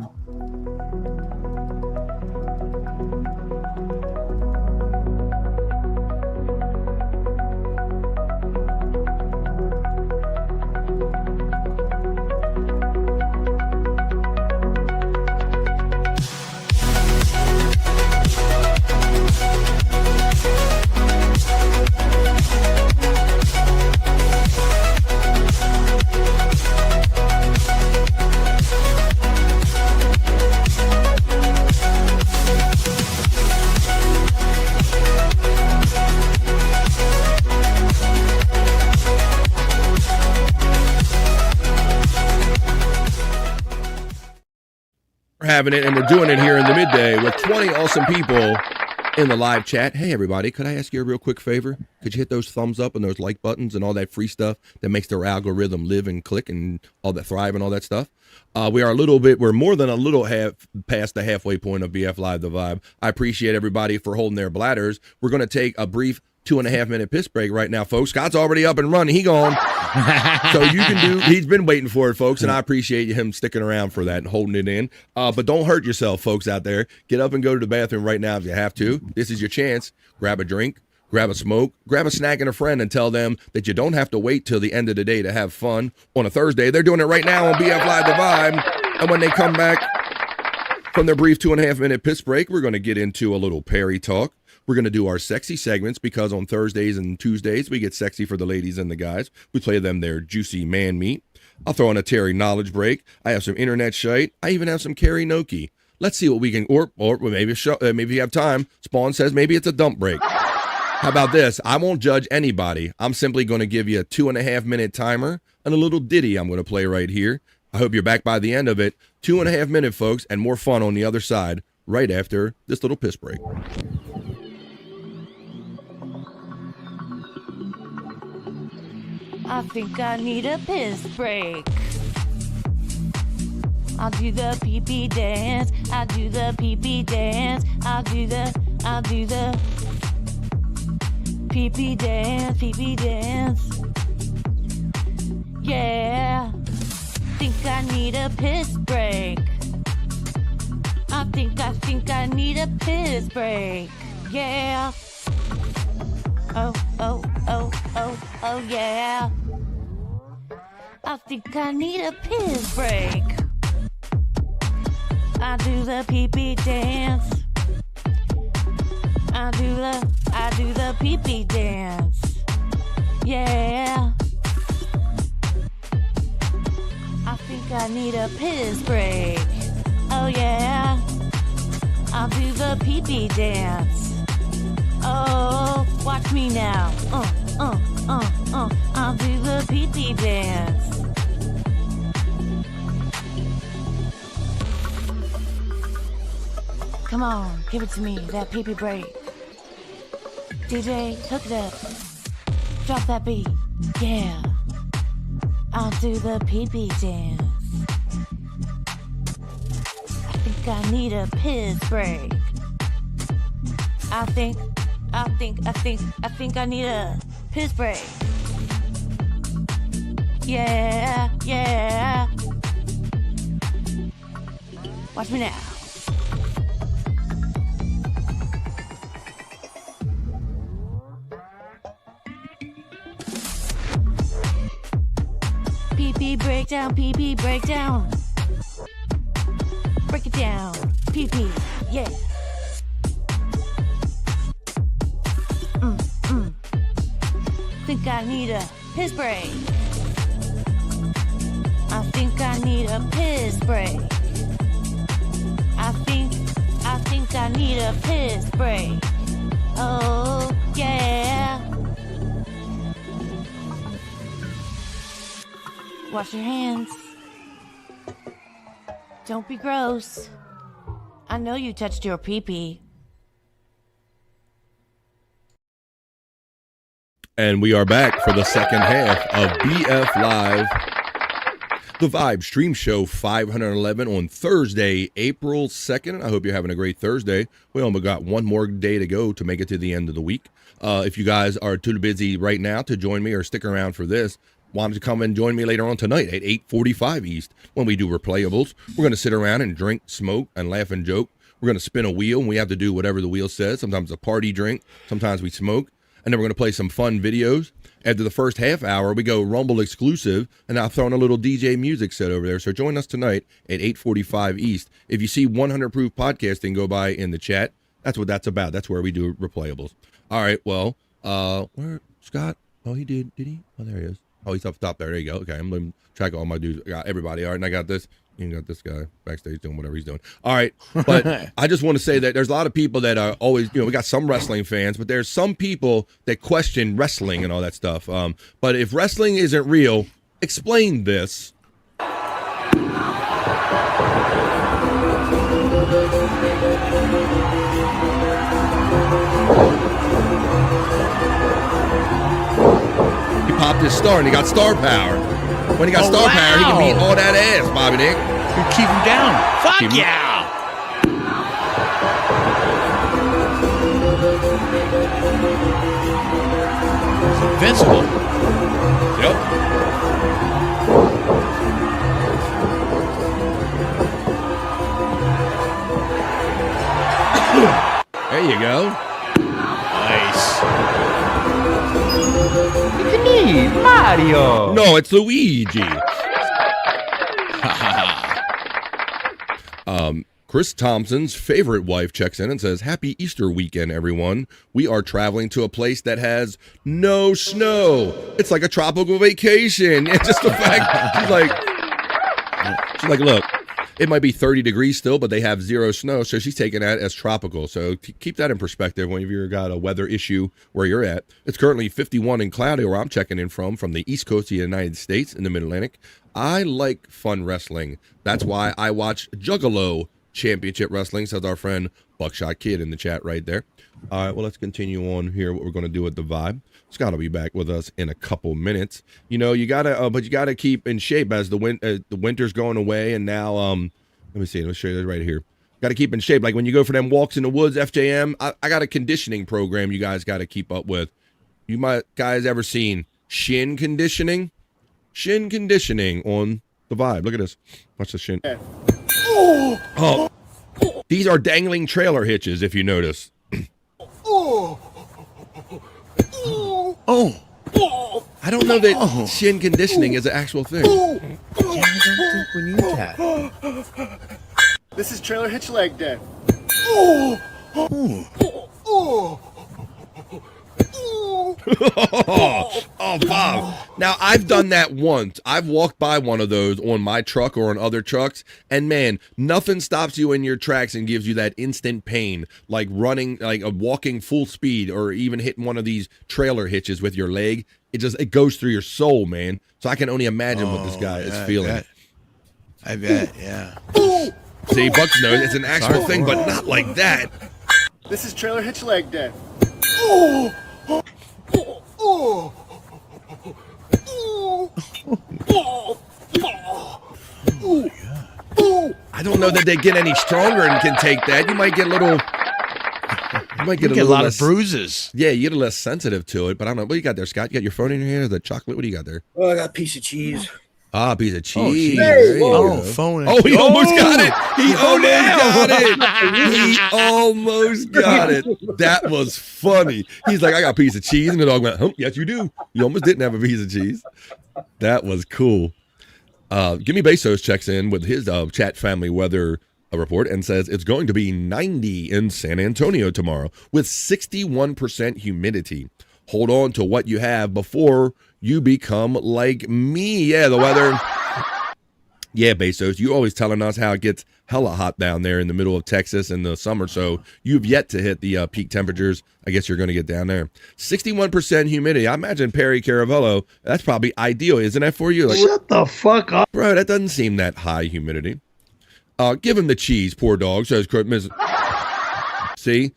We're having it, and we're doing it here in the midday with 20 awesome people in the live chat. Hey, everybody, could I ask you a real quick favor? Could you hit those thumbs up and those like buttons and all that free stuff that makes their algorithm live and click and all that thrive and all that stuff? We're more than a little past the halfway point of BF Live The Vibe. I appreciate everybody for holding their bladders. We're going to take a brief 2.5-minute piss break right now, folks. Scott's already up and running. He gone. So he's been waiting for it, folks, and I appreciate him sticking around for that and holding it in. But don't hurt yourself, folks out there. Get up and go to the bathroom right now if you have to. This is your chance. Grab a drink, grab a smoke, grab a snack and a friend, and tell them that you don't have to wait till the end of the day to have fun on a Thursday. They're doing it right now on BF Live The Vibe. And when they come back, From their brief 2.5-minute piss break, we're going to get into a little Perry talk. We're going to do our sexy segments because on Thursdays and Tuesdays, we get sexy for the ladies and the guys. We play them their juicy man meat. I'll throw in a Terry knowledge break. I have some internet shite. I even have some karaoke. Let's see what we can, or maybe maybe you have time. Spawn says maybe it's a dump break. How about this? I won't judge anybody. I'm simply going to give you a 2.5-minute timer and a little ditty I'm going to play right here. I hope you're back by the end of it. 2.5 minutes, folks, and more fun on the other side right after this little piss break. I think I need a piss break. I'll do the pee-pee dance. I'll do the pee-pee dance. I'll do the pee-pee dance, pee-pee dance. Yeah. Think I need a piss break. I think I need a piss break. Yeah. Oh, yeah. I think I need a piss break. I do the pee-pee dance. I do the pee-pee dance. Yeah. I think I need a piss break. Oh yeah. I'll do the pee-pee dance. Oh, watch me now. I'll do the pee-pee dance. Come on, give it to me, that pee-pee break. DJ, hook it up. Drop that beat. Yeah. I'll do the pee-pee dance. I think I need a piss break. I think I need a piss break. Yeah. Watch me now. Pee-pee breakdown, pee-pee breakdown. Break it down, pee-pee, yeah. Think I need a piss break. I think I need a piss break. I think I need a piss break. Oh, yeah. Wash your hands. Don't be gross. I know you touched your pee-pee. And we are back for the second half of BF Live, the Vibe Stream Show 511 on Thursday, April 2nd. I hope you're having a great Thursday. We only got one more day to go to make it to the end of the week. If you guys are too busy right now to join me or stick around for this, why don't you come and join me later on tonight at 8:45 East when we do replayables. We're going to sit around and drink, smoke, and laugh and joke. We're going to spin a wheel, and we have to do whatever the wheel says. Sometimes a party drink, sometimes we smoke. And then we're going to play some fun videos. After the first half hour, we go Rumble exclusive, and I'll throw in a little DJ music set over there. So join us tonight at 8:45 East. If you see 100 Proof Podcasting go by in the chat, that's what that's about. That's where we do replayables. All right, well, where Scott? Oh, he did he? Oh, there he is. Oh, he's up top there. There you go. Okay, I'm going to track all my dudes. I got everybody. All right, and I got this. You got this guy backstage doing whatever he's doing. All right, but I just want to say that there's a lot of people that are always, we got some wrestling fans, but there's some people that question wrestling and all that stuff. But if wrestling isn't real, explain this. He popped his star and he got star power. When he got star power, he can beat all that ass, Bobby Nick. You keep him down. Fuck yeah! He's invincible. Yep. There you go. Nice. It's me, Mario. No, it's Luigi. Chris Thompson's favorite wife checks in and says, "Happy Easter weekend, everyone. We are traveling to a place that has no snow. It's like a tropical vacation." And just the fact, she's like, look, it might be 30 degrees still, but they have zero snow. So she's taking that as tropical. So keep that in perspective when you've got a weather issue where you're at. It's currently 51 and cloudy where I'm checking in from the East Coast of the United States in the Mid-Atlantic. I like fun wrestling. That's why I watch Juggalo Championship Wrestling, says our friend Buckshot Kid in the chat right there. All right, well, let's continue on here. What we're going to do with the vibe. Scott will be back with us in a couple minutes. You know, you gotta keep in shape as the winter's going away, and now let me see. Let's show you this right here. Got to keep in shape. Like when you go for them walks in the woods, FJM. I got a conditioning program you guys got to keep up with. You might guys ever seen shin conditioning? Shin conditioning on the vibe. Look at this. Watch the shin. Oh, these are dangling trailer hitches, if you notice. I don't know that shin conditioning is an actual thing. Yeah, I don't think we need that. This is trailer hitch leg day. Oh, Bob. Now, I've done that once. I've walked by one of those on my truck or on other trucks, and man, nothing stops you in your tracks and gives you that instant pain, like running, like walking full speed, or even hitting one of these trailer hitches with your leg. It goes through your soul, man. So I can only imagine what this guy is feeling. I bet, yeah. See, Bucks knows it's an actual thing, but not like that. This is trailer hitch leg day. I don't know that they get any stronger and can take that. You might get a little. You might get a lot less, of bruises. Yeah, you get less sensitive to it. But I don't know. What you got there, Scott? You got your phone in your hand? Or the chocolate? What do you got there? Oh, I got a piece of cheese. Ah, a piece of cheese. Phone. Oh, he almost got it. He almost got it. That was funny. He's like, I got a piece of cheese. And the dog went, yes, you do. You almost didn't have a piece of cheese. That was cool. Gimme Bezos checks in with his chat family weather report and says it's going to be 90 in San Antonio tomorrow with 61% humidity. Hold on to what you have before you become like me. Yeah, the weather. Yeah, Bezos, you always telling us how it gets hella hot down there in the middle of Texas in the summer, so you've yet to hit the peak temperatures. I guess you're going to get down there. 61% humidity. I imagine Perry Caravello, that's probably ideal, isn't that for you? Like, shut the fuck up. Bro, that doesn't seem that high humidity. Give him the cheese, poor dog, says Miss. See?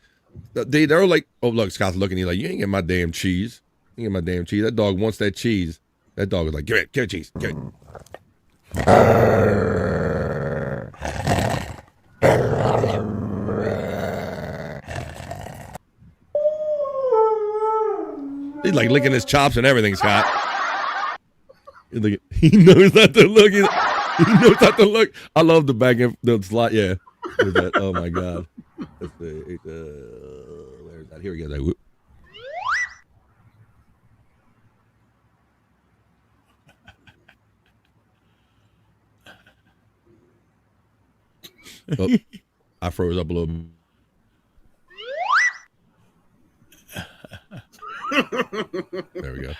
They're like, oh, look, Scott's looking. He's like, you ain't getting my damn cheese. You ain't getting my damn cheese. That dog wants that cheese. That dog is like, give it cheese. Give it. He's like licking his chops and everything, Scott. He knows not to look. He knows not to look. I love the back end, the slot. Yeah. That? Oh my God. Let's see. Where's that? Here we go. Like, whoop. Oh, I froze up a little bit. There we go.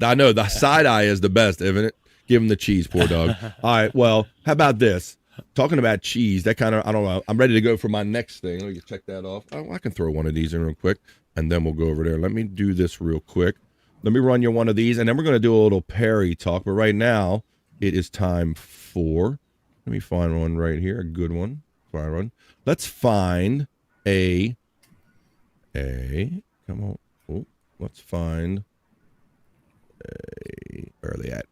I know the side eye is the best, isn't it? Give him the cheese, poor dog. All right, well, how about this? Talking about cheese, that kind of, I don't know. I'm ready to go for my next thing. Let me check that off. Oh, I can throw one of these in real quick, and then we'll go over there. Let me do this real quick. Let me run you one of these, and then we're going to do a little Perry talk. But right now, it is time for, let me find one right here, a good one. Find one. Let's find come on. Oh, let's find where are they at?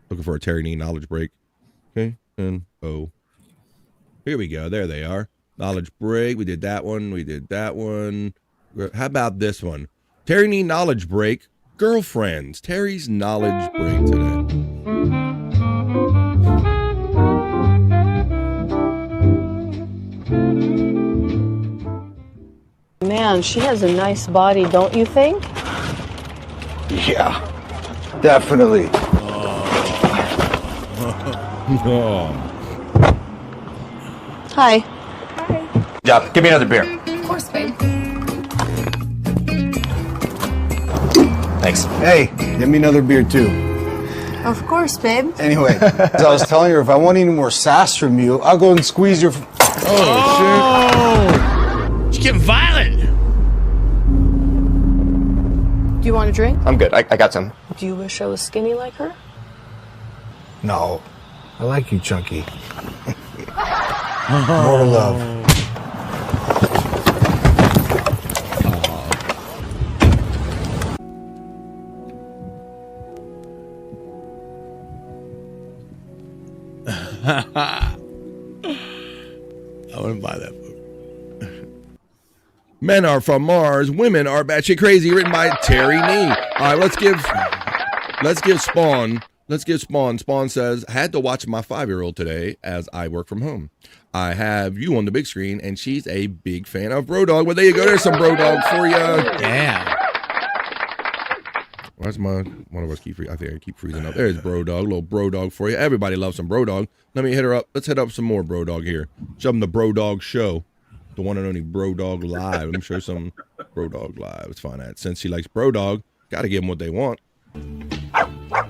Looking for a Terry Nee knowledge break. Okay, and here we go. There they are. Knowledge break. We did that one. We did that one. How about this one? Terry Nee knowledge break. Girlfriends. Terry's knowledge break today. Man, she has a nice body, don't you think? Yeah, definitely. Oh. Hi. Yeah, give me another beer. Of course, babe. Thanks. Hey, give me another beer too. Of course, babe. Anyway, as I was telling her, if I want any more sass from you, I'll go and squeeze your. Oh, shit! She's getting violent. Do you want a drink? I'm good. I got some. Do you wish I was skinny like her? No, I like you, Chunky. More love. I wouldn't buy that book. Men Are From Mars, Women Are Batshit Crazy, written by Terry Nee. All right, let's give Spawn. Spawn says, had to watch my 5-year-old today as I work from home. I have you on the big screen, and she's a big fan of Brodog. Well, there you go. There's some Brodog for you. Yeah. Where's one of us keep freezing? I think I keep freezing up. There's Brodog, a little Brodog for you. Everybody loves some Brodog. Let me hit her up. Let's hit up some more Brodog here. Show them the Brodog show. The one and only Brodog Live. Let me show some Brodog Live. Let's find out. Since she likes Brodog, got to give them what they want.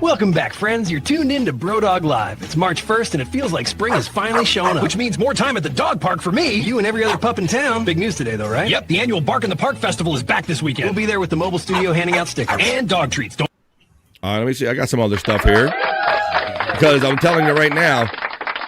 Welcome back, friends. You're tuned in to Brodog Live. It's March 1st, and it feels like spring is finally showing up. Which means more time at the dog park for me, you, and every other pup in town. Big news today, though, right? Yep, the annual Bark in the Park Festival is back this weekend. We'll be there with the mobile studio handing out stickers and dog treats. All right, let me see. I got some other stuff here. Because I'm telling you right now,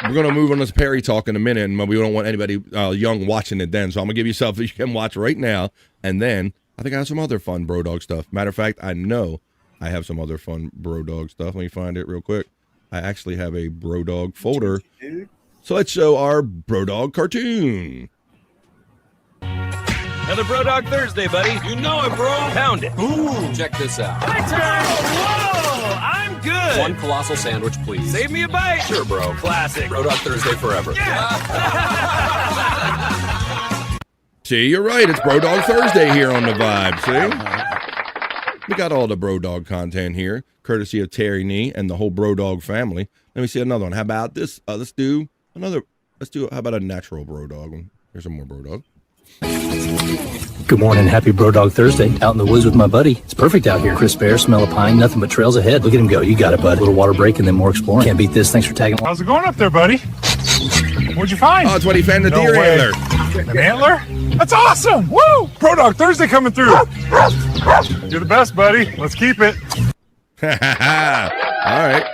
we're going to move on this Perry talk in a minute, and we don't want anybody young watching it then. So I'm going to give you stuff that you can watch right now. And then I think I have some other fun Brodog stuff. Matter of fact, I know I have some other fun Brodog stuff. Let me find it real quick. I actually have a Brodog folder. So let's show our Brodog cartoon. Another Brodog Thursday, buddy. You know it, bro. Pound it. Ooh. Check this out. My turn. Whoa, I'm good. One colossal sandwich, please. Save me a bite. Sure, bro. Classic. Brodog Thursday forever. Yeah. See, you're right. It's Brodog Thursday here on The Vibe. See? We got all the Brodog content here, courtesy of Terry Nee and the whole Brodog family. Let me see another one. How about this? How about a natural Brodog one? Here's some more Brodog. Good morning, happy Brodog Thursday. Out in the woods with my buddy. It's perfect out here. Crisp air, smell of pine, nothing but trails ahead. Look at him go. You got it, bud. A little water break and then more exploring. Can't beat this. Thanks for tagging. How's it going up there, buddy? What'd you find? Oh, it's what he found, the deer antler. An antler? That's awesome! Woo! Brodog Thursday coming through. You're the best, buddy. Let's keep it. All right.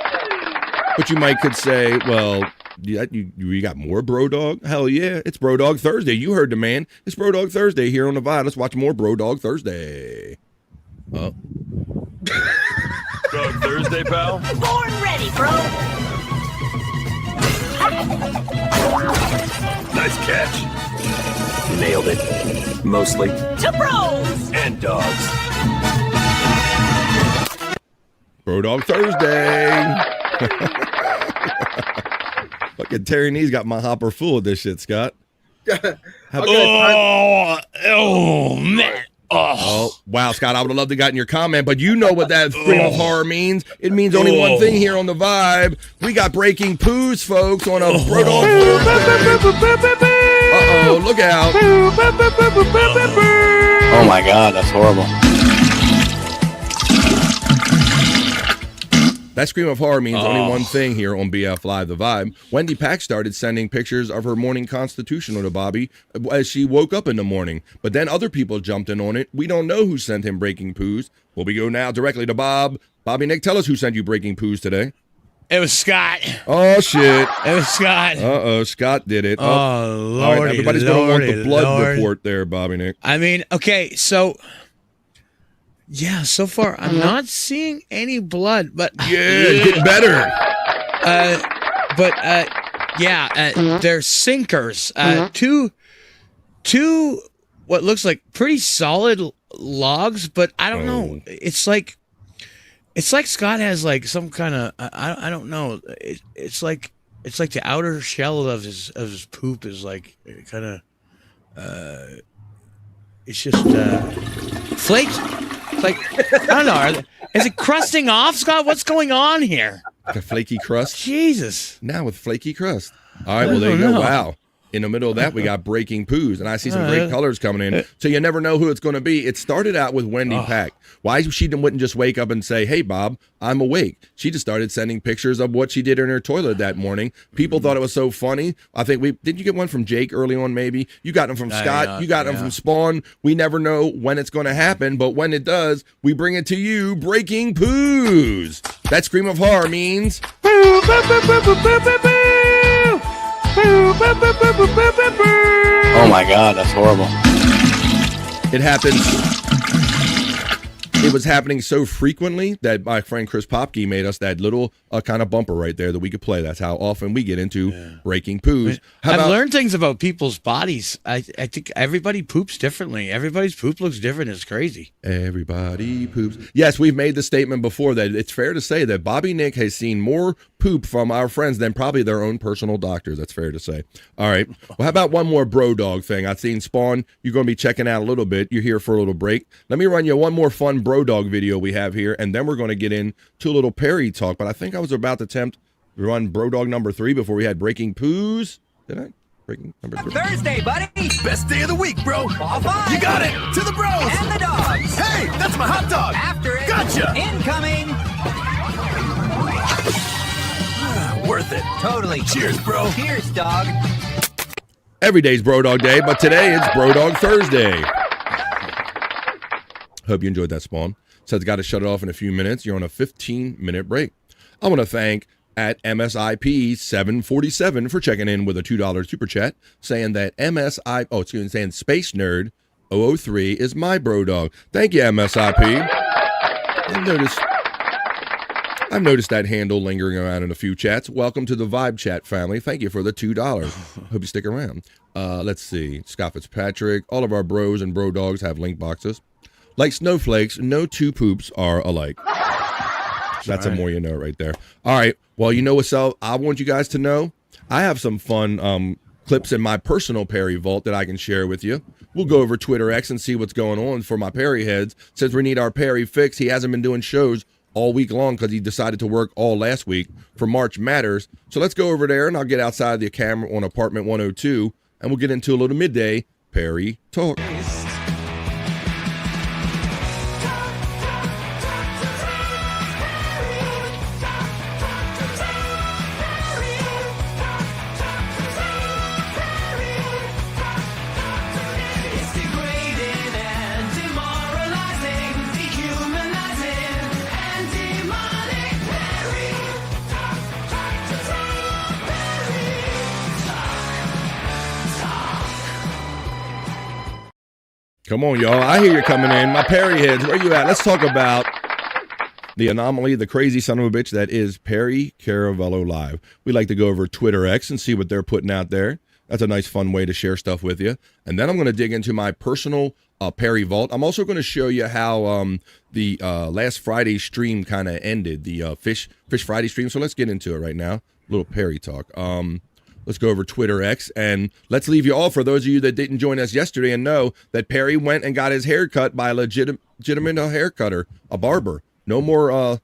But you could say, well, you got more Brodog? Hell yeah, it's Brodog Thursday. You heard the man. It's Brodog Thursday here on The Vibe. Let's watch more Brodog Thursday. Oh. Brodog Thursday, pal. Born ready, bro. Nice catch. Nailed it. Mostly. To bros. And dogs. Brodog Thursday. Fucking Terry Nee's got my hopper full of this shit, Scott. Man. Oh, wow, Scott, I would have loved to gotten your comment, but you know what that scream of horror means. It means only one thing here on The Vibe. We got breaking poos, folks, on a Brodog Thursday. Uh-oh, look out. Oh my God, that's horrible. That scream of horror means only one thing here on BF Live, The Vibe. Wendy Pack started sending pictures of her morning constitutional to Bobby as she woke up in the morning. But then other people jumped in on it. We don't know who sent him breaking poos. Well, we go now directly to Bob. Bobby Nick, tell us who sent you breaking poos today. It was Scott. Oh, shit. It was Scott. Uh-oh, Scott did it. Oh, Lordy, all right, everybody's going to want the blood Lord. report there, Bobby Nick. I mean, okay, so... Yeah, so far I'm not seeing any blood, but it's getting better. They're sinkers. Two what looks like pretty solid logs, but I don't know. It's like Scott has like some kind of I don't know. It's like the outer shell of his poop is like kind of it's just flakes. Like, I don't know. Is it crusting off, Scott? What's going on here? Like a flaky crust? Jesus. Now with flaky crust. All right, well, there you go. Wow. In the middle of that, we got Breaking Poos, and I see some great colors coming in. So you never know who it's going to be. It started out with Wendy Pack. Why she wouldn't just wake up and say, "Hey, Bob, I'm awake." She just started sending pictures of what she did in her toilet that morning. People thought it was so funny. I think did you get one from Jake early on? Maybe you got them from Scott. You got them from Spawn. We never know when it's going to happen, but when it does, we bring it to you. Breaking Poos. That scream of horror means. Oh my God, that's horrible. It happens. It was happening so frequently that my friend Chris Popke made us that little kind of bumper right there that we could play. That's how often we get into Breaking Poos. I've learned things about people's bodies. I think everybody poops differently. Everybody's poop looks different. It's crazy. Everybody poops. Yes, we've made the statement before that it's fair to say that Bobby Nick has seen more poop from our friends than probably their own personal doctors. That's fair to say. All right. Well, how about one more bro dog thing? I've seen Spawn. You're going to be checking out a little bit. You're here for a little break. Let me run you one more fun bro dog video we have here, and then we're going to get into a little Perry talk. But I think I was about to attempt to run bro dog number 3 before we had Breaking Poos. Did I? Breaking number 3. Thursday, buddy. Best day of the week, bro. All five. You got it. To the bros. And the dogs. Hey, that's my hot dog. After it. Gotcha. Incoming. Worth it. Totally. Cheers, bro. Cheers, dog. Every day's Bro Dog Day, but today it's Bro Dog Thursday. Hope you enjoyed that, Spawn. So it's got to shut it off in a few minutes. You're on a 15-minute break. I want to thank at MSIP 747 for checking in with a $2 super chat, saying that saying Space Nerd 003 is my bro dog. Thank you, MSIP. I've noticed that handle lingering around in a few chats. Welcome to the Vibe Chat family. Thank you for the $2. Hope you stick around. Let's see. Scott Fitzpatrick. All of our bros and bro dogs have link boxes. Like snowflakes, no two poops are alike. That's a more you know right there. All right. Well, you know what's up? I want you guys to know I have some fun clips in my personal Perry vault that I can share with you. We'll go over Twitter X and see what's going on for my Perry heads. Since we need our Perry fix, he hasn't been doing shows all week long because he decided to work all last week for March Matters. So let's go over there, and I'll get outside the camera on apartment 102, and we'll get into a little midday Perry talk. Come on, y'all. I hear you coming in. My Perry heads, where you at? Let's talk about the anomaly, the crazy son of a bitch that is Perry Caravello Live. We like to go over Twitter X and see what they're putting out there. That's a nice, fun way to share stuff with you. And then I'm going to dig into my personal Perry vault. I'm also going to show you how the last Friday stream kind of ended, the Fish Friday stream. So let's get into it right now. A little Perry talk. Let's go over Twitter X, and let's leave you all, for those of you that didn't join us yesterday, and know that Perry went and got his hair cut by a legitimate hair cutter, a barber. No more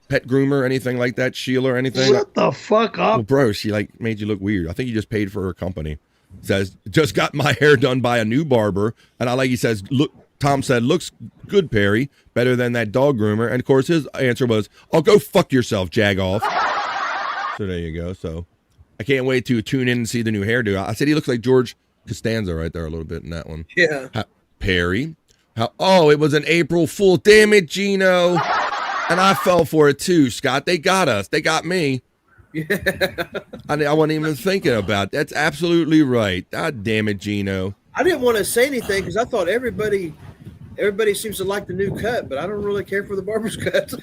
pet groomer, anything like that, Sheila or anything. Shut the fuck up. Well, bro, she made you look weird. I think you just paid for her company. Says, just got my hair done by a new barber, and he says, look, Tom said, looks good, Perry, better than that dog groomer. And of course his answer was, oh, go fuck yourself, jag off. So there you go. So I can't wait to tune in and see the new hairdo. I said he looks like George Costanza right there a little bit in that one. Yeah. Perry. It was an April Fool. Damn it, Gino. And I fell for it too, Scott. They got us. They got me. Yeah. I wasn't even thinking about that. That's absolutely right. God damn it, Gino. I didn't want to say anything because I thought everybody seems to like the new cut, but I don't really care for the barber's cut.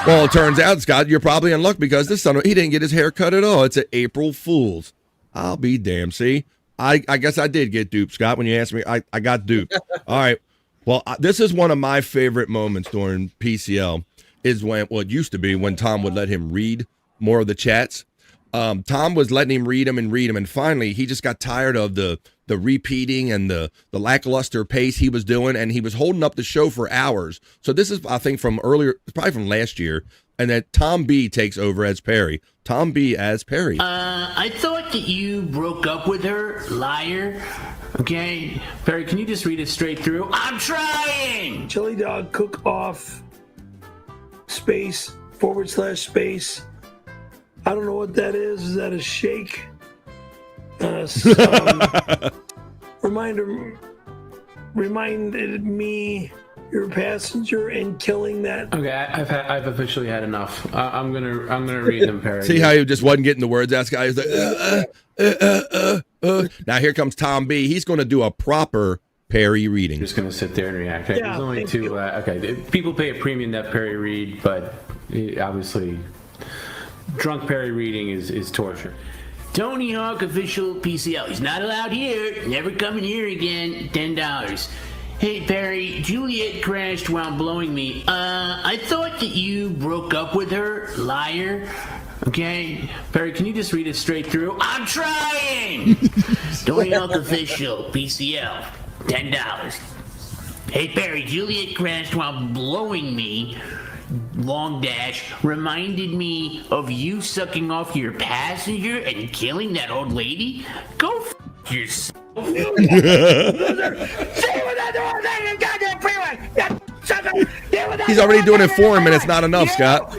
Well, it turns out, Scott, you're probably in luck because this son, he didn't get his hair cut at all. It's an April Fool's. I'll be damned. See, I guess I did get duped, Scott. When you asked me, I got duped. All right. Well, this is one of my favorite moments during PCL is when, well, it used to be when Tom would let him read more of the chats. Tom was letting him read them, and finally he just got tired of the repeating and the lackluster pace he was doing, and he was holding up the show for hours. So this is, I think, from earlier, probably from last year, and that Tom B takes over as Perry. Tom B as Perry. I thought that you broke up with her, liar. Okay, Perry, can you just read it straight through? I'm trying! Chili dog cook off space / space. I don't know what that is. Is that a shake? Reminded me your passenger and killing that. Okay, I've officially had enough. I'm gonna read them, Perry. See how he just wasn't getting the words out? Guy is like, Now here comes Tom B. He's going to do a proper Perry reading. Just gonna sit there and react. Okay, Yeah, there's only thank two. you. Okay, people pay a premium that Perry read, but obviously, drunk Perry reading is torture. Tony Hawk official PCL. He's not allowed here. Never coming here again. $10. Hey Perry, Juliet crashed while blowing me. I thought that you broke up with her, liar. Okay, Perry, can you just read it straight through? I'm trying. Tony Hawk official PCL. $10. Hey Perry, Juliet crashed while blowing me. Long dash reminded me of you sucking off your passenger and killing that old lady. Go f yourself. He's already doing it for him, and it's not enough, Scott.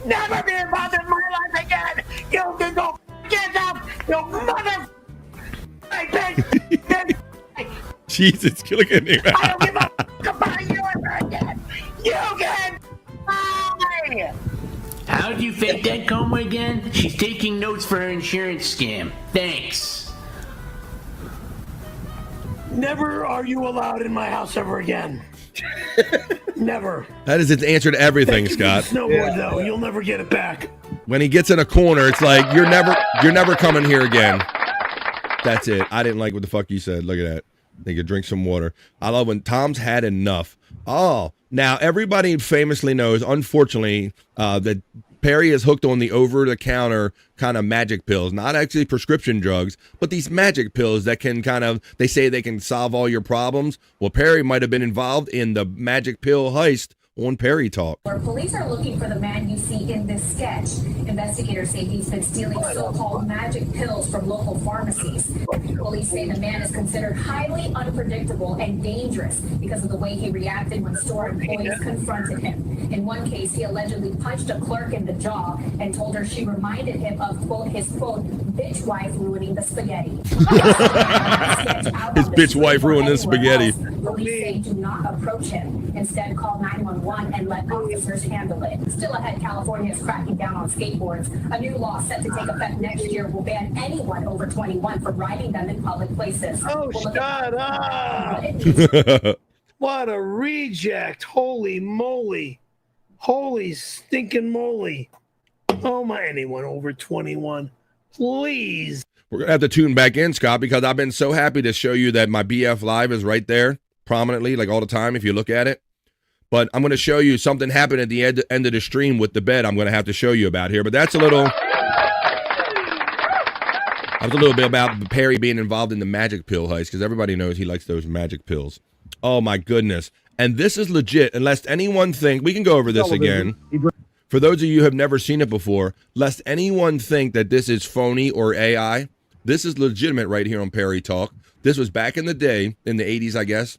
Never be involved in my life again. You can go f yourself. You mother. Jesus, look at me. I don't give a f about you ever again. You can. How'd you fake that coma again? She's taking notes for her insurance scam. Thanks. Never are you allowed in my house ever again. Never. That is its answer to everything, Scott. Snowboard though, you'll never get it back. When he gets in a corner, it's like you're never coming here again. That's it. I didn't like what the fuck you said. Look at that. They could drink some water. I love when Tom's had enough. Oh, now everybody famously knows, unfortunately, that Perry is hooked on the over-the-counter kind of magic pills, not actually prescription drugs, but these magic pills that can they say they can solve all your problems. Well, Perry might have been involved in the magic pill heist on Perry Talk. Police are looking for the man you see in this sketch. Investigators say he's been stealing so-called magic pills from local pharmacies. Police say the man is considered highly unpredictable and dangerous because of the way he reacted when store employees confronted him. In one case, he allegedly punched a clerk in the jaw and told her she reminded him of, quote, his, quote, bitch wife ruining the spaghetti. His bitch wife ruined the spaghetti. Police say do not approach him. Instead, call 911 and let officers handle it. Still ahead, California is cracking down on skateboards. A new law set to take effect next year will ban anyone over 21 from riding them in public places. Oh, shut up! What a reject. Holy moly. Holy stinking moly. Oh my, anyone over 21. Please. We're going to have to tune back in, Scott, because I've been so happy to show you that my BF Live is right there prominently, like all the time, if you look at it. But I'm going to show you something happened at the end of the stream with the bed I'm going to have to show you about here. But that's a little bit about Perry being involved in the magic pill heist, because everybody knows he likes those magic pills. Oh, my goodness. And this is legit, unless anyone think, we can go over this again. For those of you who have never seen it before, lest anyone think that this is phony or AI, this is legitimate right here on Perry Talk. This was back in the day, in the 80s, I guess.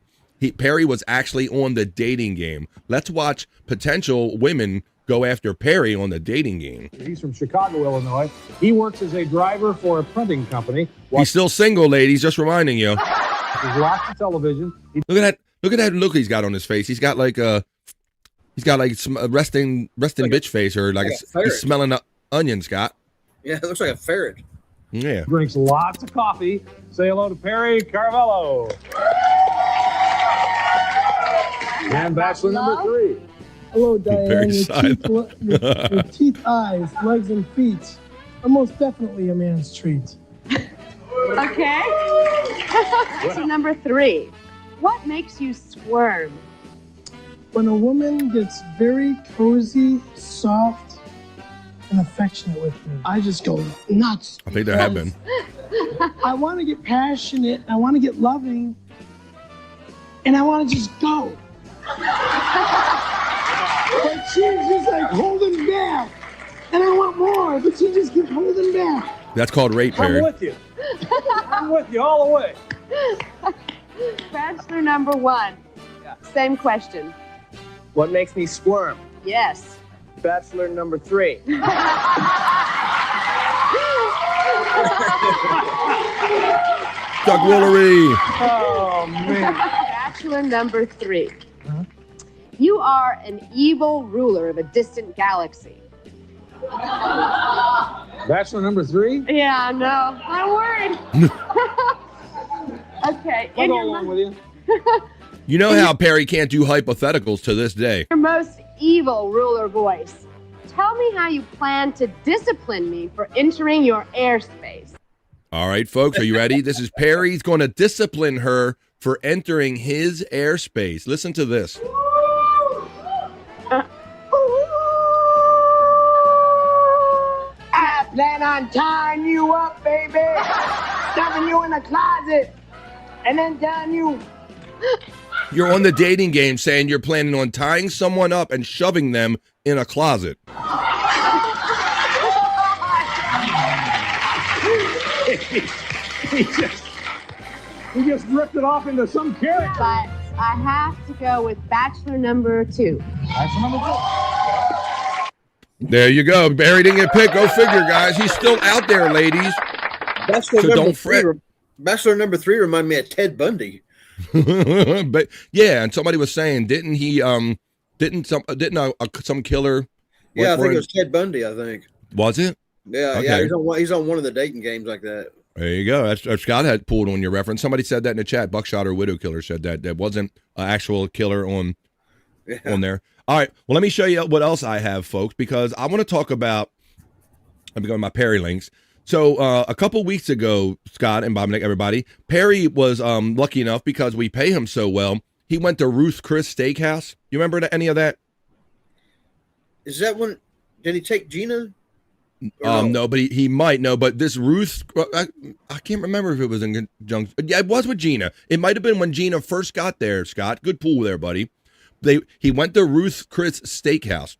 Perry was actually on the dating game. Let's watch potential women go after Perry on the dating game. He's from Chicago, Illinois. He works as a driver for a printing company. He's still single, ladies, just reminding you. There's lots of television. Look at that look he's got on his face. He's got like some resting bitch face, or like he's smelling an onion, Scott. Yeah, it looks like a ferret. Yeah. Drinks lots of coffee. Say hello to Perry Carvello. And bachelor number 3. Hello, Diane. Your teeth, eyes, legs, and feet are most definitely a man's treat. Okay. So number 3. What makes you squirm? When a woman gets very cozy, soft, and affectionate with me, I just go nuts. I think there have been. I want to get passionate. I want to get loving. And I want to just go. But she's just like holding back. And I want more, but she just keeps holding back. That's called rape, Perry. I'm with you. I'm with you all the way. Bachelor number 1. Same question. What makes me squirm? Yes. Bachelor number 3. Duck Woolery. Oh, man. Bachelor number 3. You are an evil ruler of a distant galaxy. Bachelor number 3? Yeah, no, I'm worried. Okay. I'll go along with you. You know how Perry can't do hypotheticals to this day. Your most evil ruler voice. Tell me how you plan to discipline me for entering your airspace. All right, folks, are you ready? This is Perry. He's going to discipline her for entering his airspace. Listen to this. I plan on tying you up, baby. Stuffing you in a closet. And then telling you. You're on the dating game saying you're planning on tying someone up and shoving them in a closet. he just ripped it off into some character. But I have to go with bachelor number 2. Bachelor number 2. There you go. Barry didn't get picked. Go figure, guys. He's still out there, ladies. Bachelor So number don't fret. 3, Bachelor number 3 remind me of Ted Bundy. But yeah, and somebody was saying, didn't some killer? Yeah, I work think for it him? was Ted Bundy. I think. Was it? Yeah, Okay. yeah. He's on one of the dating games like that. There you go. That's Scott had pulled on your reference. Somebody said that in the chat. Buckshot or Widow Killer said that. That wasn't an actual killer on there. All right. Well, let me show you what else I have, folks, because I want to talk about. Let me go to my Perry links. So a couple weeks ago, Scott and Bob, everybody, Perry was lucky enough because we pay him so well. He went to Ruth Chris Steakhouse. You remember any of that? Is that one? Did he take Gina? No, but he might know. But this Ruth, I can't remember if it was in conjunction. Yeah, it was with Gina. It might have been when Gina first got there, Scott. Good pool there, buddy. He went to Ruth Chris Steakhouse,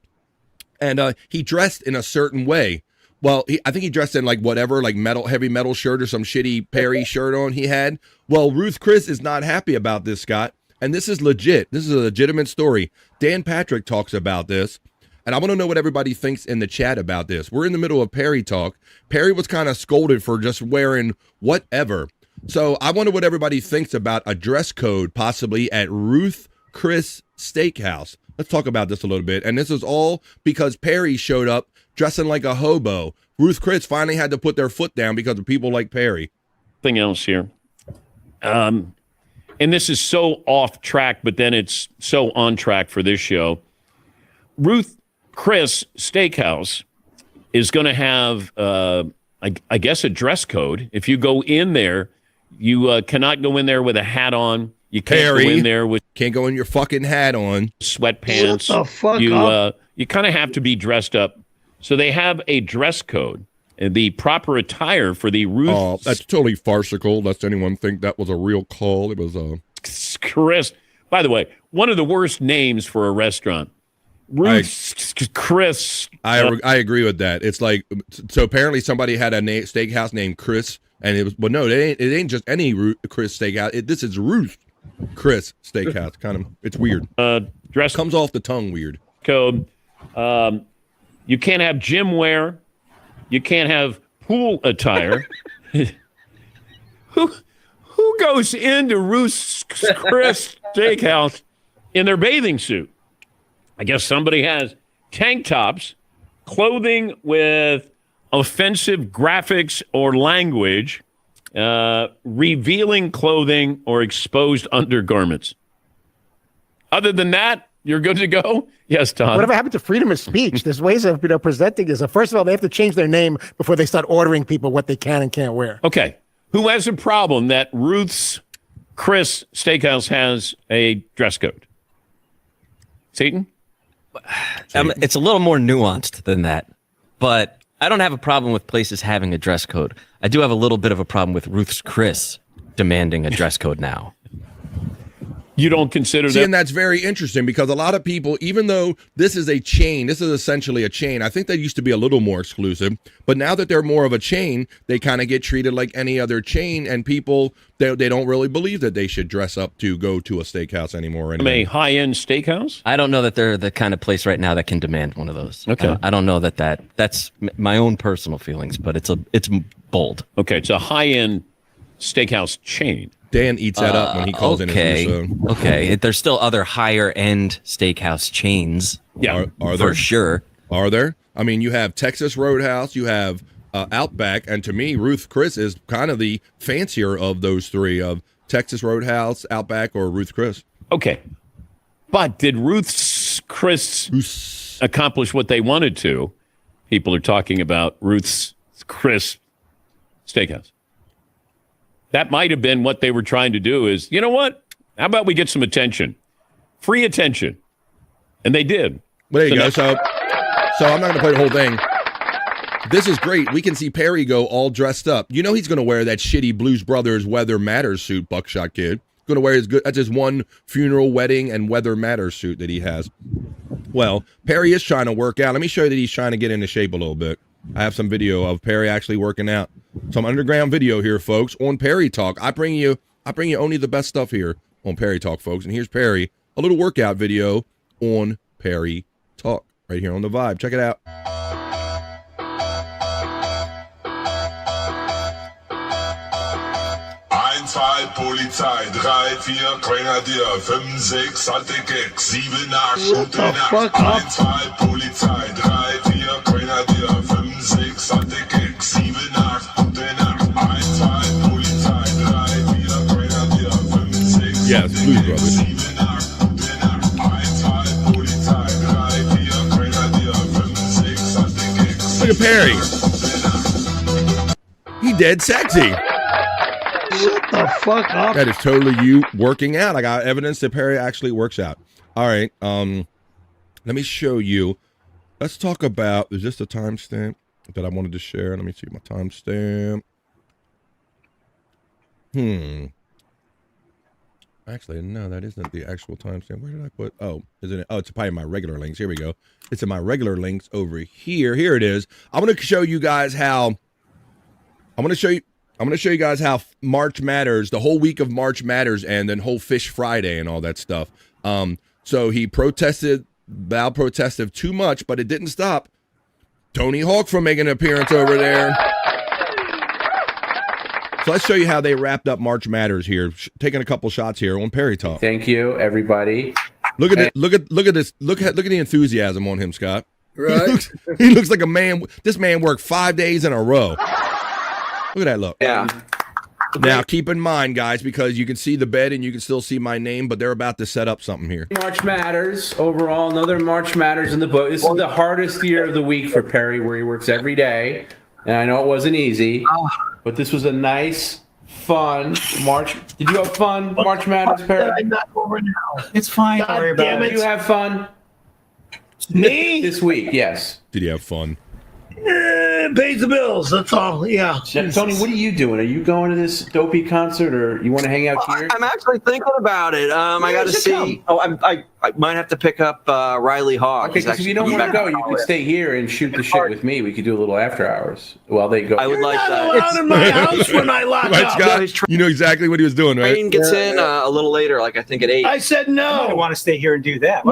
and he dressed in a certain way. Well, I think he dressed in like whatever, like heavy metal shirt or some shitty Perry shirt on he had. Well, Ruth Chris is not happy about this, Scott. And this is legit. This is a legitimate story. Dan Patrick talks about this. And I want to know what everybody thinks in the chat about this. We're in the middle of Perry talk. Perry was kind of scolded for just wearing whatever. So I wonder what everybody thinks about a dress code possibly at Ruth Chris Steakhouse. Let's talk about this a little bit. And this is all because Perry showed up dressing like a hobo. Ruth Chris finally had to put their foot down because of people like Perry. Thing else here. And this is so off track, but then it's so on track for this show. Ruth Chris Steakhouse is going to have, I guess, a dress code. If you go in there, you cannot go in there with a hat on. You can't go in there with can't go in your fucking hat on, sweatpants. Shut the fuck up. You kind of have to be dressed up. So they have a dress code, and the proper attire for the Ruth. Oh, that's totally farcical. Lest anyone think that was a real call. It was Chris. By the way, one of the worst names for a restaurant. Ruth Chris. I agree with that. It's like, so apparently somebody had a steakhouse named Chris, and it was, well, no, it ain't just any Chris Steakhouse. This is Ruth Chris Steakhouse. Kind of, it's weird. Dress comes off the tongue weird. Code. You can't have gym wear. You can't have pool attire. Who goes into Ruth's Chris Steakhouse in their bathing suit? I guess somebody has tank tops, clothing with offensive graphics or language, revealing clothing or exposed undergarments. Other than that, you're good to go? Yes, Tom. Whatever happened to freedom of speech? There's ways of presenting this. First of all, they have to change their name before they start ordering people what they can and can't wear. Okay. Who has a problem that Ruth's Chris Steakhouse has a dress code? Satan? It's a little more nuanced than that, but I don't have a problem with places having a dress code. I do have a little bit of a problem with Ruth's Chris demanding a dress code now. You don't consider See, that? and that's very interesting because a lot of people, even though this is a chain, this is essentially a chain. I think they used to be a little more exclusive, but now that they're more of a chain, they kind of get treated like any other chain, and people, they don't really believe that they should dress up to go to a steakhouse anymore. A high-end steakhouse? I don't know that they're the kind of place right now that can demand one of those. Okay. I don't know that's my own personal feelings, but it's bold. Okay, it's a high-end steakhouse chain. Dan eats that up when he calls in his Okay. Okay. There's still other higher end steakhouse chains. Yeah. Are there? For sure. Are there? I mean, you have Texas Roadhouse, you have Outback, and to me, Ruth Chris is kind of the fancier of those three, of Texas Roadhouse, Outback, or Ruth Chris. Okay. But did Ruth's Chris accomplish what they wanted to? People are talking about Ruth's Chris Steakhouse. That might have been what they were trying to do is, you know what? How about we get some attention? Free attention. And they did. Well, there you go. So I'm not going to play the whole thing. This is great. We can see Perry go all dressed up. You know he's going to wear that shitty Blues Brothers Weather Matters suit, Buckshot Kid. Going to wear that's his one funeral, wedding, and Weather Matters suit that he has. Well, Perry is trying to work out. Let me show you that he's trying to get into shape a little bit. I have some video of Perry actually working out. Some underground video here, folks, on Perry Talk. I bring you only the best stuff here on Perry Talk, folks. And here's Perry, a little workout video on Perry Talk right here on The Vibe. Check it out. Polizei, 3, 4, Grenadier, 5, 6, Attekek, 7, 8, gute Nacht. 1, 2, Polizei, 3, 4, Grenadier, 5, 6, Attekek, 7, 8, gute Nacht. 1, 2, Polizei, 3, 4, Grenadier, 5, 6, Yeah, it's Blues Brothers. 7, 8, gute Nacht. 1, 2, Polizei, 3, 4, Grenadier, 5, 6, Attekek. Look at Perry. He dead sexy. Shut the fuck up. That is totally you working out. I got evidence that Perry actually works out. All right. Let me show you. Let's talk about, is this the timestamp that I wanted to share? Let me see my timestamp. Actually, no, that isn't the actual timestamp. Where did I put? Oh, isn't it? Oh, it's probably my regular links. Here we go. It's in my regular links over here. Here it is. I'm going to show you guys how, I'm going to show you guys how March Matters, the whole week of March Matters, and then whole Fish Friday and all that stuff. So he protested, Val protested too much, but it didn't stop Tony Hawk from making an appearance over there. So let's show you how they wrapped up March Matters here. Taking a couple shots here on Perry Talk. Thank you, everybody. Look at it. Look at this. Look at the enthusiasm on him, Scott. Right. He looks like a man. This man worked 5 days in a row. Look at that look. Yeah. Now, keep in mind, guys, because you can see the bed and you can still see my name, but they're about to set up something here. March Matters, overall, another March Matters in the book. This is the hardest year of the week for Perry, where he works every day. And I know it wasn't easy, but this was a nice, fun March. Did you have fun, March Matters, Perry? I'm not over now. It's fine. God damn it. Did you have fun? Me? This week, yes. Did you have fun? Pays the bills. That's all. Yeah. Now, Tony, what are you doing? Are you going to this dopey concert, or you want to hang out here? I'm actually thinking about it. I got to see. Come. Oh, I might have to pick up Riley Hawk. Okay, because if you don't want to go, you could stay here and shoot the shit with me. We could do a little after hours while they go. I would like that. You're not allowed in my house when I lock Right, up. Scott? You know exactly what he was doing, right? Train gets in a little later, like I think at 8. I said no. I want to stay here and do that. No.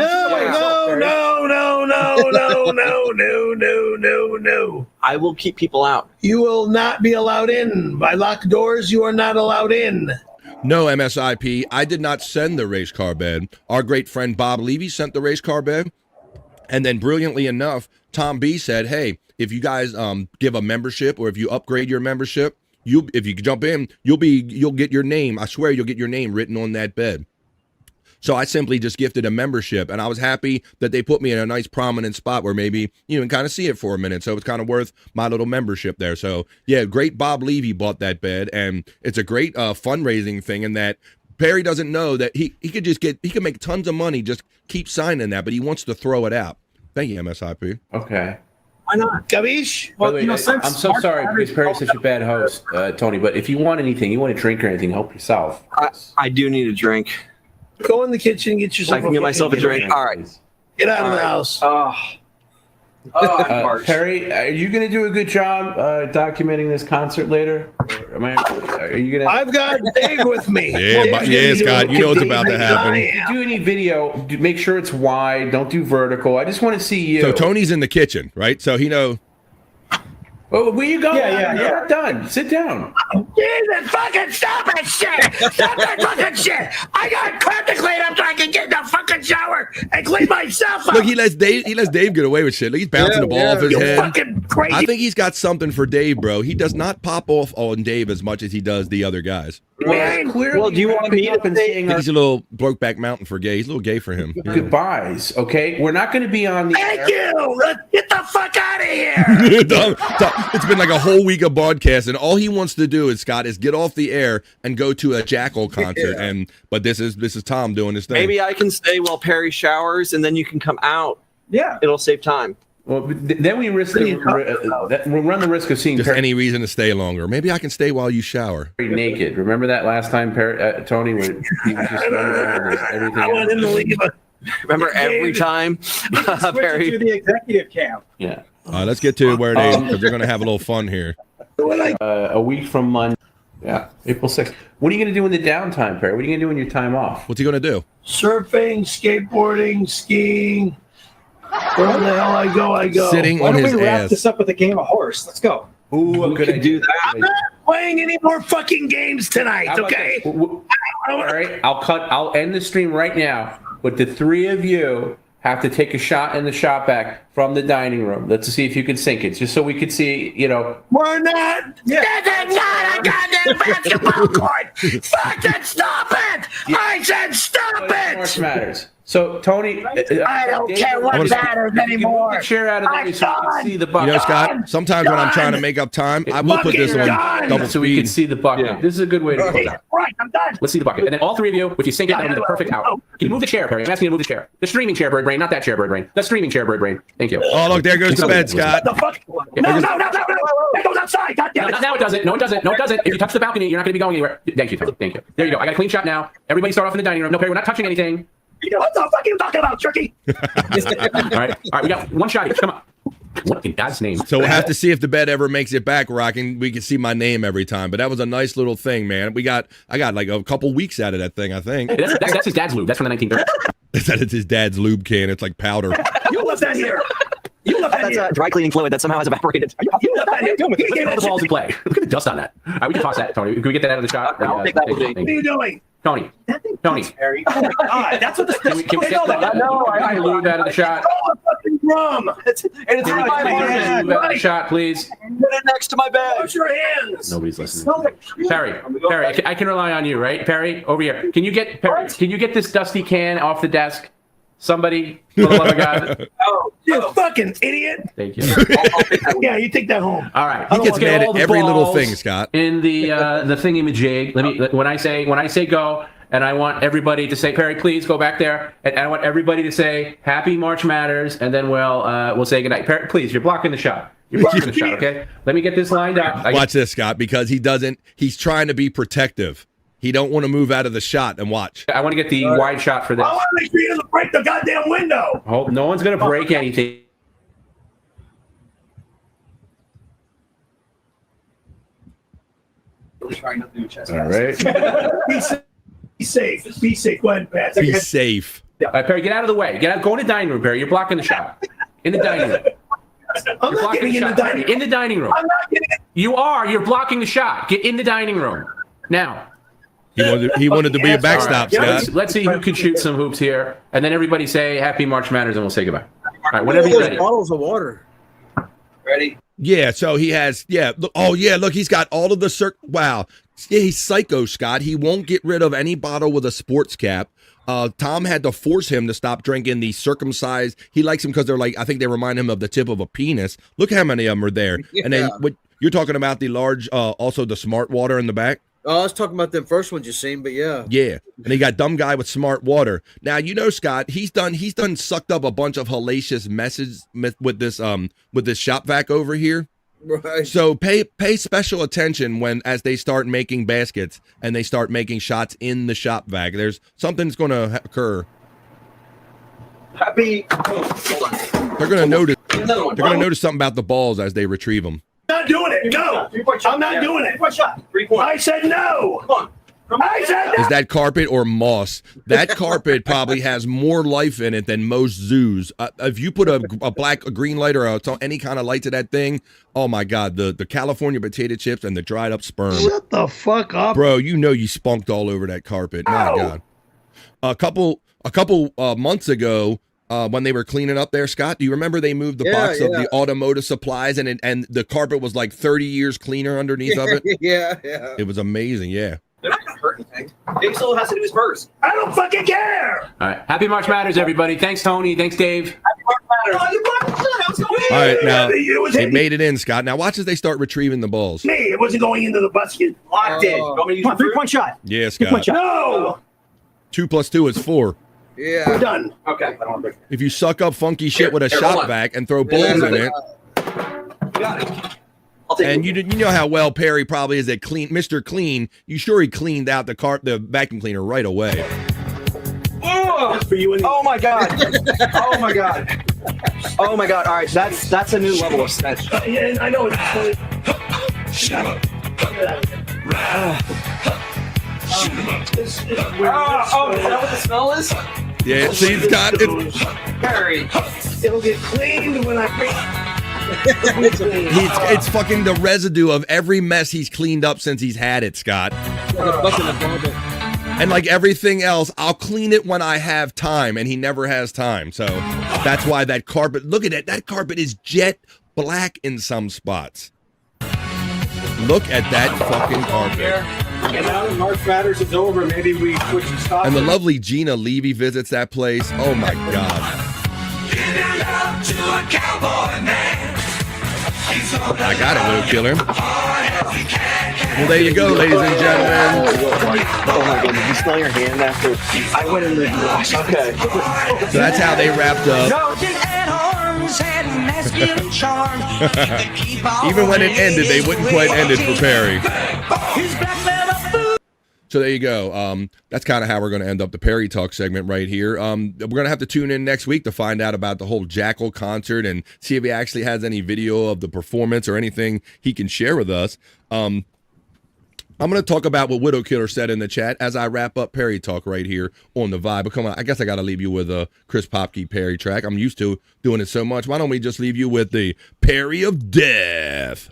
I will keep people out. You will not be allowed in. By locked doors, you are not allowed in. No, MSIP. I did not send the race car bed. Our great friend Bob Levy sent the race car bed. And then brilliantly enough, Tom B said, hey, if you guys give a membership or if you upgrade your membership, if you jump in, you'll get your name. I swear you'll get your name written on that bed. So I simply just gifted a membership, and I was happy that they put me in a nice prominent spot where maybe you can kind of see it for a minute. So it's kind of worth my little membership there. So yeah, great Bob Levy bought that bed, and it's a great fundraising thing in that Perry doesn't know that he could make tons of money, just keep signing that, but he wants to throw it out. Thank you, MSIP. Okay. Why not? Gabish? Well, I'm so sorry because Perry's such a bad host, Tony. But if you want anything, you want a drink or anything, help yourself. I do need a drink. Go in the kitchen, get yourself. I can get myself a drink. All right. Get out of the house. Perry, are you going to do a good job documenting this concert later? Or are you going to? I've got Dave with me. Yeah, Scott. You know what's about to happen. If you do any video, make sure it's wide. Don't do vertical. I just want to see you. So Tony's in the kitchen, right? So he knows. Oh, where you going? Yeah. You're not done. Sit down. Jesus, fucking stop it, shit! Stop that fucking shit! I got crap to clean up so I can get in the fucking shower and clean myself up! Look, he lets Dave get away with shit. Look, he's bouncing the ball off his head. Fucking crazy. I think he's got something for Dave, bro. He does not pop off on Dave as much as he does the other guys. Well, do you want me to say He's a little Brokeback Mountain for gay. He's a little gay for him. goodbyes? Okay, we're not going to be on the. Thank you! Let's get the fuck out of here! It's been like a whole week of broadcast, and all he wants to do is Scott is get off the air and go to a Jackal concert. But this is Tom doing his thing. Maybe I can stay while Perry showers, and then you can come out. Yeah, it'll save time. Well, then we risk we'll run the risk of seeing just any reason to stay longer. Maybe I can stay while you shower. Naked. Remember that last time, Tony, when he was just running around with everything? I want him to leave. Remember every time, Perry. To the executive camp. Yeah. All right, let's get to where it is because we're gonna have a little fun here. A week from Monday. Yeah, April 6th. What are you going to do in the downtime, Perry? What are you going to do in your time off? What's he going to do? Surfing, skateboarding, skiing. Where the hell I go. Sitting Why on don't his we wrap ass. this up with a game of horse? Let's go. Ooh, could do that. I'm not playing any more fucking games tonight, okay? All right, I'll end the stream right now. But the three of you have to take a shot in the shot back from the dining room. Let's see if you can sink it, just so we could see, We're not. This is not a goddamn basketball court! Fucking stop it! I said stop March it! matters. So, Tony, I don't care what matters anymore. Move the chair out of the way so you can see the bucket. Scott, sometimes when I'm trying to make up time, I will put this on double so we can see the bucket. Yeah. This is a good way to put it. Right, I'm done. Let's see the bucket. And then all three of you, if you sink it, that'll be the perfect out. Can you move the chair, Perry? I'm asking you to move the chair. The streaming chair, Bird Brain, not that chair, Bird Brain. The streaming chair, Bird Brain. Thank you. Oh, look, there goes the bed, Scott. The fuck? No. It goes outside. God damn it. Now it doesn't. No, it doesn't. If you touch the balcony, you're not going to be going anywhere. Thank you, Tony. Thank you. There you go. I got a clean shot now. Everybody start off in the dining room. No, Perry, we're not touching anything. What the fuck are you talking about, Turkey? All right. We got one shot each. Come on. What in God's name? So we'll have to see if the bed ever makes it back, rocking. We can see my name every time. But that was a nice little thing, man. I got like a couple weeks out of that thing, I think. Hey, that's his dad's lube. That's from the 1930s. It's his dad's lube can. It's like powder. You left that here. That's dry cleaning fluid that somehow has evaporated. You left that here. Let's get all the balls in play. Look at the dust on that. All right, we can toss that, Tony. Can we get that out of the shot? I'll take that. What are you doing? Tony. Harry. Oh my God, that's what the Can we get the lube out of the shot? a fucking drum. It's in my hand. Lube out of the shot, please. Put it next to my bed. Wash your hands. Nobody's listening. Perry, I can rely on you, right? Perry, over here. Can you get this dusty can off the desk? Somebody, for the love of God. You fucking idiot. Thank you. Yeah, you take that home. All right. He gets mad all at the every little balls thing, Scott. In the thingy-majig. When I say go, and I want everybody to say, Perry, please go back there, and I want everybody to say Happy March Matters, and then we'll say goodnight. Perry, please, you're blocking the shot. You're blocking the shot, okay? Let me get this lined up. Watch this, Scott, because he's trying to be protective. He don't want to move out of the shot and watch. I want to get the wide shot for this. I want to make sure he doesn't break the goddamn window. Hope no one's going to break anything. All right. Be safe. Be safe. Go ahead, Pat. Be safe. All right, Perry, get out of the way. Go in the dining room, Perry. You're blocking the shot. In the dining room. I'm not getting in the dining room. In the dining room. I'm not getting it. You are. You're blocking the shot. Get in the dining room. Now. He wanted to be a backstop, Scott. Let's see who can shoot some hoops here. And then everybody say Happy March Matters and we'll say goodbye. All right, whenever you're ready. Bottles of water. Ready? Yeah, so he has, look, he's got all of the wow. Yeah, he's psycho, Scott. He won't get rid of any bottle with a sports cap. Tom had to force him to stop drinking the circumcised. He likes them because they're like, I think they remind him of the tip of a penis. Look how many of them are there. Yeah. And then what you're talking about, the large, also the smart water in the back. Oh, I was talking about them first ones you seen, but yeah. Yeah. And he got dumb guy with smart water. Now, Scott, he's done sucked up a bunch of hellacious messes with this shop vac over here. Right. So pay special attention as they start making baskets and they start making shots in the shop vac. There's something that's going to occur. Happy. Hold on. They're going to notice. Another one. They're going to notice something about the balls as they retrieve them. Not doing it. Go. I'm not doing it. 3-point shot. 3-point. I said no. Come on. I said no. Is that carpet or moss? That carpet probably has more life in it than most zoos. If you put a green light or any kind of light to that thing, oh my God, the California potato chips and the dried up sperm. Shut the fuck up. Bro, you know you spunked all over that carpet. My God. A couple months ago, when they were cleaning up there, Scott, do you remember they moved the box of the automotive supplies and the carpet was like 30 years cleaner underneath of it? Yeah. It was amazing, yeah. They're not going to hurt anything. Dave Solo has to do his first. I don't fucking care. All right. Happy March Matters, everybody. Thanks, Tony. Thanks, Dave. Happy March Matters. Oh, you blocked the shot. I was going All right, now it they made it in, Scott. Now watch as they start retrieving the balls. Me. It wasn't going into the basket. Locked in. You want me to use 3-point shot? Yeah, 3-point Scott. shot. No. 2 + 2 is 4. Yeah. We're done. Okay. I don't want to break. If you suck up funky shit with a shop vac and throw balls in it, You got it. and you know how well Perry probably is at Mr. Clean. You sure he cleaned out the vacuum cleaner right away. Oh, for you and oh my God. Oh my God. Oh my God. All right. That's a new level of stench. Yeah, I know. Shut up. Is that what the smell is? Yeah, see, Scott. Perry. It'll get cleaned when I. It's fucking the residue of every mess he's cleaned up since he's had it, Scott. And like everything else, I'll clean it when I have time, and he never has time. So that's why that carpet, look at it. That carpet is jet black in some spots. Look at that fucking carpet. And now that March Matters is over, maybe we switch and stop. And the lovely Gina Levy visits that place. Oh my God. I got it, little killer. Well, there you go, ladies and gentlemen. Oh my God, did you smell your hand after? I went in the wash. Okay. So that's how they wrapped up. Even when it ended, they wouldn't quite end it for Perry. So there you go. That's kind of how we're going to end up the Perry Talk segment right here. We're going to have to tune in next week to find out about the whole Jackal concert and see if he actually has any video of the performance or anything he can share with us. I'm going to talk about what Widow Killer said in the chat as I wrap up Perry Talk right here on the Vibe. But come on, I guess I got to leave you with a Chris Popke Perry track. I'm used to doing it so much. Why don't we just leave you with the Perry of Death?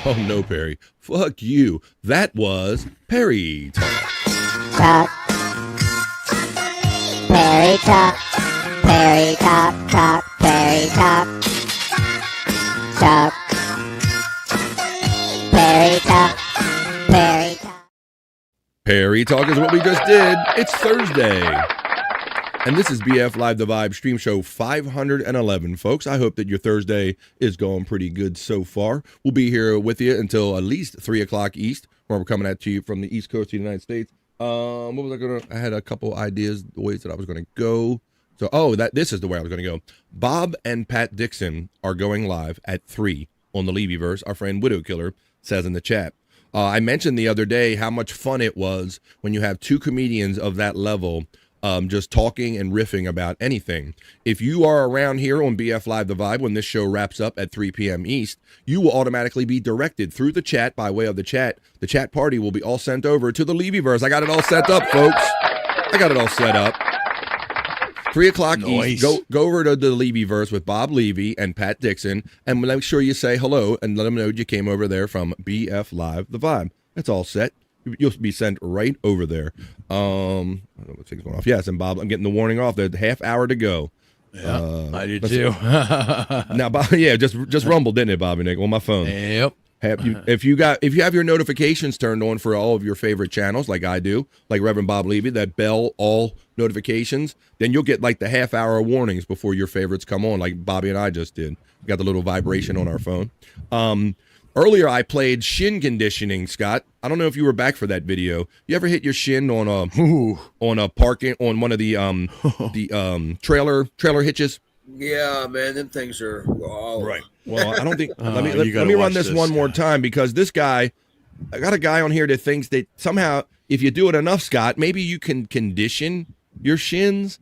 Oh no, Perry. Fuck you. That was Perry Talk. Talk. Perry Talk. Perry Talk. Talk. Perry Talk. Talk. Perry Talk. Perry Talk. Perry Talk is what we just did. It's Thursday. And this is BF Live The Vibe Stream Show 511, folks. I hope that your Thursday is going pretty good so far. We'll be here with you until at least 3 o'clock East, where we're coming at you from the East Coast of the United States. What was I had a couple ideas, the ways that I was going to go. So, this is the way I was going to go. Bob and Pat Dixon are going live at 3 on the Levyverse. Our friend Widow Killer says in the chat. I mentioned the other day how much fun it was when you have two comedians of that level just talking and riffing about anything. If you are around here on BF Live The Vibe when this show wraps up at 3 p.m. East, you will automatically be directed through the chat by way of the chat. The chat party will be all sent over to the Levyverse. I got it all set up, folks. I got it all set up. 3 o'clock East, go over to the Levyverse with Bob Levy and Pat Dixon, and make sure you say hello and let them know you came over there from BF Live The Vibe. That's all set. You'll be sent right over there. I don't know what thing's going off. Yes, and Bob, I'm getting the warning off. There's a half hour to go. Yeah, I do too. Now, Bob, yeah, just rumbled, didn't it, Bobby Nick, on my phone? Yep. If you have your notifications turned on for all of your favorite channels, like I do, like Reverend Bob Levy, that bell all notifications, then you'll get like the half hour warnings before your favorites come on, like Bobby and I just did. We got the little vibration on our phone. Earlier, I played shin conditioning, Scott. I don't know if you were back for that video. You ever hit your shin on a one of the trailer hitches? Yeah, man, them things are right. Well, I don't think. let me run this one more time, because this guy, I got a guy on here that thinks that somehow if you do it enough, Scott, maybe you can condition your shins.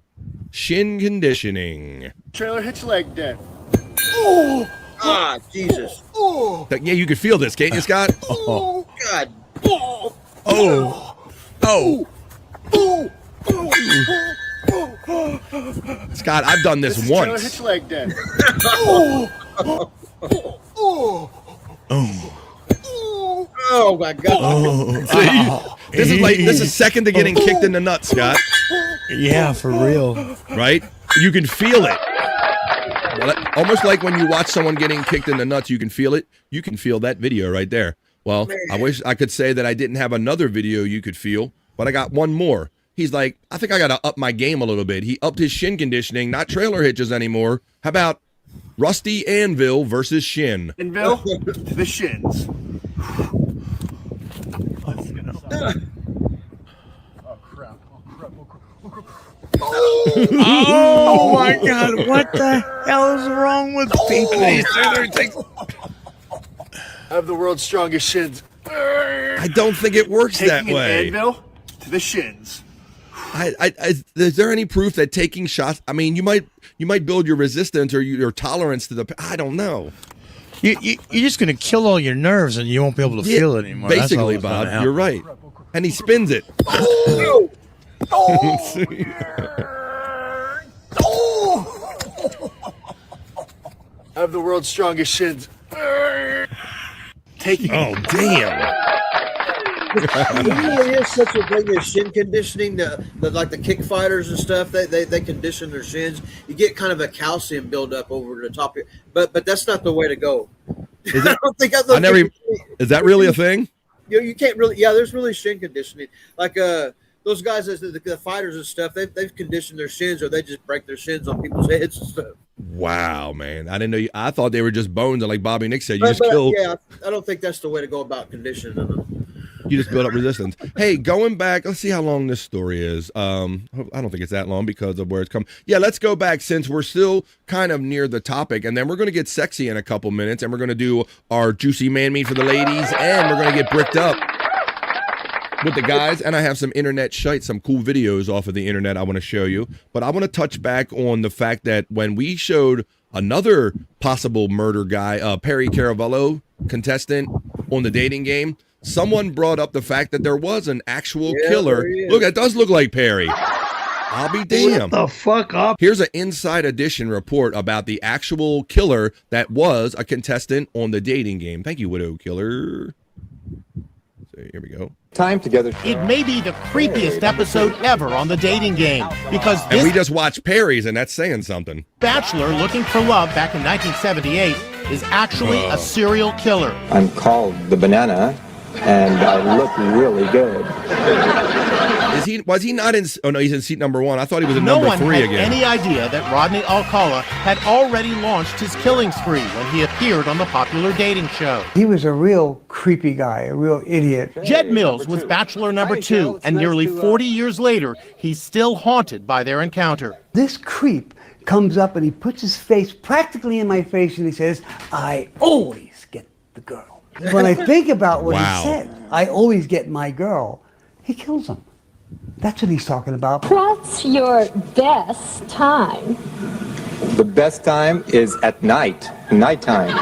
Shin conditioning. Trailer hitch leg dead. Oh, ah, Jesus. Oh, yeah, you can feel this, can't you, Scott? oh, God. Oh, oh, Scott, I've done this Trailer once. hitch leg dead. Oh my God. See? This is second to getting kicked in the nuts, Scott. Yeah, for real. Right? You can feel it. Almost like when you watch someone getting kicked in the nuts, you can feel it. You can feel that video right there. Well, I wish I could say that I didn't have another video you could feel, but I got one more. He's like, I think I got to up my game a little bit. He upped his shin conditioning, not trailer hitches anymore. How about Rusty Anvil versus Shin? Anvil to the shins. Oh my God! What the hell is wrong with people? I have the world's strongest shins. I don't think it works that way. An anvil to the shins. Is there any proof that taking shots? I mean, you might build your resistance or your tolerance to the. I don't know. You're just gonna kill all your nerves and you won't be able to feel it anymore. Basically, Bob, you're right. And he spins it. I have the world's strongest shins. Taking. Oh damn! There really is such a thing as shin conditioning. Like the kick fighters and stuff, they condition their shins. You get kind of a calcium buildup over the top here, but that's not the way to go. Is that, is that really a thing? You can't really. Yeah, there's really shin conditioning. Like those guys, the fighters and stuff, they've conditioned their shins, or they just break their shins on people's heads and stuff. Wow, man! I didn't know. I thought they were just bones, and like Bobby Nick said, you just kill. Yeah, I don't think that's the way to go about conditioning them. You just build up resistance. Hey, going back, let's see how long this story is. I don't think it's that long because of where it's come. Yeah, let's go back since we're still kind of near the topic, and then we're going to get sexy in a couple minutes, and we're going to do our juicy man meat for the ladies, and we're going to get bricked up with the guys. And I have some internet shite, some cool videos off of the internet I want to show you. But I want to touch back on the fact that when we showed another possible murder guy, Perry Caravello, contestant on the dating game, someone brought up the fact that there was an actual killer. Look, it does look like Perry. I'll be damned. Shut the fuck up. Here's an Inside Edition report about the actual killer that was a contestant on the dating game. Thank you, Widow Killer. So here we go. Time together. It may be the creepiest episode ever on the dating game because And we just watched Perry's, and that's saying something. bachelor looking for love back in 1978 is actually a serial killer. I'm called the Banana, and I look really good. Was he not in? Oh no, he's in seat number 1. I thought he was in No number one 3 had again. any idea that Rodney Alcala had already launched his killing spree when he appeared on the popular dating show. He was a real creepy guy, a real idiot. Jed Mills was bachelor number 2, and nearly 40 years later, he's still haunted by their encounter. This creep comes up and he puts his face practically in my face and he says, I always get the girl. When I think about what Wow. he said, I always get my girl, he kills him. That's what he's talking about. What's your best time? The best time is at night, nighttime.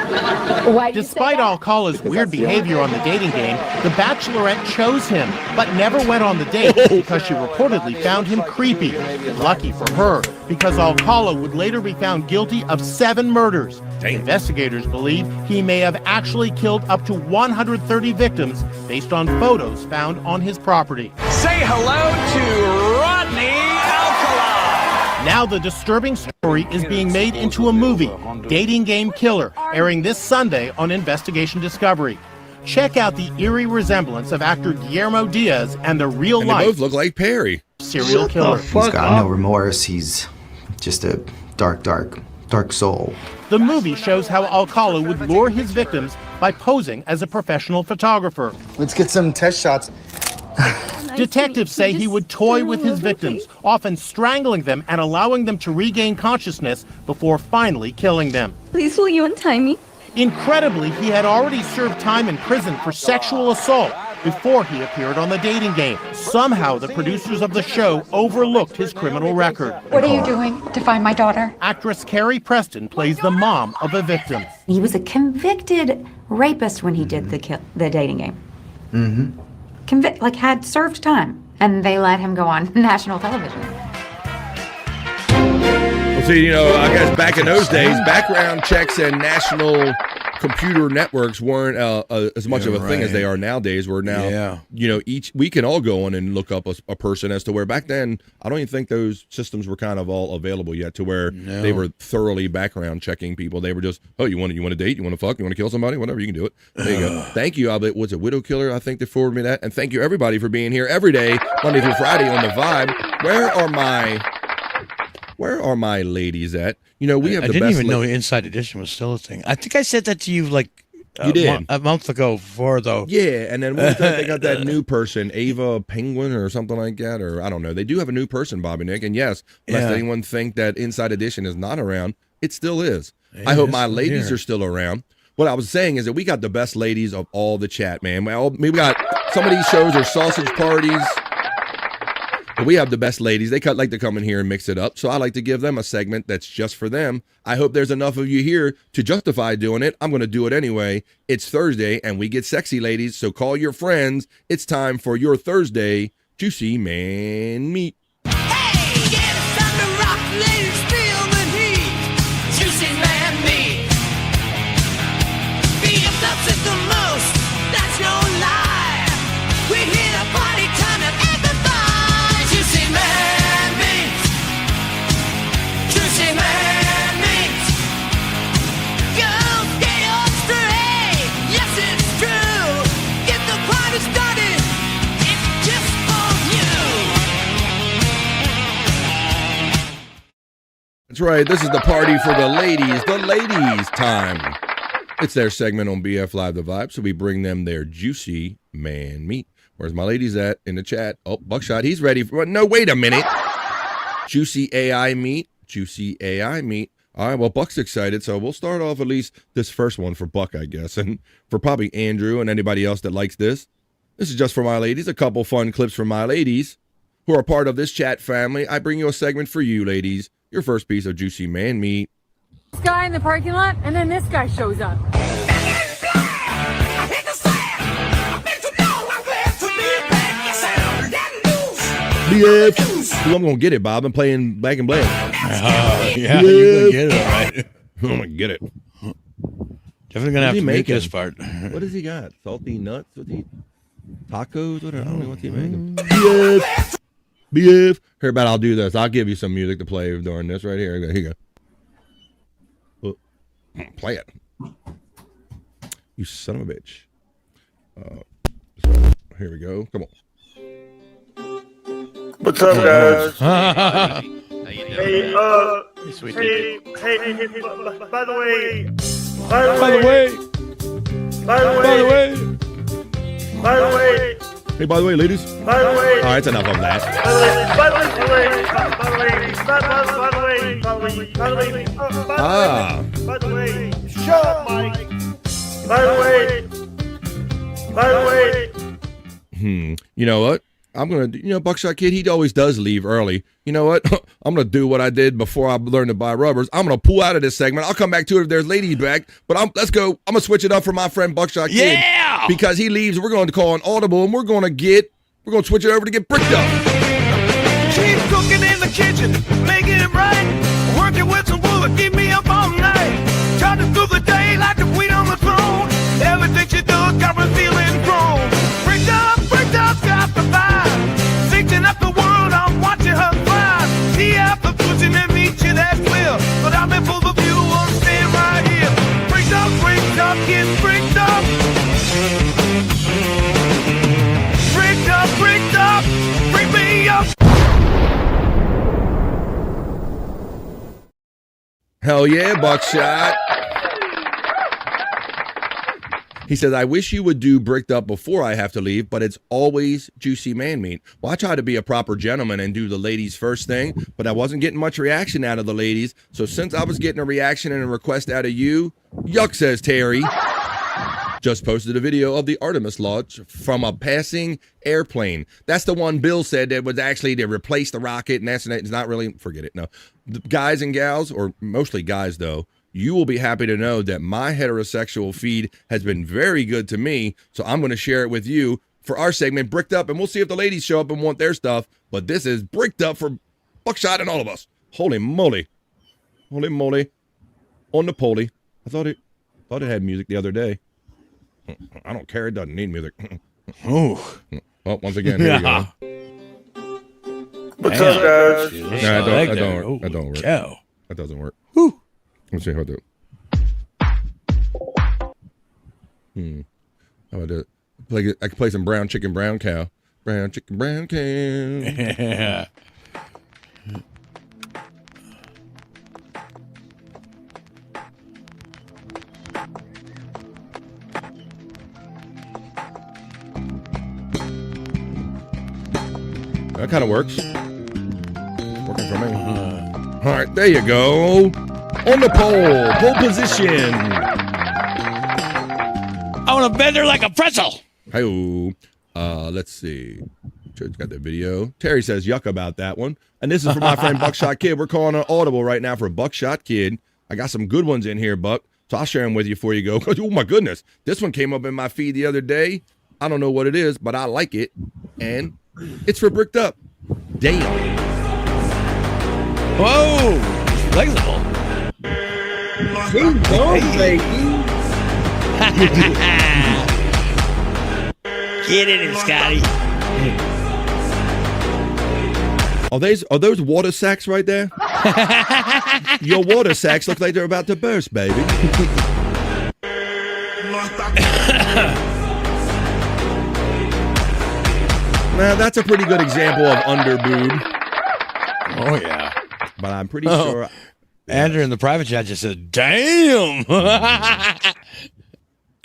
Despite Alcala's weird behavior on the dating game, the Bachelorette chose him, but never went on the date because she reportedly found him creepy. Lucky for her, because Alcala would later be found guilty of 7 murders. Investigators believe he may have actually killed up to 130 victims based on photos found on his property. Say hello to Rodney Alcala. Now the disturbing story is being made into a movie, Dating Game Killer, airing this Sunday on Investigation Discovery. Check out the eerie resemblance of actor Guillermo Diaz and the And they real-life both look like Perry. serial killer. He's got no remorse. He's just a dark soul. The movie shows how Alcala would lure his victims by posing as a professional photographer. Let's get some test shots. Detectives say he would toy with his victims, often strangling them and allowing them to regain consciousness before finally killing them. Please, will you untie me? Incredibly, he had already served time in prison for sexual assault before he appeared on the dating game. Somehow, the producers of the show overlooked his criminal record. What are you doing to find my daughter? Actress Carrie Preston plays the mom of a victim. He was a convicted rapist when he did the dating game. Mm-hmm. Had served time, and they let him go on national television. Well, see, I guess back in those days, background checks and national computer networks weren't as much of a thing as they are nowadays. Where now, we can all go on and look up a person, as to where back then, I don't even think those systems were kind of all available yet, to where they were thoroughly background checking people. They were just, you want to date, you want to fuck, you want to kill somebody, whatever, you can do it. There you go. Thank you. Was it Widow Killer? I think they forwarded me that. And thank you everybody for being here every day, Monday through Friday on The Vibe. Where are my ladies at? We have the best. I didn't even know Inside Edition was still a thing. I think I said that to you a month ago before, though. Yeah, and then what they got that new person, Ava Penguin or something like that, or I don't know. They do have a new person, Bobby Nick, and yes, lest anyone think that Inside Edition is not around, it still is. I hope my ladies are still around. What I was saying is that we got the best ladies of all the chat, man. We got some of these shows are sausage parties. But we have the best ladies. They like to come in here and mix it up. So I like to give them a segment that's just for them. I hope there's enough of you here to justify doing it. I'm going to do it anyway. It's Thursday and we get sexy, ladies. So call your friends. It's time for your Thursday Juicy Man Meat. That's right. This is the party for the ladies time. It's their segment on BF Live The Vibe, so we bring them their Juicy Man Meat. Where's my ladies at in the chat? Oh, Buckshot, he's ready. No, wait a minute. Juicy AI Meat. Juicy AI Meat. All right, well, Buck's excited, so we'll start off at least this first one for Buck, I guess, and for probably Andrew and anybody else that likes this. This is just for my ladies. A couple fun clips from my ladies who are part of this chat family. I bring you a segment for you, ladies. Your first piece of Juicy Man Meat. This guy in the parking lot, and then this guy shows up. BF. I'm going to get it, Bob. I'm playing Black and Black. Yeah, you're going to get it, all right. I'm going to get it. Definitely going to have to make this part. What does he got? Salty nuts? Tacos? What? I don't know what's he making. BF. BF. Here, about I'll do this. I'll give you some music to play during this right here. Here you go. Oh, play it. You son of a bitch. Here we go. Come on. What's up, guys? Hey, by the way. Hey, by the way, ladies. By the way. All right, it's enough of that. By the way, shut up, Mike. By the way. You know what? I'm going to, Buckshot Kid, he always does leave early. You know what? I'm going to do what I did before I learned to buy rubbers. I'm going to pull out of this segment. I'll come back to it if there's ladies back. But let's go. I'm going to switch it up for my friend Buckshot Kid. Yeah! Because he leaves, we're going to call an audible, and we're going to switch it over to get bricked up. She's cooking in the kitchen, making it right. Working with some wood, keep me up all night. Charging through the day like the queen on the throne. Everything she does got me feeling grown. Bricked up, got the vibe. Thinking up the world, I'm watching her fly. He out the pushing and meet you, that's clear. But I'm in full of view, I'm staying right here. Bricked up, get bricked up. Bricked up, bring me up. Hell yeah, Buckshot. He says, I wish you would do bricked up before I have to leave, but it's always juicy man meat. Well, I try to be a proper gentleman and do the ladies first thing, but I wasn't getting much reaction out of the ladies. So since I was getting a reaction and a request out of you, yuck, says Terry. Just posted a video of the Artemis launch from a passing airplane. That's the one Bill said that was actually to replace the rocket, and that's it's not really, forget it. No, the guys and gals, or mostly guys though, you will be happy to know that my heterosexual feed has been very good to me. So I'm going to share it with you for our segment, Bricked Up, and we'll see if the ladies show up and want their stuff. But this is Bricked Up for Buckshot and all of us. Holy moly. Holy moly. On the polly. I thought it had music the other day. I don't care. It doesn't need music. Oh. Well, once again, here we go. What's up, guys? No, that don't work. Cow. That doesn't work. Whew. Let's see how I do it. How about that? I can play some brown chicken, brown cow. Brown chicken, brown cow. Yeah. That kind of works. Working for me. All right, there you go. On the pole position. I want to bend her like a pretzel. Hey, let's see. Church got the video. Terry says yuck about that one. And this is for my friend Buckshot Kid. We're calling an audible right now for Buckshot Kid. I got some good ones in here, Buck. So I'll share them with you before you go. Oh my goodness. This one came up in my feed the other day. I don't know what it is, but I like it. And it's for Bricked Up. Damn. Whoa. Flexible. Get in it, Scotty. Are those water sacks right there? Your water sacks look like they're about to burst, baby. Now, that's a pretty good example of underboob. Oh, yeah. But I'm pretty sure... Andrew in the private chat just said, damn.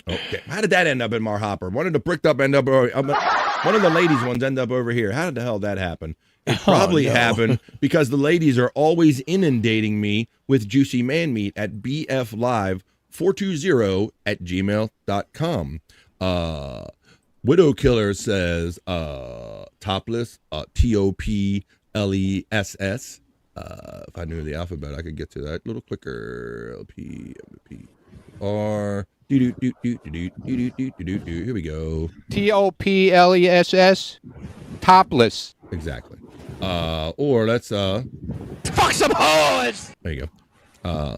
Okay. How did that end up in Mar Hopper? One of the Bricked Up end up... one of the ladies ones end up over here. How did the hell that happen? It probably happened because the ladies are always inundating me with juicy man meat at bflive420@gmail.com. Widow Killer says topless, TOPLESS. If I knew the alphabet, I could get to that a little quicker. LPR. Here we go. TOPLESS. Topless. Exactly. Or let's fuck some hoes. There you go.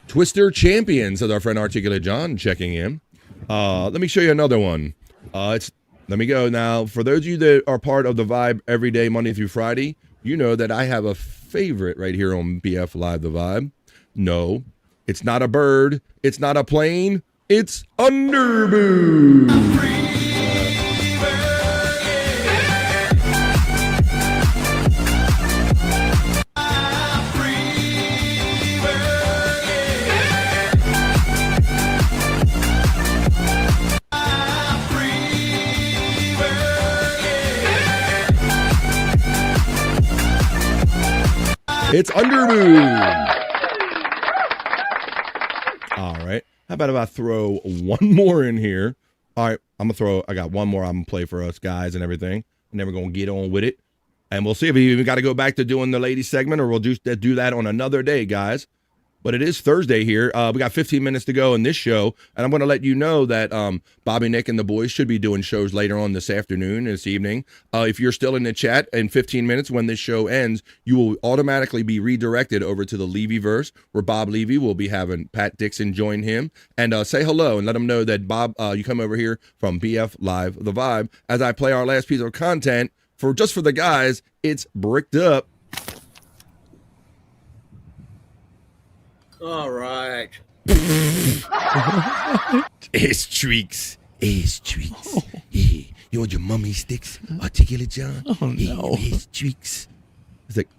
Twister Champions with our friend Articulate John checking in. Let me show you another one. Let me go now. For those of you that are part of the Vibe every day, Monday through Friday, you know that I have a favorite right here on BF Live the Vibe. No, it's not a bird. It's not a plane. It's underboob. It's underboob. All right. How about if I throw one more in here? All right. I got one more I'm going to play for us guys and everything. And then we're going to get on with it. And we'll see if we even got to go back to doing the ladies segment or we'll just do that on another day, guys. But it is Thursday here. We got 15 minutes to go in this show. And I'm going to let you know that Bobby, Nick, and the boys should be doing shows later on this afternoon, this evening. If you're still in the chat in 15 minutes when this show ends, you will automatically be redirected over to the Levy-verse, where Bob Levy will be having Pat Dixon join him. And say hello and let them know that, Bob, you come over here from BF Live The Vibe. As I play our last piece of content, for the guys, it's Bricked Up. All right. It's Treeks. It's Treeks. Yeah. You want your mummy sticks? Articulate John? Oh, no. It's Treeks. It's like,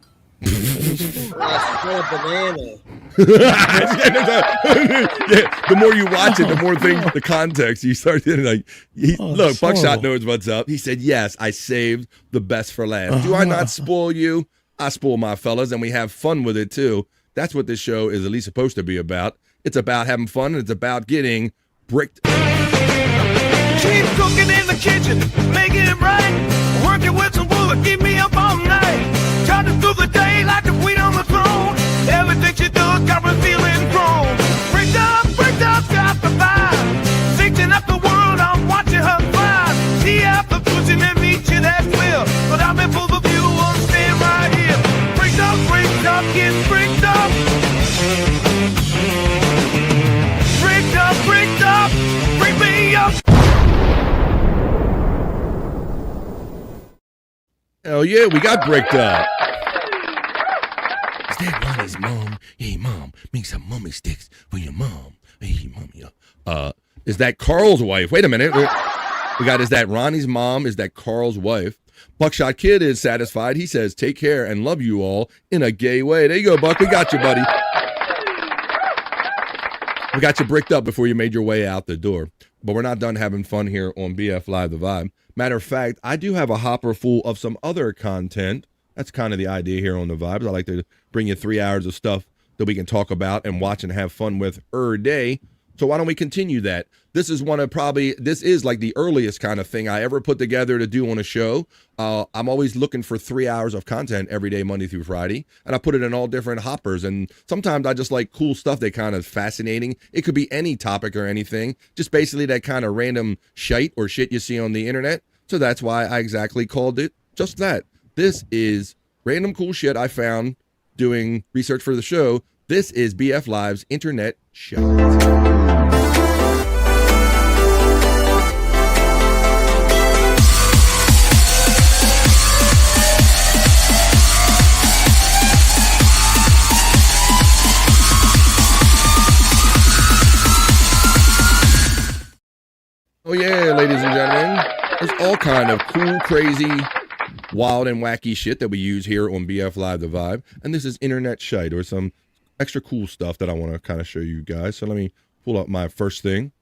Banana. Yeah, the more you watch it, the more the context you start getting like. Look, Buckshot knows what's up. He said, "Yes, I saved the best for last." Do I not spoil you? I spoil my fellas, and we have fun with it too. That's what this show is at least supposed to be about. It's about having fun, and it's about getting bricked. Keep cooking in the kitchen, making it right. Working with some wood, keep me up all night. Charging through the day like the queen on the throne. Everything she does got me feeling grown. Bricked up, got the vibe. Fixing up the world, I'm watching her fly. See out the pushing and meet you, that's will. But I'm in full view, I'm staying right here. Bricked up, get bricked up. Bricked up, bring me up. Hell yeah, we got bricked up. Is that Ronnie's mom? Hey, mom, make some mummy sticks for your mom. Hey, mommy. Is that Carl's wife? Wait a minute. We got, is that Ronnie's mom? Is that Carl's wife? Buckshot Kid is satisfied. He says, take care and love you all in a gay way. There you go, Buck. We got you, buddy. We got you bricked up before you made your way out the door. But we're not done having fun here on BF Live The Vibe. Matter of fact, I do have a hopper full of some other content. That's kind of the idea here on The Vibes. I like to bring you 3 hours of stuff that we can talk about and watch and have fun with day. So why don't we continue that? This is this is like the earliest kind of thing I ever put together to do on a show. I'm always looking for 3 hours of content every day, Monday through Friday. And I put it in all different hoppers. And sometimes I just like cool stuff that kind of fascinating. It could be any topic or anything. Just basically that kind of random shite or shit you see on the internet. So that's why I exactly called it just that. This is random cool shit I found doing research for the show. This is BF Live's Internet Shite. Oh yeah, ladies and gentlemen, there's all kind of cool, crazy, wild and wacky shit that we use here on BF Live The Vibe. And this is Internet Shite, or some extra cool stuff that I want to kind of show you guys. So let me pull up my first thing.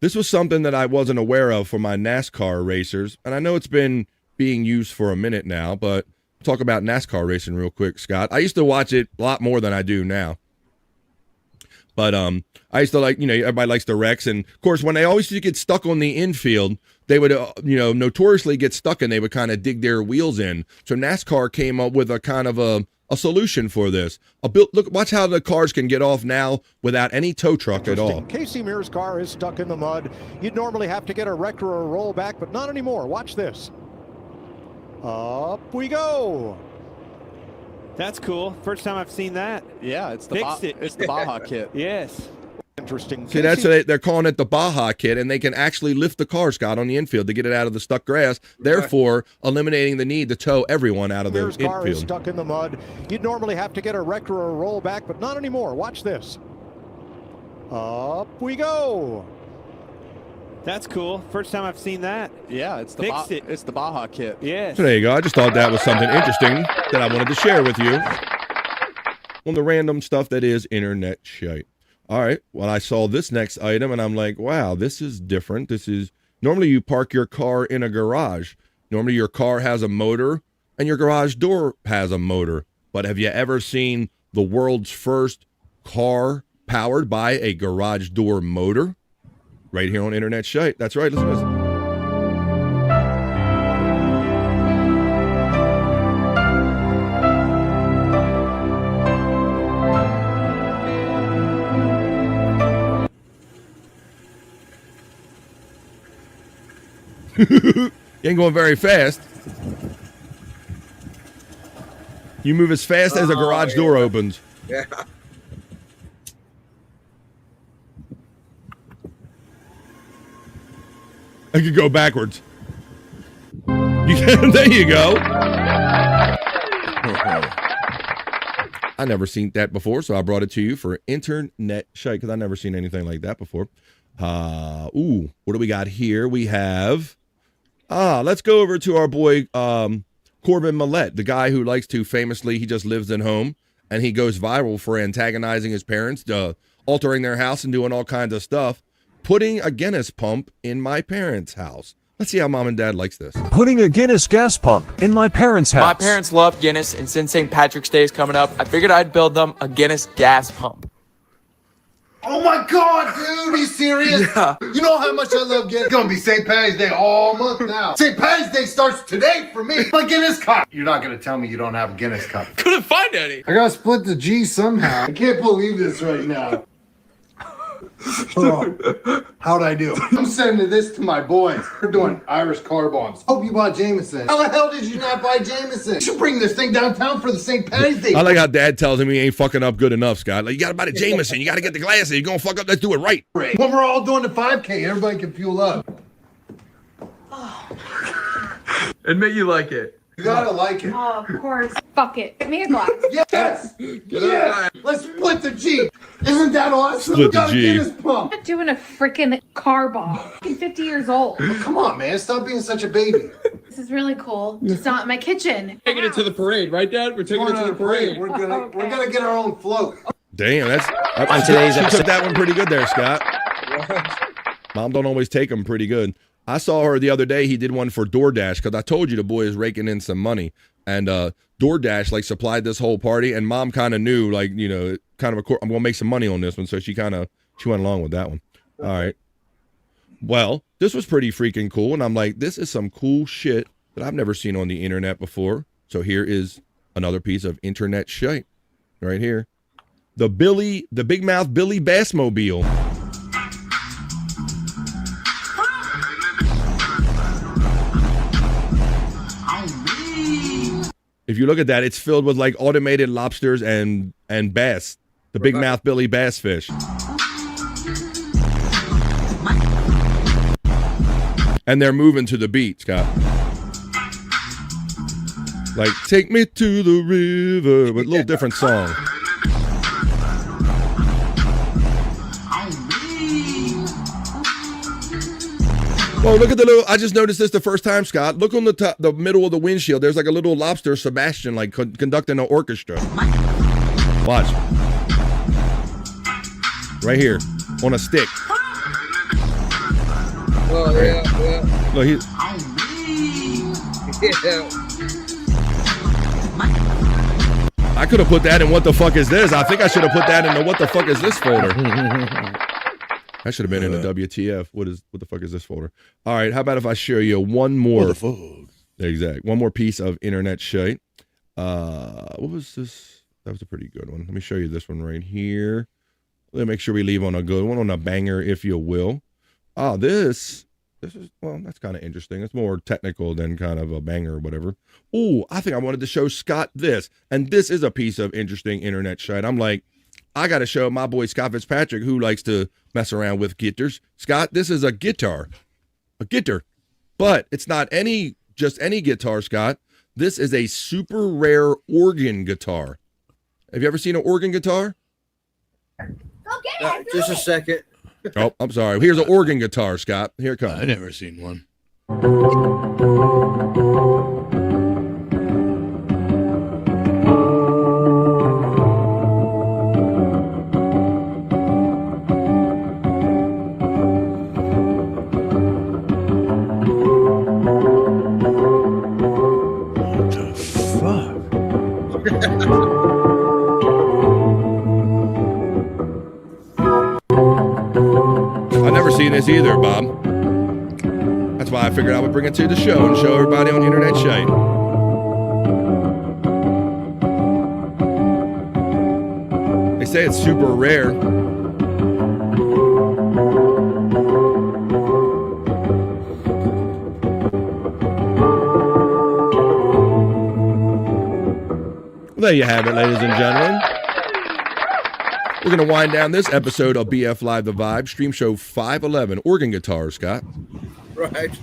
This was something that I wasn't aware of for my NASCAR racers. And I know it's been being used for a minute now, but talk about NASCAR racing real quick, Scott. I used to watch it a lot more than I do now. But I used to like, everybody likes the wrecks. And, of course, when they always used to get stuck on the infield, they would, notoriously get stuck and they would kind of dig their wheels in. So NASCAR came up with a kind of a solution for this. Look, watch how the cars can get off now without any tow truck at all. Casey Mears' car is stuck in the mud. You'd normally have to get a wreck or a rollback, but not anymore. Watch this. Up we go. That's cool. First time I've seen that. Yeah, it's the Baja kit. Yes. Interesting. See, that's they're calling it the Baja kit, and they can actually lift the car, Scott, on the infield to get it out of the stuck grass, therefore eliminating the need to tow everyone out of the infield. Car is stuck in the mud. You'd normally have to get a wreck or a rollback, but not anymore. Watch this. Up we go. That's cool. First time I've seen that. Yeah, it's the Baja kit. Yes. So there you go. I just thought that was something interesting that I wanted to share with you on the random stuff that is internet shite. All right. Well, I saw this next item and I'm like, wow, this is different. This is normally you park your car in a garage. Normally your car has a motor and your garage door has a motor. But have you ever seen the world's first car powered by a garage door motor? Right here on Internet Shite. That's right. Listen to this. You ain't going very fast. You move as fast as a garage door opens. Yeah. I could go backwards. There you go. I never seen that before, so I brought it to you for Internet Shite because I never seen anything like that before. What do we got here? We have let's go over to our boy Corbin Millette, the guy who likes to famously, he just lives at home and he goes viral for antagonizing his parents, altering their house and doing all kinds of stuff, putting a Guinness pump in my parents' house. Let's see how mom and dad likes this. Putting a Guinness gas pump in my parents' house. My parents love Guinness, and since St. Patrick's Day is coming up, I figured I'd build them a Guinness gas pump. Oh my God, dude, are you serious? Yeah. You know how much I love Guinness? It's gonna be St. Patty's Day all month now. St. Patty's Day starts today for me. My Guinness cup. You're not gonna tell me you don't have a Guinness cup. Couldn't find any. I gotta split the G somehow. I can't believe this right now. Oh, how'd I do? I'm sending this to my boys. We're doing Irish car bombs. Hope you bought Jameson. How the hell did you not buy Jameson? You should bring this thing downtown for the St. Patty's Day. I like how dad tells him he ain't fucking up good enough, Scott. Like, you gotta buy the Jameson. You gotta get the glasses. You're gonna fuck up. Let's do it right. When we're all doing the 5K, everybody can fuel up. Admit you like it. You gotta like it. Oh, of course. Fuck it. Give me a glass. Yes! Yes! Let's split the G. Isn't that awesome? Split the G. Guinness pump. I'm not doing a freaking car bomb. I'm 50 years old. Come on, man. Stop being such a baby. This is really cool. It's not in my kitchen. Taking it to the parade, right, Dad? We're taking it to the parade. We're gonna get our own float. Damn, that's On today's she episode. took that one pretty good there, Scott. Mom don't always take them pretty good. I saw her the other day. He did one for DoorDash because I told you the boy is raking in some money, and DoorDash like supplied this whole party, and Mom kind of knew, like, you know, kind of I'm gonna make some money on this one, so she went along with that one. All right. Well, this was pretty freaking cool, and I'm like, this is some cool shit that I've never seen on the internet before. So here is another piece of internet shite right here. The Big Mouth Billy Bassmobile. If you look at that, it's filled with like automated lobsters and bass. The Big Mouth Billy Bass fish. And they're moving to the beat, Scott. Like, take me to the river, but a little different song. Well, look at the little, I just noticed this the first time, Scott. Look on the top, the middle of the windshield. There's like a little lobster, Sebastian, like conducting an orchestra. Watch. Right here, on a stick. Oh, yeah. Look, he's... I could have put that in What the Fuck Is This? I think I should have put that in the What the Fuck Is This folder. I should have been in the WTF. What the fuck is this folder? All right, how about if I show you one more? What the fuck? Exactly. One more piece of internet shite. What was this? That was a pretty good one. Let me show you this one right here. Let me make sure we leave on a good one, on a banger, if you will. Oh, this is, well, that's kind of interesting. It's more technical than kind of a banger or whatever. Oh, I think I wanted to show Scott this. And this is a piece of interesting internet shite. I'm like, I got to show my boy Scott Fitzpatrick, who likes to mess around with guitars. Scott, this is a guitar. A guitar. But it's not just any guitar, Scott. This is a super rare organ guitar. Have you ever seen an organ guitar? Just a second. Oh, I'm sorry. Here's an organ guitar, Scott. Here it comes. I never seen one. I've never seen this either, Bob. That's why I figured I would bring it to the show and show everybody on the internet shite. They say it's super rare. Well, there you have it, ladies and gentlemen. We're going to wind down this episode of BF Live The Vibe, stream show 511, organ guitar, Scott. Right.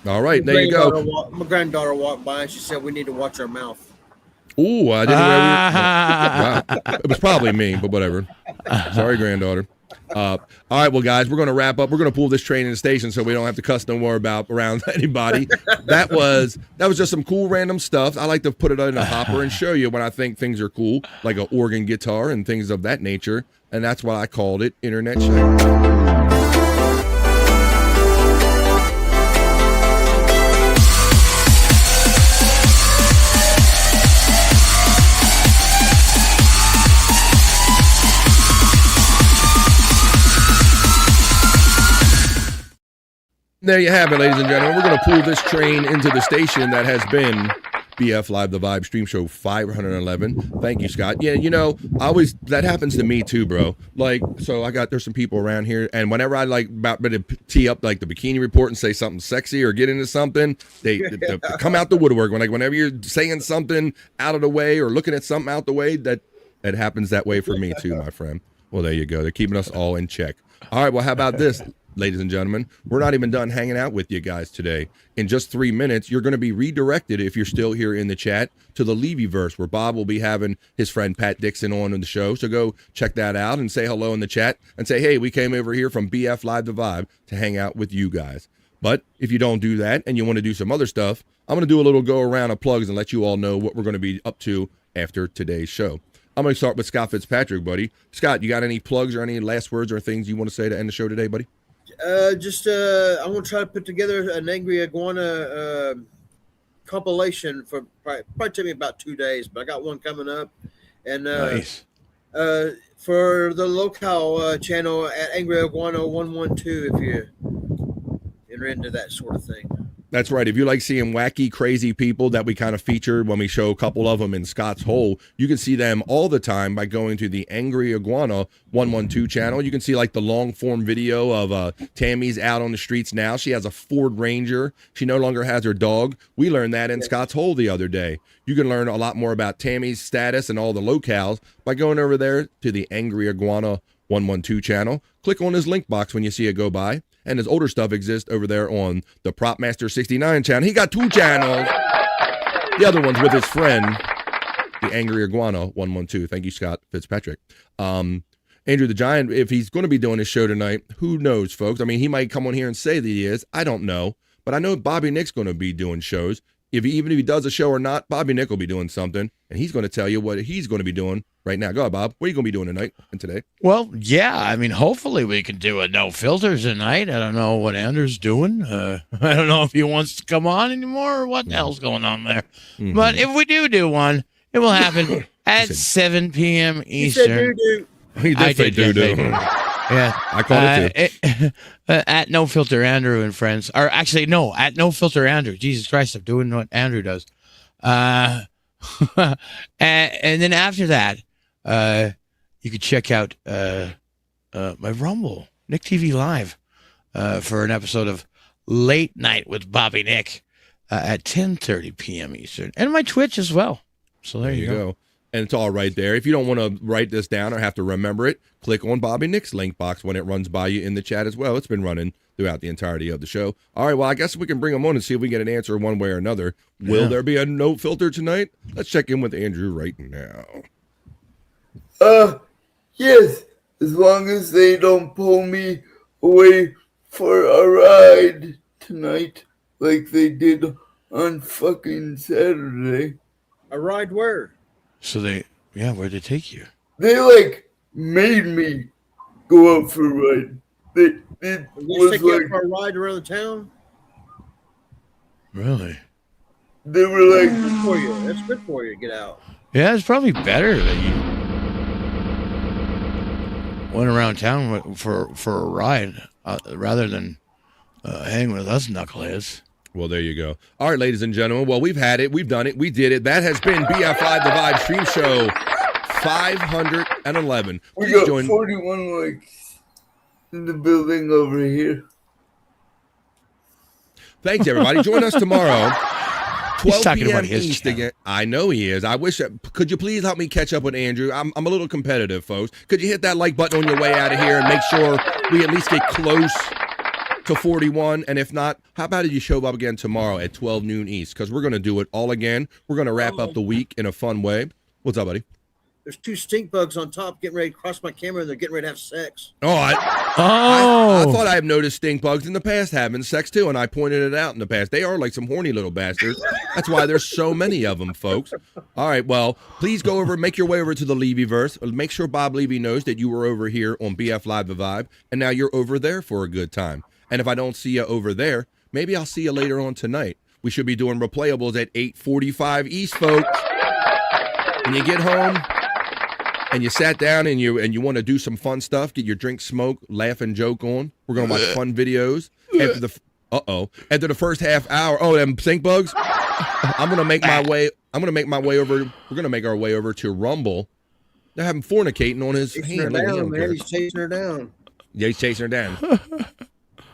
All right, there you go. My granddaughter walked by and she said we need to watch our mouth. Ooh, I didn't know. Wow. It was probably me, but whatever. Sorry, granddaughter. All right, well, guys, we're going to wrap up. We're going to pull this train in the station so we don't have to cuss no more around anybody. That was just some cool random stuff. I like to put it in a hopper and show you when I think things are cool, like an organ guitar and things of that nature. And that's why I called it Internet Shyt. There you have it, ladies and gentlemen. We're going to pull this train into the station that has been BF Live, the Vibe Stream Show 511. Thank you, Scott. Yeah, that happens to me too, bro. Like, so there's some people around here, and whenever I about to tee up like the bikini report and say something sexy or get into something, they come out the woodwork. Whenever you're saying something out of the way or looking at something out the way, that happens that way for me too, my friend. Well, there you go. They're keeping us all in check. All right, well, how about this? Ladies and gentlemen, we're not even done hanging out with you guys today. In just 3 minutes, you're going to be redirected, if you're still here in the chat, to the Levy-verse, where Bob will be having his friend Pat Dixon on in the show. So go check that out and say hello in the chat and say, hey, we came over here from BF Live the Vibe to hang out with you guys. But if you don't do that and you want to do some other stuff, I'm going to do a little go around of plugs and let you all know what we're going to be up to after today's show. I'm going to start with Scott Fitzpatrick, buddy. Scott, you got any plugs or any last words or things you want to say to end the show today, buddy? I'm going to try to put together an Angry Iguana compilation for probably take me about 2 days, but I got one coming up. And nice. For the local channel at Angry Iguana 112, if you're into that sort of thing. That's right. If you like seeing wacky, crazy people that we kind of featured when we show a couple of them in Scott's Hole, you can see them all the time by going to the Angry Iguana 112 channel. You can see like the long form video of Tammy's out on the streets now. She has a Ford Ranger. She no longer has her dog. We learned that in Scott's Hole the other day. You can learn a lot more about Tammy's status and all the locales by going over there to the Angry Iguana 112 channel. Click on his link box when you see it go by. And his older stuff exists over there on the Propmaster 69 channel. He got 2 channels. The other one's with his friend, the Angry Iguana 112. Thank you, Scott Fitzpatrick. Andrew the Giant, if he's going to be doing his show tonight, who knows, folks? I mean, he might come on here and say that he is. I don't know. But I know Bobby Nick's going to be doing shows. Even if he does a show or not, Bobby Nick will be doing something. And he's going to tell you what he's going to be doing right now. Go ahead, Bob. What are you going to be doing tonight and today? Well, yeah. I mean, hopefully we can do a no filter tonight. I don't know what Andrew's doing. I don't know if he wants to come on anymore or what the hell's going on there. Mm-hmm. But if we do one, it will happen at 7 p.m. Eastern. He did say doo-doo. Yeah, I called it too. At No Filter Andrew and friends, or actually no, at No Filter Andrew. Jesus Christ, I'm doing what Andrew does. And then after that, you could check out my Rumble, Nick TV Live, for an episode of Late Night with Bobby Nick at 10:30 p.m. Eastern, and my Twitch as well. So there you go. And it's all right there. If you don't want to write this down or have to remember it, click on Bobby Nick's link box when it runs by you in the chat as well. It's been running throughout the entirety of the show. All right, well, I guess we can bring him on and see if we get an answer one way or another. Will there be a no filter tonight? Let's check in with Andrew right now. Yes, as long as they don't pull me away for a ride tonight like they did on fucking Saturday. A ride where? So where'd they take you? They made me go out for a ride. They take you out for a ride around the town? Really? They were like, good for you. That's good for you to get out. Yeah, it's probably better that you went around town for a ride rather than hang with us knuckleheads. Well, there you go. All right, ladies and gentlemen. Well, we've had it. We've done it. We did it. That has been BF Live, the Vibe Stream Show 511. We got 41 likes in the building over here. Thanks, everybody. Join us tomorrow. 12 p.m. East again. I know he is. I wish. Could you please help me catch up with Andrew? I'm a little competitive, folks. Could you hit that like button on your way out of here and make sure we at least get close to 41, and if not, how about you show up again tomorrow at 12 noon East, because we're going to do it all again. We're going to wrap up the week in a fun way. What's up, buddy? There's two stink bugs on top getting ready to cross my camera, and they're getting ready to have sex. Oh, I thought I have noticed stink bugs in the past having sex too, and I pointed it out in the past. They are like some horny little bastards. That's why there's so many of them, folks. All right, well, please go over, make your way over to the Levy-verse. Make sure Bob Levy knows that you were over here on BF Live The Vibe, and now you're over there for a good time. And if I don't see you over there, maybe I'll see you later on tonight. We should be doing replayables at 8:45 East, folks. When you get home and you sat down and you want to do some fun stuff, get your drink, smoke, laugh, and joke on. We're gonna watch fun videos after the first half hour. Oh, them stink bugs. I'm gonna make my way over. We're gonna make our way over to Rumble. They're having fornicating on his hand. He's chasing her down. Yeah, he's chasing her down.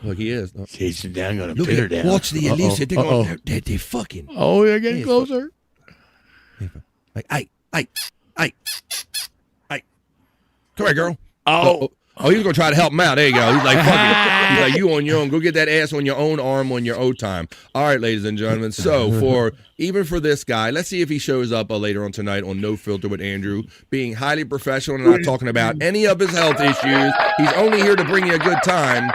Look, he is. Chasing down, gonna pin her down. Watch the Elise. They're fucking. Oh, they're getting closer. Like, hey. Come here, girl. Oh, he was gonna try to help him out. There you go. He's like, fuck it. He's like, you on your own. Go get that ass on your own arm on your own time. All right, ladies and gentlemen. So for this guy, let's see if he shows up later on tonight on No Filter with Andrew, being highly professional and not talking about any of his health issues. He's only here to bring you a good time.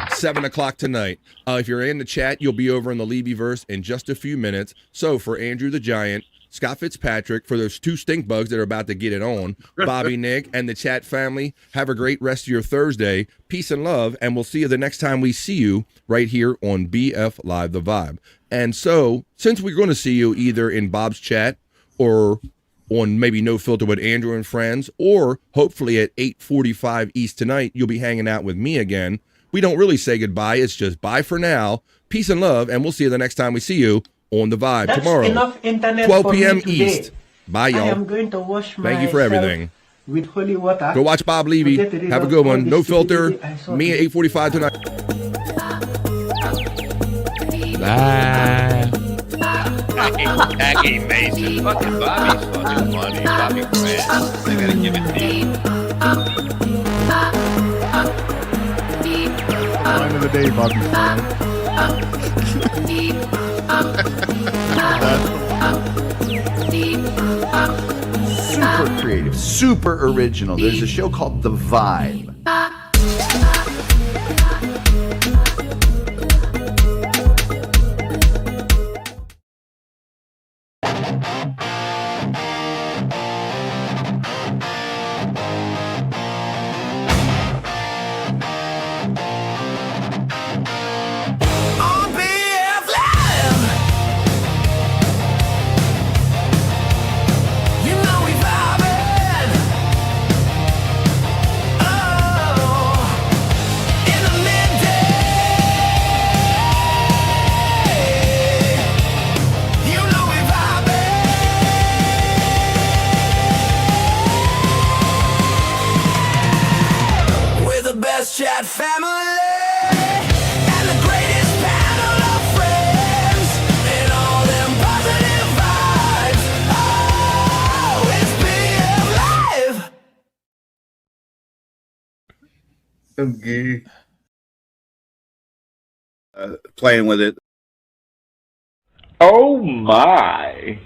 7 o'clock tonight. If you're in the chat, you'll be over in the Levy-verse in just a few minutes. So for Andrew the Giant, Scott Fitzpatrick, for those two stink bugs that are about to get it on, Bobby, Nick, and the chat family, have a great rest of your Thursday. Peace and love, and we'll see you the next time we see you right here on BF Live The Vibe. And so, since we're going to see you either in Bob's chat or on maybe No Filter with Andrew and friends, or hopefully at 8:45 East tonight, you'll be hanging out with me again. We don't really say goodbye. It's just bye for now. Peace and love, and we'll see you the next time we see you on The Vibe tomorrow, 12 p.m. East. Bye, y'all. I am going to wash Thank you for everything. With holy water. Go watch Bob Levy. Have a good one. No Filter. Me at 8:45 tonight. Bye. Jackie Mason. Fucking Bobby's fucking funny. Bobby Grant. I gotta give it to you. Line of the day, Bobby. Super creative, super original. There's a show called The Vibe. Chat family and the greatest panel of friends and all them positive vibes. Oh, it's BF Live. Okay. Playing with it. Oh my.